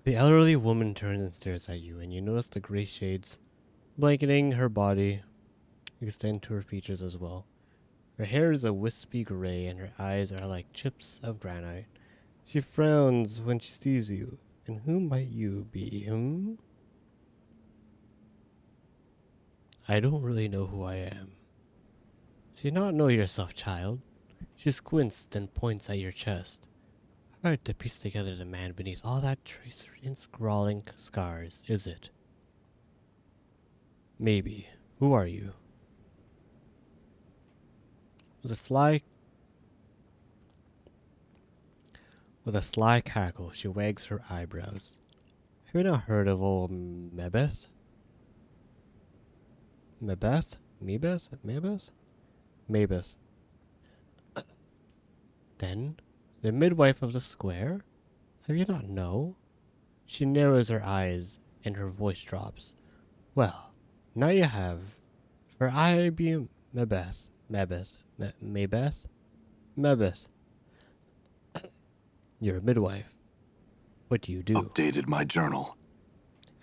The elderly woman turns and stares at you, and you notice the gray shades blanketing her body extend to her features as well. Her hair is a wispy gray, and her eyes are like chips of granite. She frowns when she sees you. And who might you be, I don't really know who I am. Do you not know yourself, child? She squints, then points at your chest. Hard to piece together the man beneath all that tracery and scrawling scars, is it? Maybe. Who are you? With a sly cackle, she wags her eyebrows. Have you not heard of old Mebeth? Mabeth. Then, the midwife of the square? Have you not know? She narrows her eyes, and her voice drops. Well, now you have, for I be Mabeth. You're a midwife. What do you do? Updated my journal.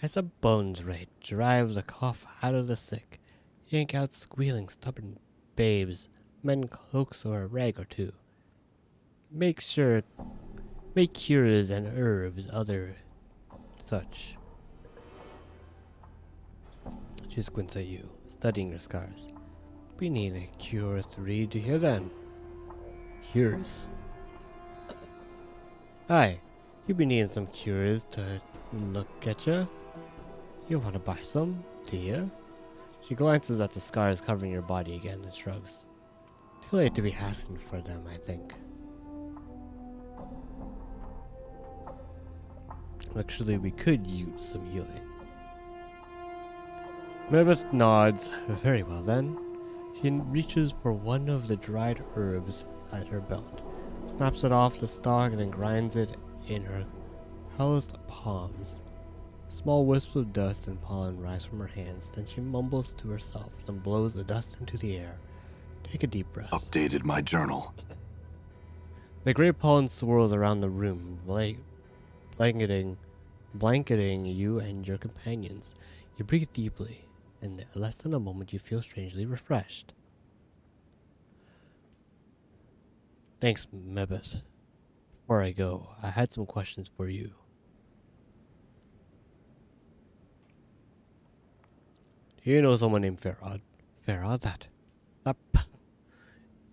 As a bones rate, drive the cough out of the sick, yank out squealing stubborn babes, mend cloaks or a rag or two. Make cures and herbs, other such. She squints at you, studying your scars. We need a cure or three to hear then. Cures. Aye, you be needing some cures to look at ya. You want to buy some, do ya? She glances at the scars covering your body again and shrugs. Too late to be asking for them, I think. Actually, we could use some healing. Meredith nods. Very well then. She reaches for one of the dried herbs at her belt, snaps it off the stalk, and then grinds it in her calloused palms. Small wisps of dust and pollen rise from her hands. Then she mumbles to herself and blows the dust into the air. Take a deep breath. Updated my journal. The gray pollen swirls around the room, blanketing you and your companions. You breathe deeply, and in less than a moment you feel strangely refreshed. Thanks, Mebeth. Before I go, I had some questions for you. Do you know someone named Farad? Farad, that.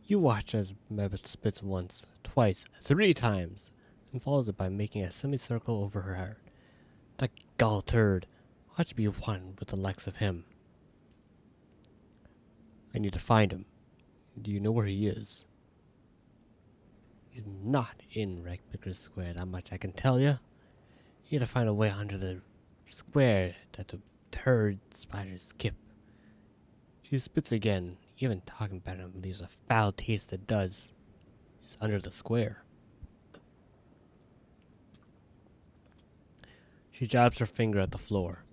You watch as Mebeth spits once, twice, 3 times, and follows it by making a semicircle over her heart. That gall turd ought to be one with the likes of him. I need to find him. Do you know where he is? He's not in Redpicker Square, that much I can tell you. You need to find a way under the square that the turd spiders skip. She spits again. Even talking about him leaves a foul taste, it does. He's under the square. She jabs her finger at the floor.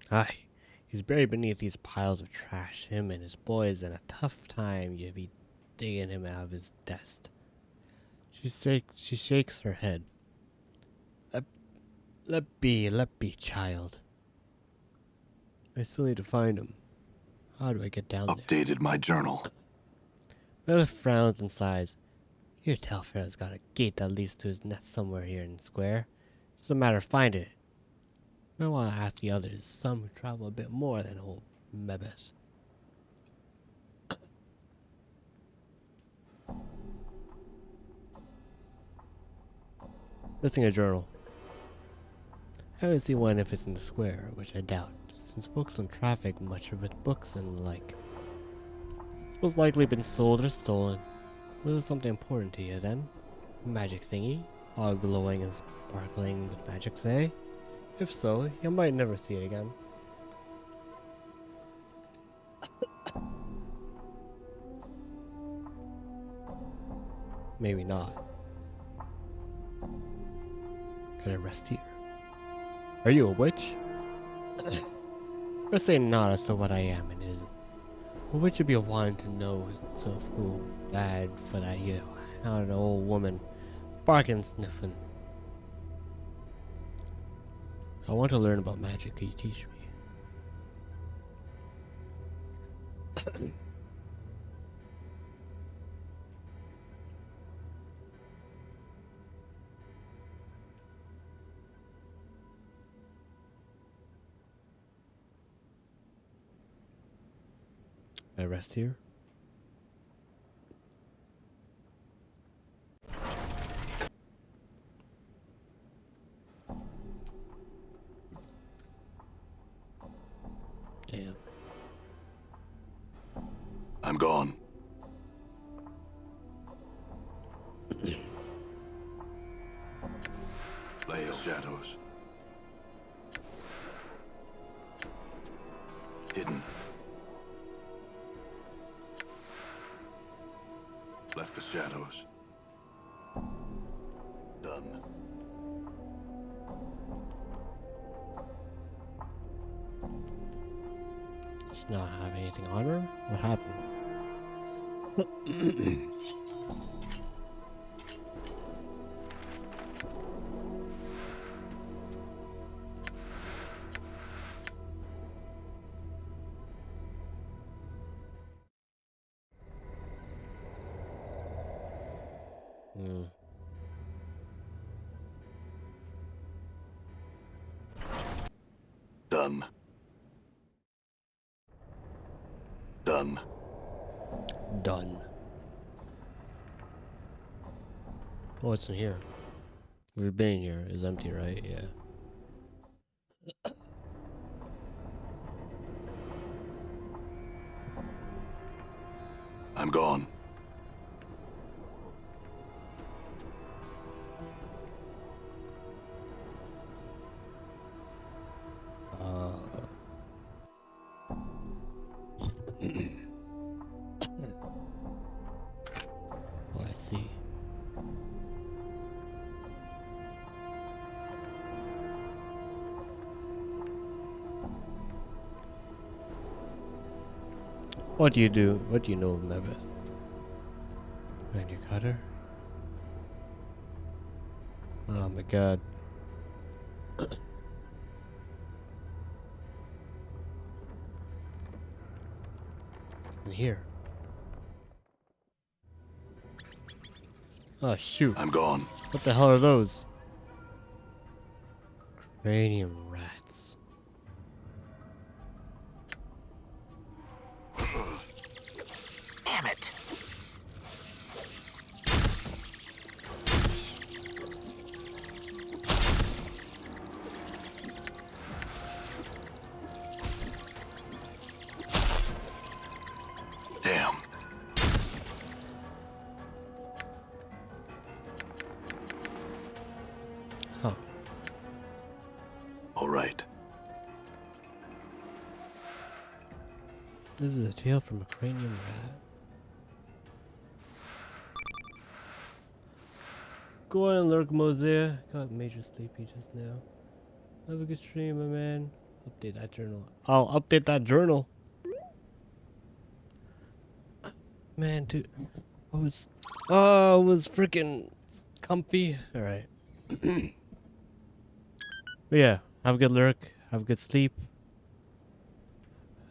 Aye, he's buried beneath these piles of trash. Him and his boys in a tough time you'd be digging him out of his desk. She shakes her head. Let be, child. I still need to find him. How do I get down there? Updated my journal. Mother frowns and sighs. You tell Farah's got a gate that leads to his nest somewhere here in the square. Doesn't matter, find it. I want to ask the others, some who travel a bit more than old Mebeth. Missing a journal. I haven't seen one if it's in the square, which I doubt, since folks don't traffic much with books and the like. It's most likely been sold or stolen. Was it something important to you then? A magic thingy? All glowing and sparkling with magic, say? If so, you might never see it again. Maybe not. Could I rest here? Are you a witch? Let's say not as to what I am and isn't. A witch would be a one to know so fool bad for that, I don't know, old woman barking sniffling. I want to learn about magic. Can you teach me? I rest here. Damn. I'm gone. Play the shadows. Hidden. Left the shadows. Done. Does not have anything on her? What happened? Done. Done. Done. Oh, what's in here? We've been in here. It's empty, right? Yeah. I'm gone. Oh, I see. What do you do? What do you know of Mevith? And your cutter? Oh my god. In here. Oh shoot. I'm gone. What the hell are those? Cranium rats. Damn it! Damn. Huh. All right. This is a tale from a cranium rat. Go on and lurk, Mosea. Got major sleepy just now. Have a good stream, my man. Update that journal. I'll update that journal. Man, dude. I was freaking comfy. Alright. But yeah, have a good lurk. Have a good sleep.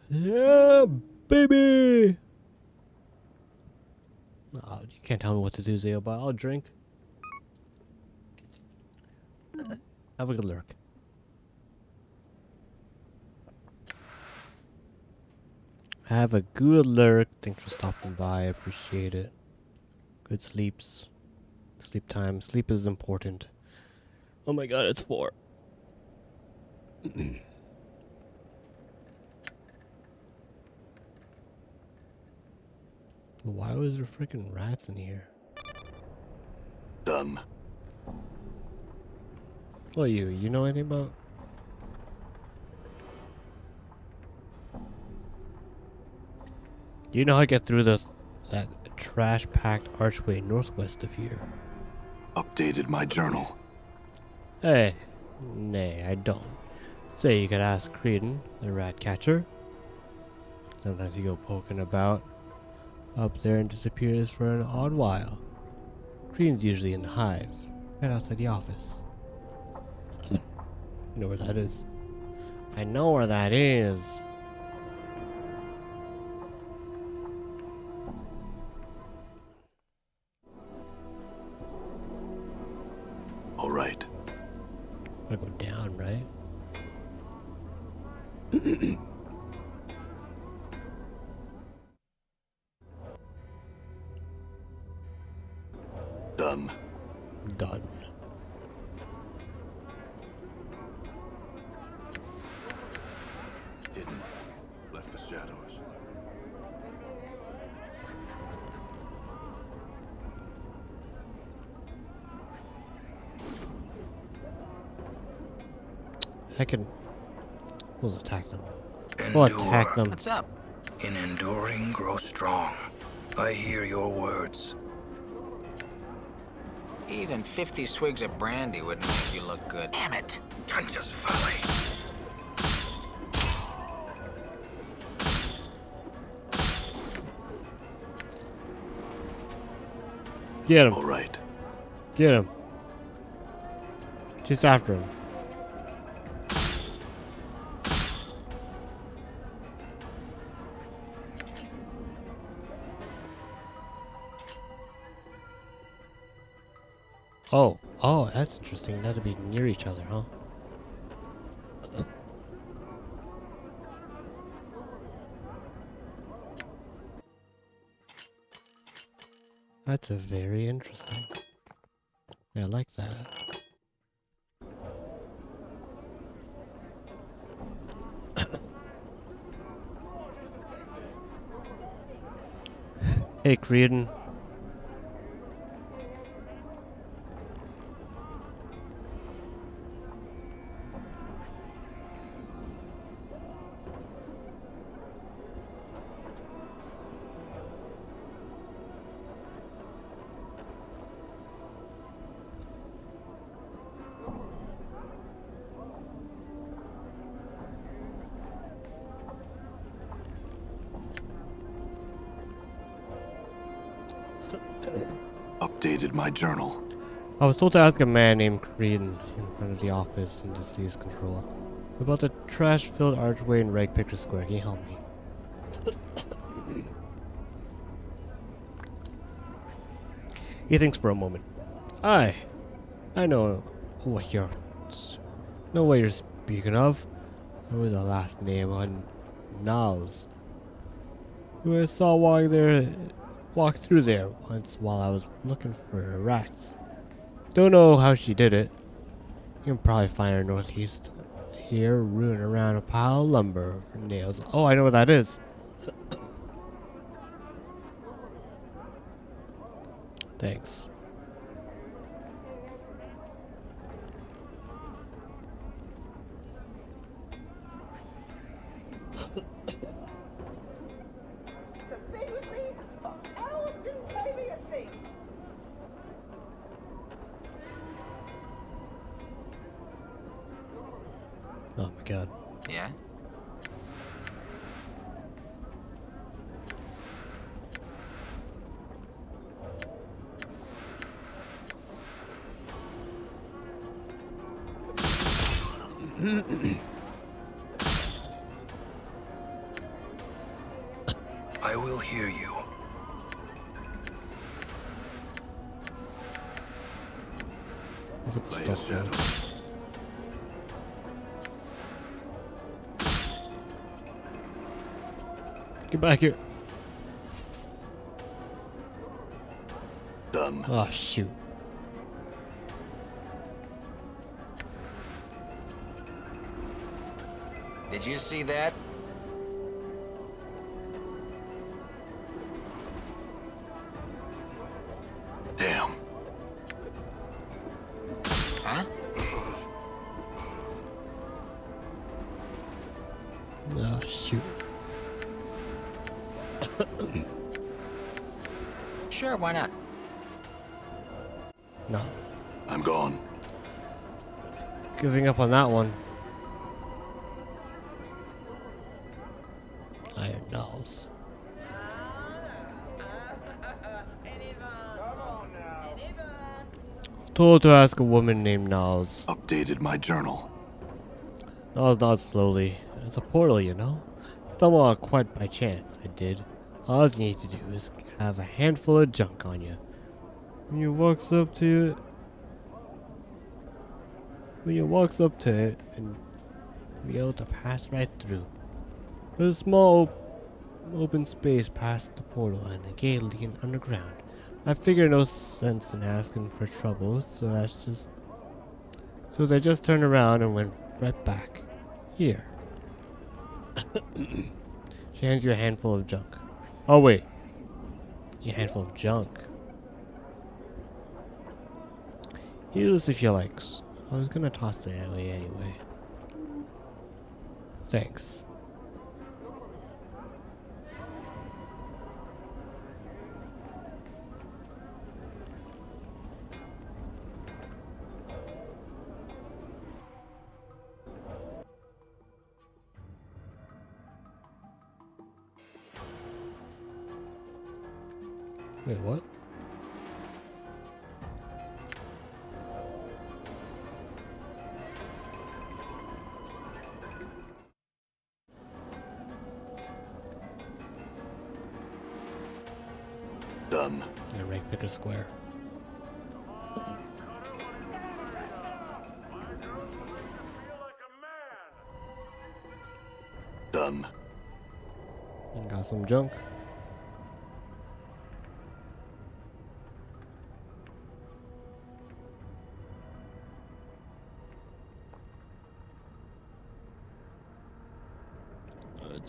Yeah, baby! Oh, you can't tell me what to do, Zeo, but I'll drink. Have a good lurk. Have a good lurk. Thanks for stopping by. I appreciate it. Good sleeps. Sleep time. Sleep is important. Oh my god, it's 4. Why was there freaking rats in here? Done. What you know anything about? Do you know how to get through that trash-packed archway northwest of here? Updated my journal. Hey, nay, I don't. Say you could ask Creedon, the rat catcher. Sometimes you go poking about up there and disappears for an odd while. Creedon's usually in the hive, right outside the office. You know where that is. I know where that is. All right. I'm gonna go down, right? Done. Done. Hidden. Left the shadows. I can. We'll attack them. We'll attack them. What's up? In enduring, grow strong. I hear your words. Even 50 swigs of brandy wouldn't make you look good. Damn it! Just folly. Get him. All right. Get him. Chase after him. Oh, that's interesting. That'd be near each other, huh? That's a very interesting. Yeah, I like that. Hey, Creedon. Updated my journal. I was told to ask a man named Creedon in front of the office in disease control about the trash-filled archway in Reg Picture Square. Can you help me? He thinks for a moment. I know what you're speaking of. What was the last name on Niles? Who I saw walk through there once while I was looking for rats. Don't know how she did it. You can probably find her northeast here, rooting around a pile of lumber for nails. Oh, I know what that is. Thanks. Oh my god. Yeah? I will hear you. Look at the Lay a stuff, man. shadow. Get back here. Done. Oh shoot. Did you see that? Damn. Huh? Oh shoot. Sure, why not? No. I'm gone. Giving up on that one. Iron Nulls. Told to ask a woman named Niles. Updated my journal. Not slowly. It's a portal, you know? Stumble on quite by chance, I did. All you need to do is have a handful of junk on you. When you walks up to it, and be able to pass right through. There's a small open space past the portal and a gate leading underground. I figure no sense in asking for trouble, so I just turned around and went right back. Here. She hands you a handful of junk. Oh wait. A handful of junk. Use this if you likes. I was gonna toss it away anyway. Thanks. Wait, what? Done. Yeah, right, pick a square. Feel like a man. Done. Got some junk.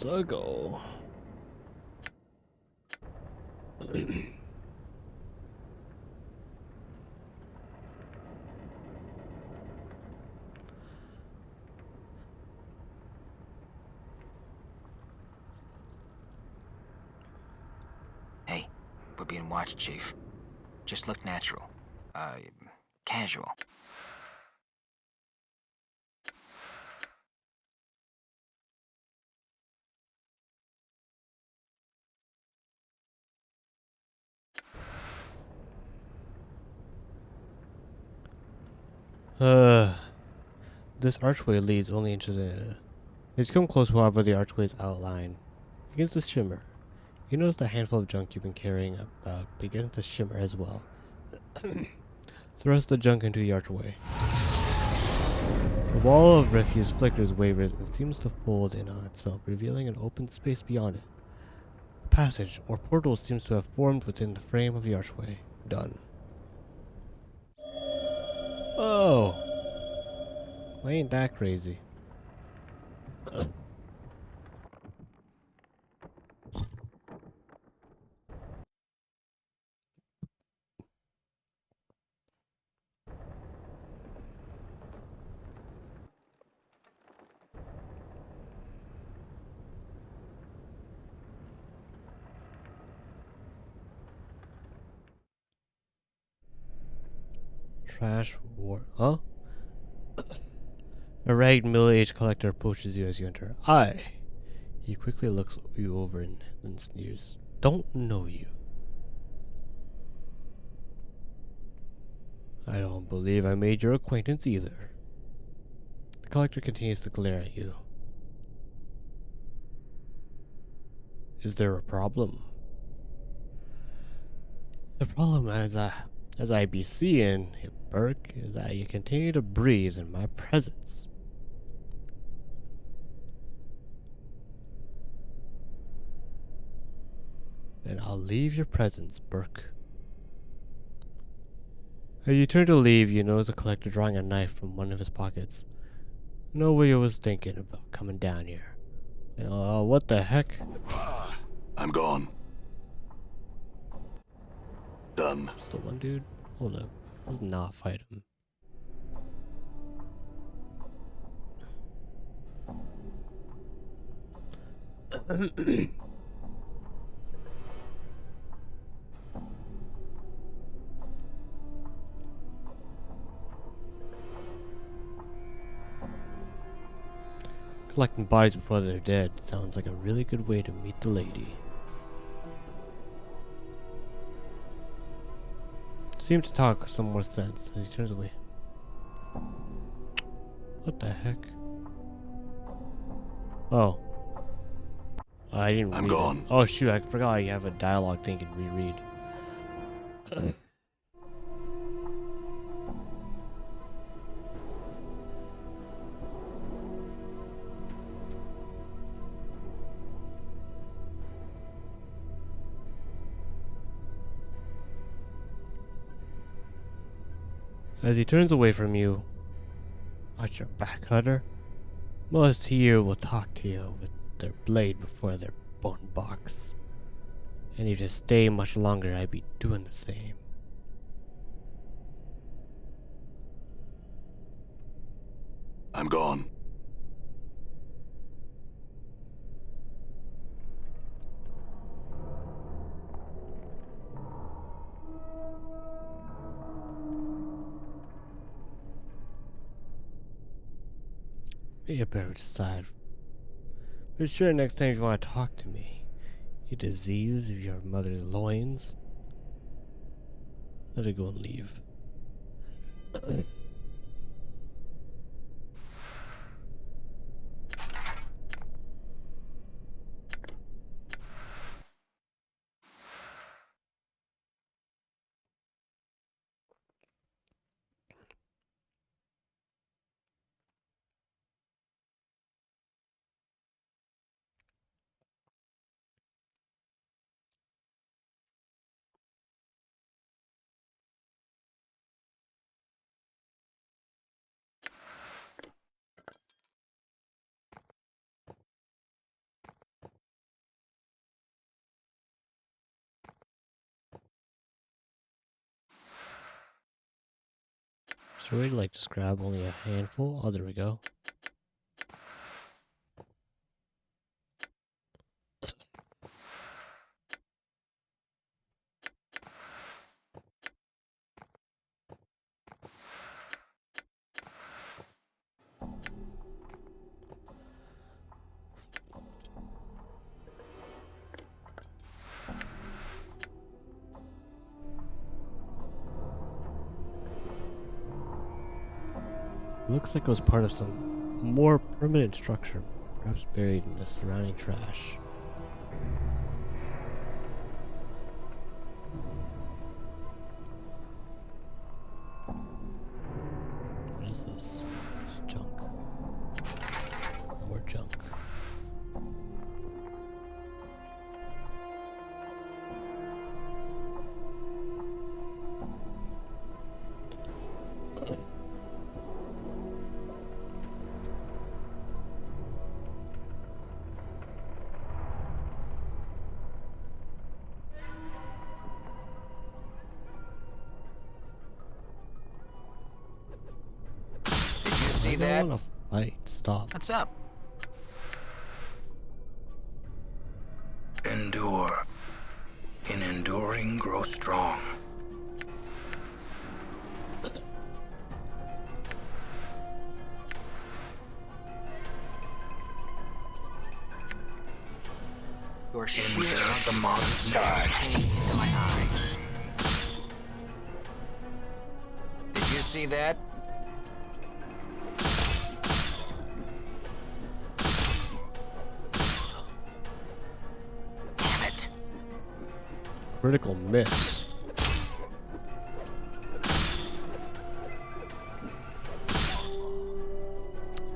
Let's go. Hey, we're being watched, Chief. Just look natural. Casual. This archway leads only into the... As you come close, however, the archway's outline begins to shimmer. You notice the handful of junk you've been carrying begins to shimmer as well. Thrust the junk into the archway. The wall of refuse flickers, wavers, and seems to fold in on itself, revealing an open space beyond it. A passage or portal seems to have formed within the frame of the archway. Done. Oh! Well, ain't that crazy? Trash war. Huh? A ragged middle-aged collector approaches you as you enter. Aye. He quickly looks you over and then sneers. Don't know you. I don't believe I made your acquaintance either. The collector continues to glare at you. Is there a problem? The problem, as I be seeing, Burke, is that you continue to breathe in my presence. And I'll leave your presence, Burke. As you turn to leave, you notice the collector drawing a knife from one of his pockets. Nobody was thinking about coming down here. What the heck? I'm gone. Done. Still one dude? Hold up. Let's not fight him. Collecting bodies before they're dead sounds like a really good way to meet the lady. Seems to talk some more sense as he turns away. What the heck? Oh. I didn't I'm read gone. it. Oh shoot, I forgot you have a dialogue thing you can reread. As he turns away from you, watch your back, Hunter. Most here will talk to you with their blade before their bone box. And if you stay much longer, I'd be doing the same. I'm gone. You better decide. But sure, next time you want to talk to me, you disease of your mother's loins, let it go and leave. Should we like just grab only a handful? Oh, there we go. Looks like it was part of some more permanent structure, perhaps buried in the surrounding trash. What is this? It's junk. More junk. See I that? don't want to fight. Stop. What's up? Endure. In enduring, grow strong. Your In sheer the monster. pain into my eyes. Did you see that? Damn it. Critical miss.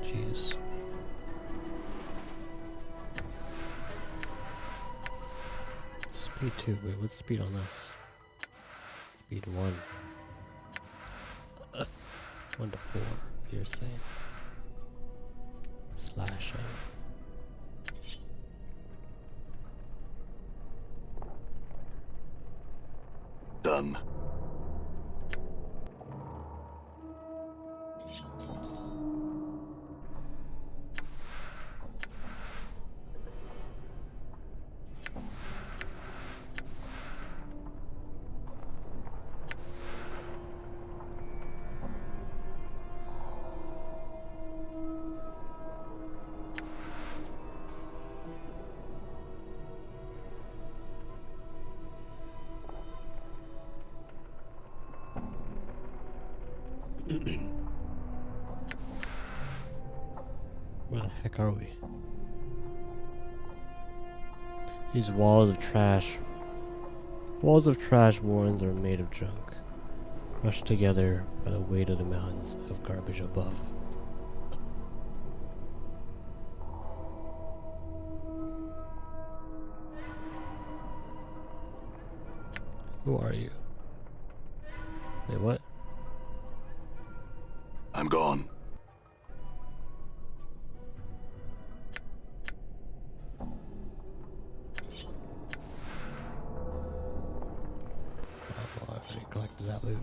Jeez. Speed 2. Wait, what's speed on this? Speed 1. 1 to 4. Piercing. Slashing. Done. Where the heck are we? These walls of trash. Walls of trash warrens are made of junk, crushed together by the weight of the mountains of garbage above. Who are you? Wait, what? I'm gone. Well, I've already collected that loot.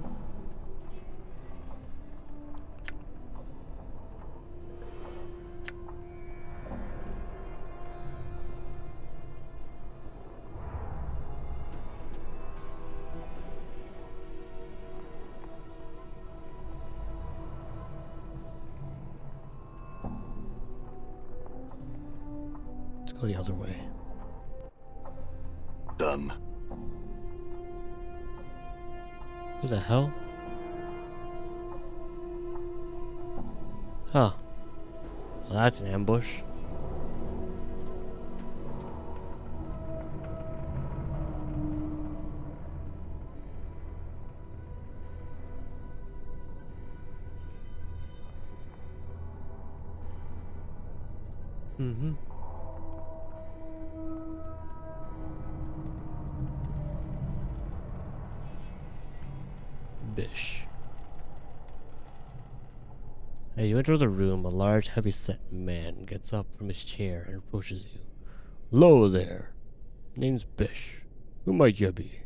Let's go the other way. Done. Who the hell? Huh. Well, that's an ambush. Mm-hmm. Bish. As you enter the room, a large, heavy-set man gets up from his chair and approaches you. "Lo there. Name's Bish. Who might you be?"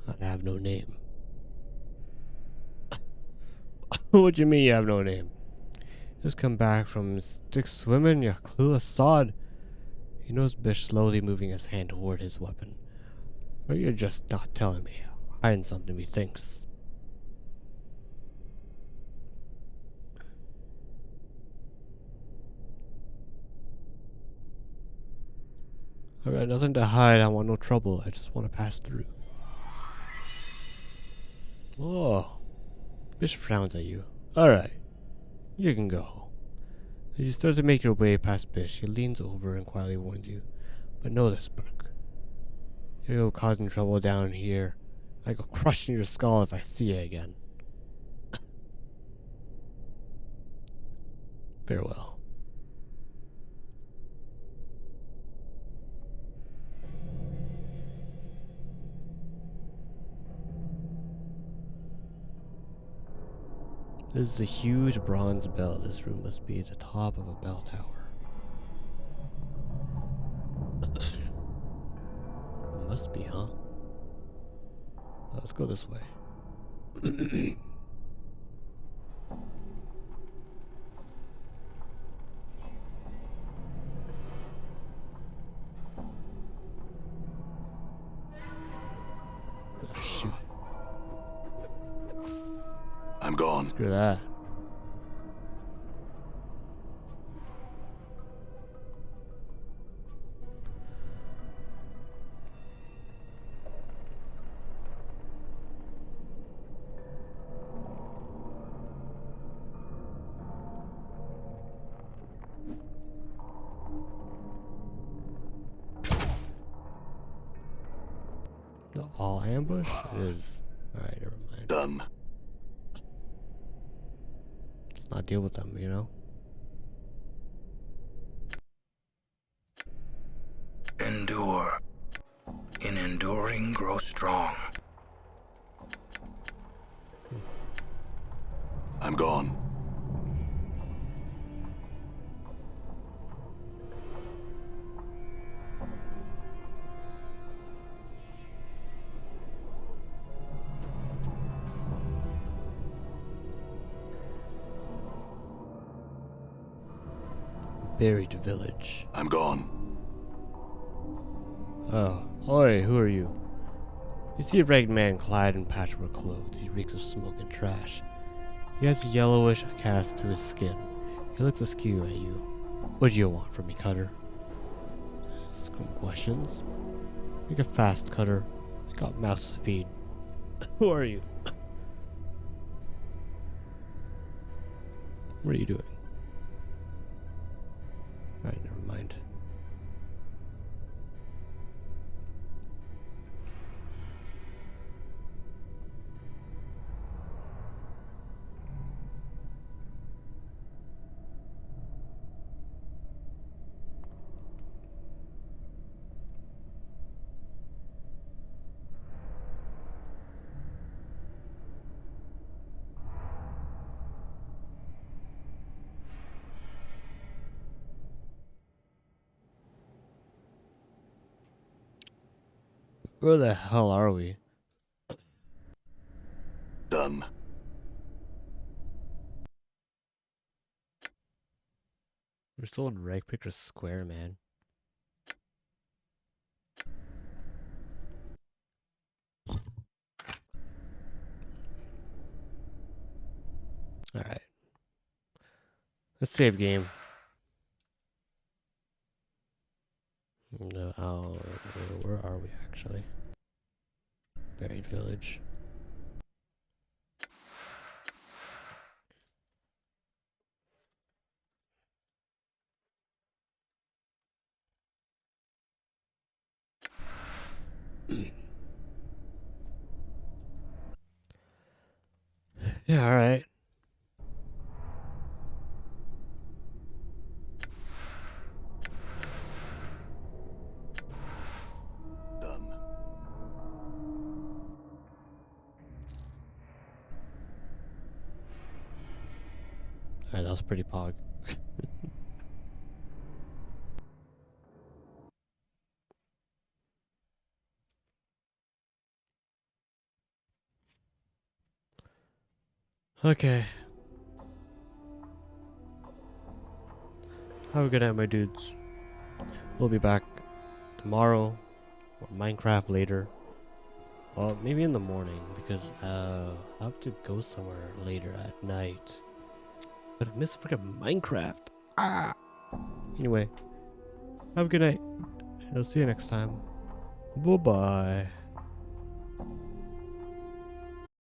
"I have no name." "What do you mean you have no name? Just come back from stick swimming, you clueless sod." He knows Bish, slowly moving his hand toward his weapon. "Or you're just not telling me. Hiding something, methinks." "I got nothing to hide. I want no trouble. I just want to pass through." "Oh." Bish frowns at you. "Alright. You can go." As you start to make your way past Bish, he leans over and quietly warns you. "But know this, Burke. You go causing trouble down here. I go crushing your skull if I see you again." Farewell. This is a huge bronze bell. This room must be the top of a bell tower. Must be, huh? Let's go this way. Ah, shoot. I'm gone. Screw that. All ambush? It is. Alright, never mind. Done. Let's not deal with them, you know? Endure. In enduring, grow strong. I'm gone. Buried village. I'm gone. Oh, oi, who are you? You see a ragged man clad in patchwork clothes. He reeks of smoke and trash. He has a yellowish cast to his skin. He looks askew at you. "What do you want from me, Cutter?" Some questions. Make it fast, Cutter. I got mouths to feed. Who are you? What are you doing? Where the hell are we? Done. We're still in Rag Picture Square, man. Alright. Let's save game. No, where are we actually? Buried Village. Yeah, alright. Done. Alright, that was pretty pog. Okay. Have a good night, my dudes. We'll be back tomorrow or Minecraft later. Well, maybe in the morning because I have to go somewhere later at night. But I miss freaking Minecraft. Ah. Anyway, have a good night. I'll see you next time. Bye bye.